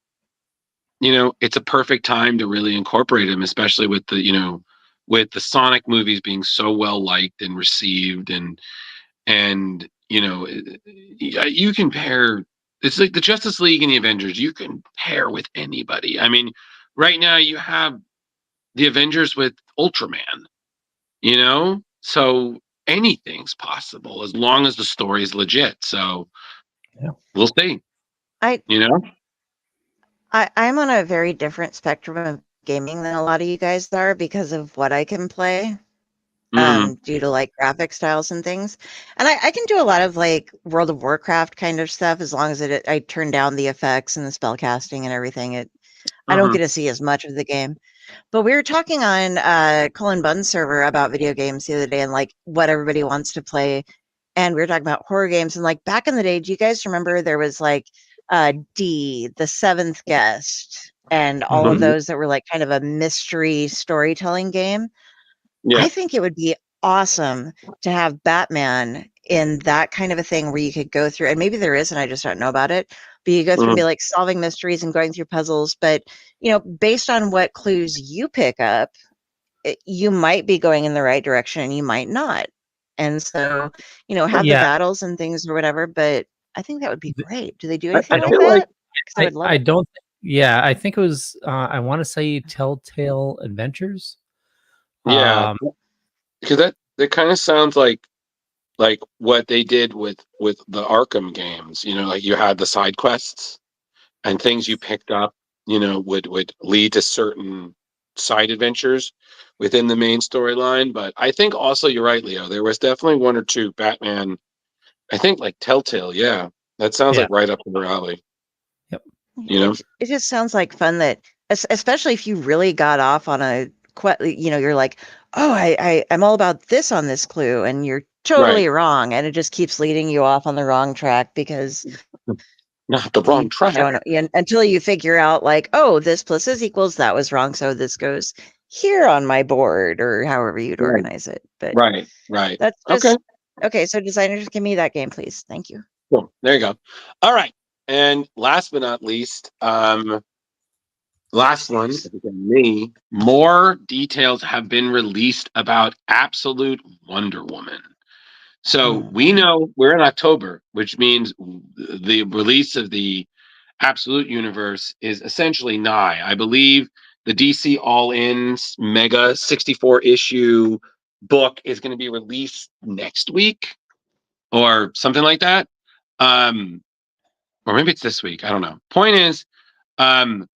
It's a perfect time to really incorporate him, especially with the Sonic movies being so well liked and received and you can pair. It's like the Justice League and the Avengers. You can pair with anybody. I mean, right now you have the Avengers with Ultraman. So anything's possible as long as the story is legit. So Yeah. we'll see. I'm on a very different spectrum of gaming than a lot of you guys are because of what I can play. Mhm. Due to like graphic styles and things. And I can do a lot of like World of Warcraft kind of stuff as long as I turn down the effects and the spell casting and everything. I don't Mhm. get to see as much of the game. But we were talking on Colin Bunn's server about video games the other day and like what everybody wants to play. And we were talking about horror games and like back in the day, do you guys remember there was like D, the Seventh Guest, and all of Mhm. those that were like kind of a mystery storytelling game? Yeah. I think it would be awesome to have Batman in that kind of a thing where you could go through, and maybe there is, and I just don't know about it, but you go through and be Mhm. like solving mysteries and going through puzzles. But, based on what clues you pick up, you might be going in the right direction and you might not. And so, have the Yeah. battles and things or whatever. But I think that would be great. Do they do I anything like feel like that? Because I would love I it. don't. Yeah, I think it was. I want to say Telltale Adventures. yeah, Um, because that kind of sounds like what they did with the Arkham games. Like you had the side quests and things you picked up. Would lead to certain side adventures within the main storyline. But I think also you're right, Leo. There was definitely one or two Batman. I think like Telltale. Yeah, that sounds yeah. like right up your alley. Yep. It just sounds like fun that, especially if you really got off on you're like, oh, I'm all about this on this clue, and you're Right. totally wrong, and it just keeps leading you off on the wrong track because Not the wrong you track. don't know until you figure out like, oh, this plus this equals that was wrong, so this goes here on my board or however you'd Right. organize it. But Right. that's Okay. just okay. So designers, give me that game, please. Thank you. Cool. There you go. All right. And last but not least, last one, me. More details have been released about Absolute Wonder Woman. So we Mhm. know we're in October, which means the release of the Absolute Universe is essentially nigh. I believe the DC All In Mega 64 issue book is going to be released next week or something like that. Or maybe it's this week. I don't know. Point is, um,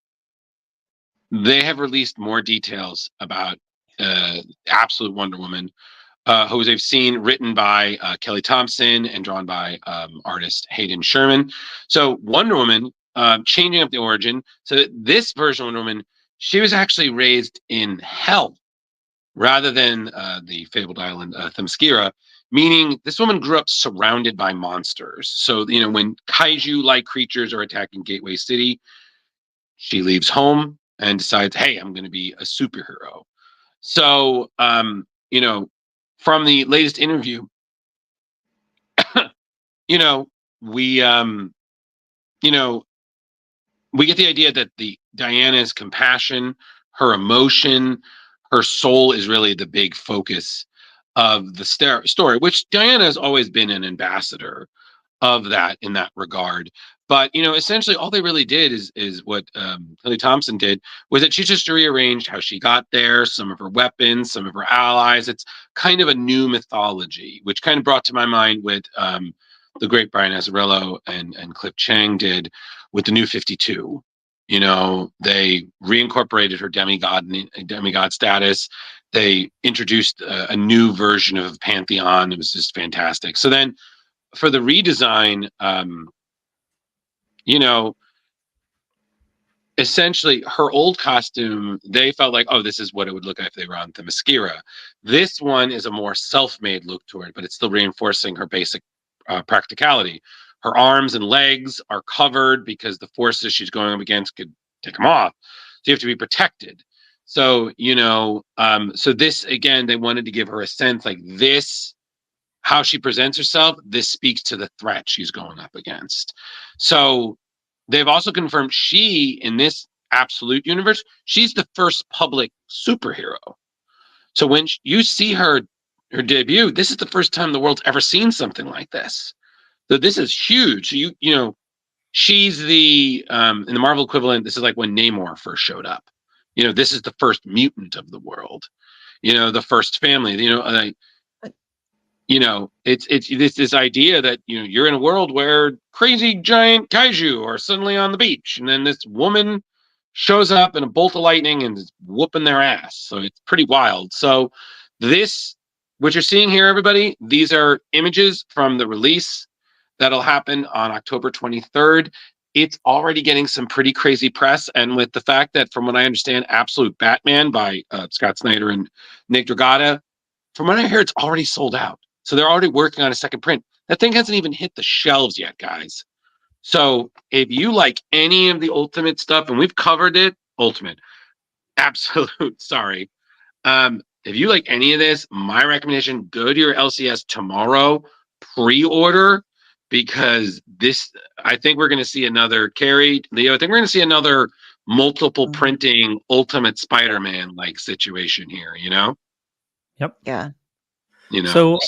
they have released more details about Absolute Wonder Woman, who they've seen written by Kelly Thompson and drawn by artist Hayden Sherman. So Wonder Woman, changing up the origin. So this version of Wonder Woman, she was actually raised in hell rather than the fabled island Themyscira, meaning this woman grew up surrounded by monsters. So, when kaiju-like creatures are attacking Gateway City, she leaves home and decides, hey, I'm going to be a superhero. So, from the latest interview, we we get the idea that Diana's compassion, her emotion, her soul is really the big focus of the story, which Diana has always been an ambassador of that in that regard. But essentially all they really did is what Kelly Thompson did, was that she just rearranged how she got there, some of her weapons, some of her allies. It's kind of a new mythology, which kind of brought to my mind what the great Brian Azzarello and Cliff Chang did with the New 52. They reincorporated her demigod status. They introduced a new version of Pantheon. It was just fantastic. So then for the redesign, essentially her old costume, they felt like, oh, this is what it would look like if they were on Themyscira. This one is a more self-made look to it, but it's still reinforcing her basic practicality. Her arms and legs are covered because the forces she's going up against could take them off. So you have to be protected. So, so this, again, they wanted to give her a sense like this, how she presents herself, this speaks to the threat she's going up against. So they've also confirmed she, in this Absolute universe, she's the first public superhero. So when you see her debut, this is the first time the world's ever seen something like this. So this is huge. So she's the in the Marvel equivalent, this is like when Namor first showed up. This is the first mutant of the world. The first family. It's this idea that you're in a world where crazy giant kaiju are suddenly on the beach, and then this woman shows up in a bolt of lightning and is whooping their ass. So it's pretty wild. So this, what you're seeing here, everybody, these are images from the release that'll happen on October 23rd. It's already getting some pretty crazy press, and with the fact that, from what I understand, Absolute Batman by Scott Snyder and Nick Dragata, from what I hear, it's already sold out. So they're already working on a second print. That thing hasn't even hit the shelves yet, guys. So if you like any of the Ultimate stuff, and we've covered it, Ultimate, Absolute, sorry. If you like any of this, my recommendation, go to your LCS tomorrow, pre-order, because this, I think we're going to see another, Carrie, Leo, I think we're going to see another multiple printing Ultimate Spider-Man like situation here, Yep. Yeah. So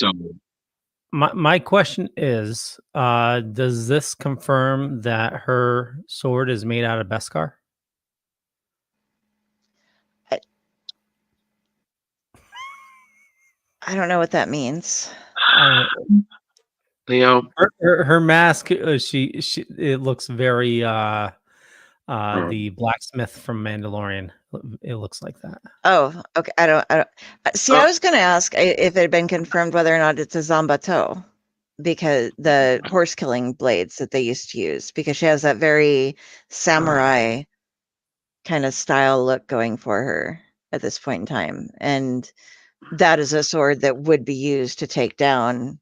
my question is, does this confirm that her sword is made out of Beskar? I don't know what that means. Leo, her mask, it looks very the blacksmith from Mandalorian. It looks like that. Oh, okay. I don't see. I was going to ask if it had been confirmed whether or not it's a Zambato, because the horse killing blades that they used to use, because she has that very samurai kind of style look going for her at this point in time, and that is a sword that would be used to take down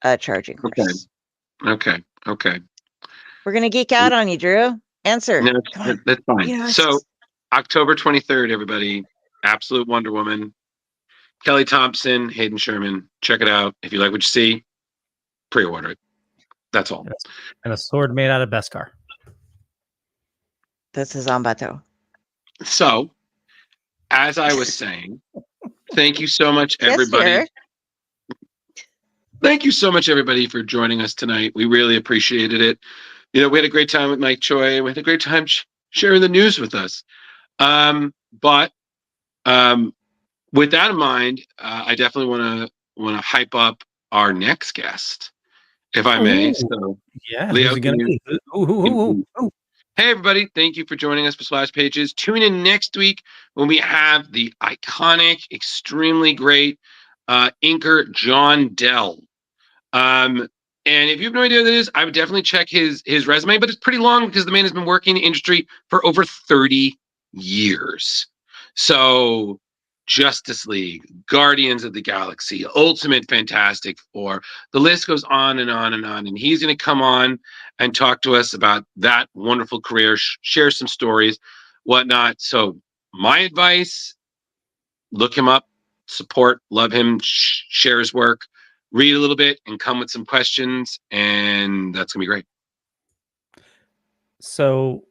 a charging horse. Okay. We're gonna geek out on you, Drew. Answer. No, that's fine. So October 23rd, everybody, Absolute Wonder Woman, Kelly Thompson, Hayden Sherman. Check it out. If you like what you see, pre-order it. That's all. And a sword made out of Beskar. That's a Zambato. So, as I was saying, thank you so much, everybody. Yes, thank you so much, everybody, for joining us tonight. We really appreciated it. We had a great time with Mike Choi. We had a great time sharing the news with us. But with that in mind, I definitely want to hype up our next guest, if I may. So, yeah, Leo, who's it gonna be? Ooh. Hey, everybody. Thank you for joining us for Splash Pages. Tune in next week when we have the iconic, extremely great inker John Dell. And if you have no idea who that is, I would definitely check his resume, but it's pretty long because the man has been working in the industry for over 30 years. So Justice League, Guardians of the Galaxy, Ultimate Fantastic Four, the list goes on and on and on. And he's going to come on and talk to us about that wonderful career, share some stories, whatnot. So my advice, look him up, support, love him, share his work, read a little bit, and come with some questions, and that's gonna be great. So,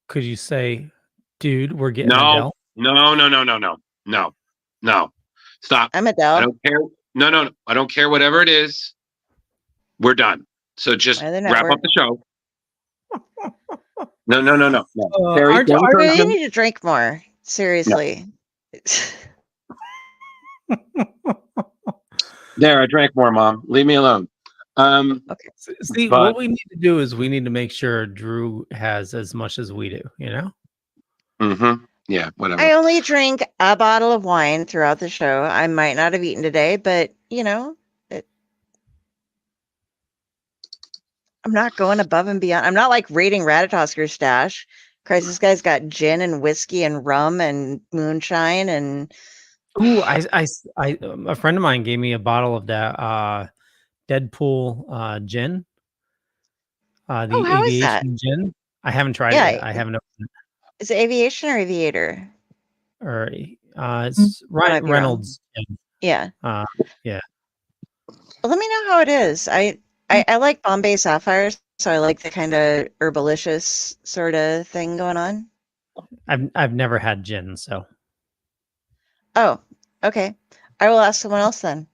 could you say, dude, we're getting Adele? No. Stop. I'm Adele. I don't care. No. I don't care whatever it is. We're done. So just wrap up the show. No. Harry, I really need to drink more. Seriously. There, I drank more, Mom. Leave me alone. Okay. See, what we need to do is we need to make sure Drew has as much as we do, you know? Mm-hmm. Yeah, whatever. I only drink a bottle of wine throughout the show. I might not have eaten today, but, you know, I'm not going above and beyond. I'm not like raiding Ratatosker's stash. Christ, this guy's got gin and whiskey and rum and moonshine and... Ooh, a friend of mine gave me a bottle of that Deadpool gin. The aviation gin. I haven't tried it. I haven't opened it. Is it aviation or aviator? Or it's Reynolds. Yeah. Yeah. Well, let me know how it is. I like Bombay Sapphires, so I like the kind of herbalicious sort of thing going on. I've never had gin, so. Oh, okay. I will ask someone else then.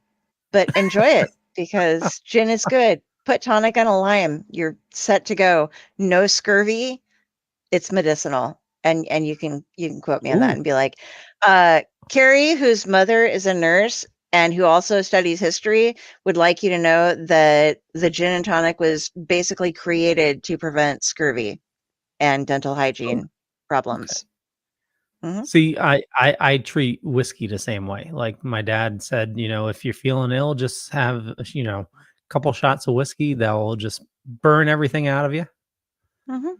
But enjoy it because gin is good. Put tonic on a lime. You're set to go. No scurvy. It's medicinal. And you can quote me on that and be like, Carrie, whose mother is a nurse and who also studies history, would like you to know that the gin and tonic was basically created to prevent scurvy and dental hygiene problems. Okay. Mm-hmm. See, I treat whiskey the same way. Like my dad said, you know, if you're feeling ill, just have, you know, a couple shots of whiskey. That'll just burn everything out of you. Mm-hmm.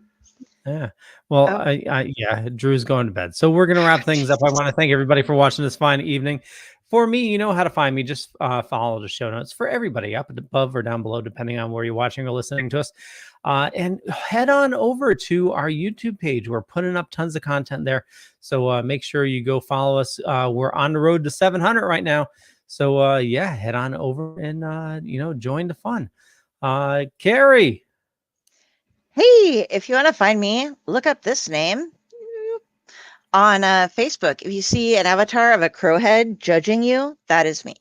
Yeah. Well, yeah, Drew's going to bed. So we're going to wrap things up. I want to thank everybody for watching this fine evening. For me, you know how to find me. Just follow the show notes for everybody up above or down below, depending on where you're watching or listening to us. And head on over to our YouTube page. We're putting up tons of content there. So make sure you go follow us. We're on the road to 700 right now. So yeah, head on over and, you know, join the fun. Carrie. Hey, if you want to find me, look up this name on Facebook. If you see an avatar of a crowhead judging you, that is me.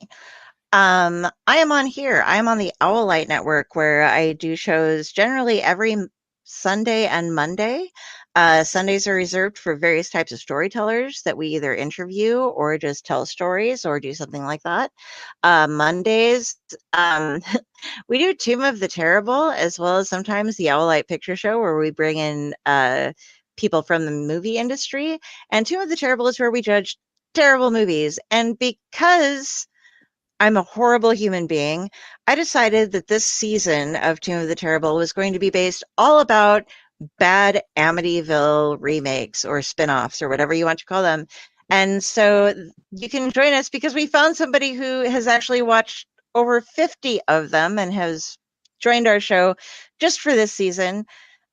I am on here. I am on the Owlite Network, where I do shows generally every Sunday and Monday. Sundays are reserved for various types of storytellers that we either interview or just tell stories or do something like that. Mondays, we do Tomb of the Terrible, as well as sometimes the Owlite Picture Show, where we bring in people from the movie industry. And Tomb of the Terrible is where we judge terrible movies. And because I'm a horrible human being, I decided that this season of Tomb of the Terrible was going to be based all about bad Amityville remakes or spin-offs or whatever you want to call them. And so you can join us because we found somebody who has actually watched over 50 of them and has joined our show just for this season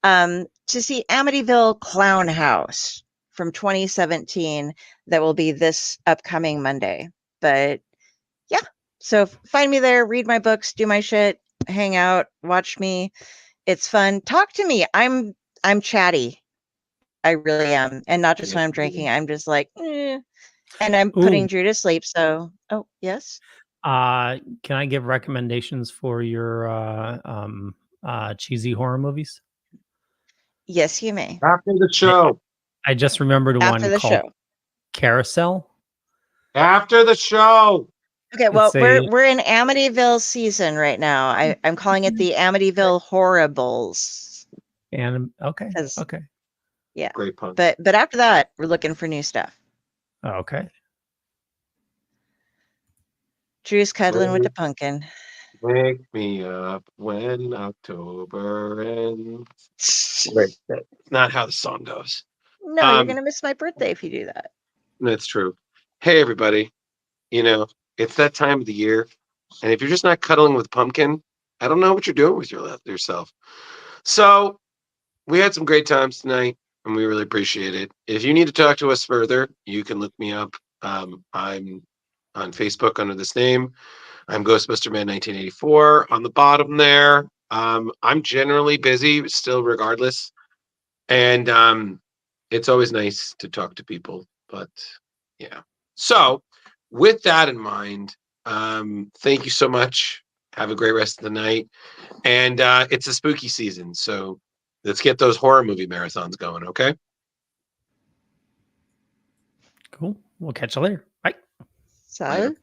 to see Amityville Clown House from 2017 that will be this upcoming Monday. But yeah, so find me there, read my books, do my shit, hang out, watch me. It's fun. Talk to me. I'm chatty. I really am. And not just when I'm drinking. I'm just like, and I'm putting Drew to sleep. So, yes. Can I give recommendations for your cheesy horror movies? Yes, you may. After the show. I just remembered one called Carousel. After the show. Okay, well, we're in Amityville season right now. I'm calling it the Amityville Horribles. And okay. 'Cause- Okay. Yeah. Great pun. But after that, we're looking for new stuff. Okay. Drew's cuddling with the pumpkin. Wake me up when October ends. Wait, that's not how the song goes. No, you're Um, gonna miss my birthday if you do that. That's true. Hey, everybody. You know, it's that time of the year. And if you're just not cuddling with pumpkin, I don't know what you're doing with yourself. So we had some great times tonight, and we really appreciate it. If you need to talk to us further, you can look me up. I'm on Facebook under this name. I'm Ghostbuster Man 1984 on the bottom there. I'm generally busy still, regardless, and it's always nice to talk to people. But yeah. So with that in mind, thank you so much. Have a great rest of the night, and it's a spooky season, so let's get those horror movie marathons going. Okay. Cool. We'll catch you later. Bye. So. Later.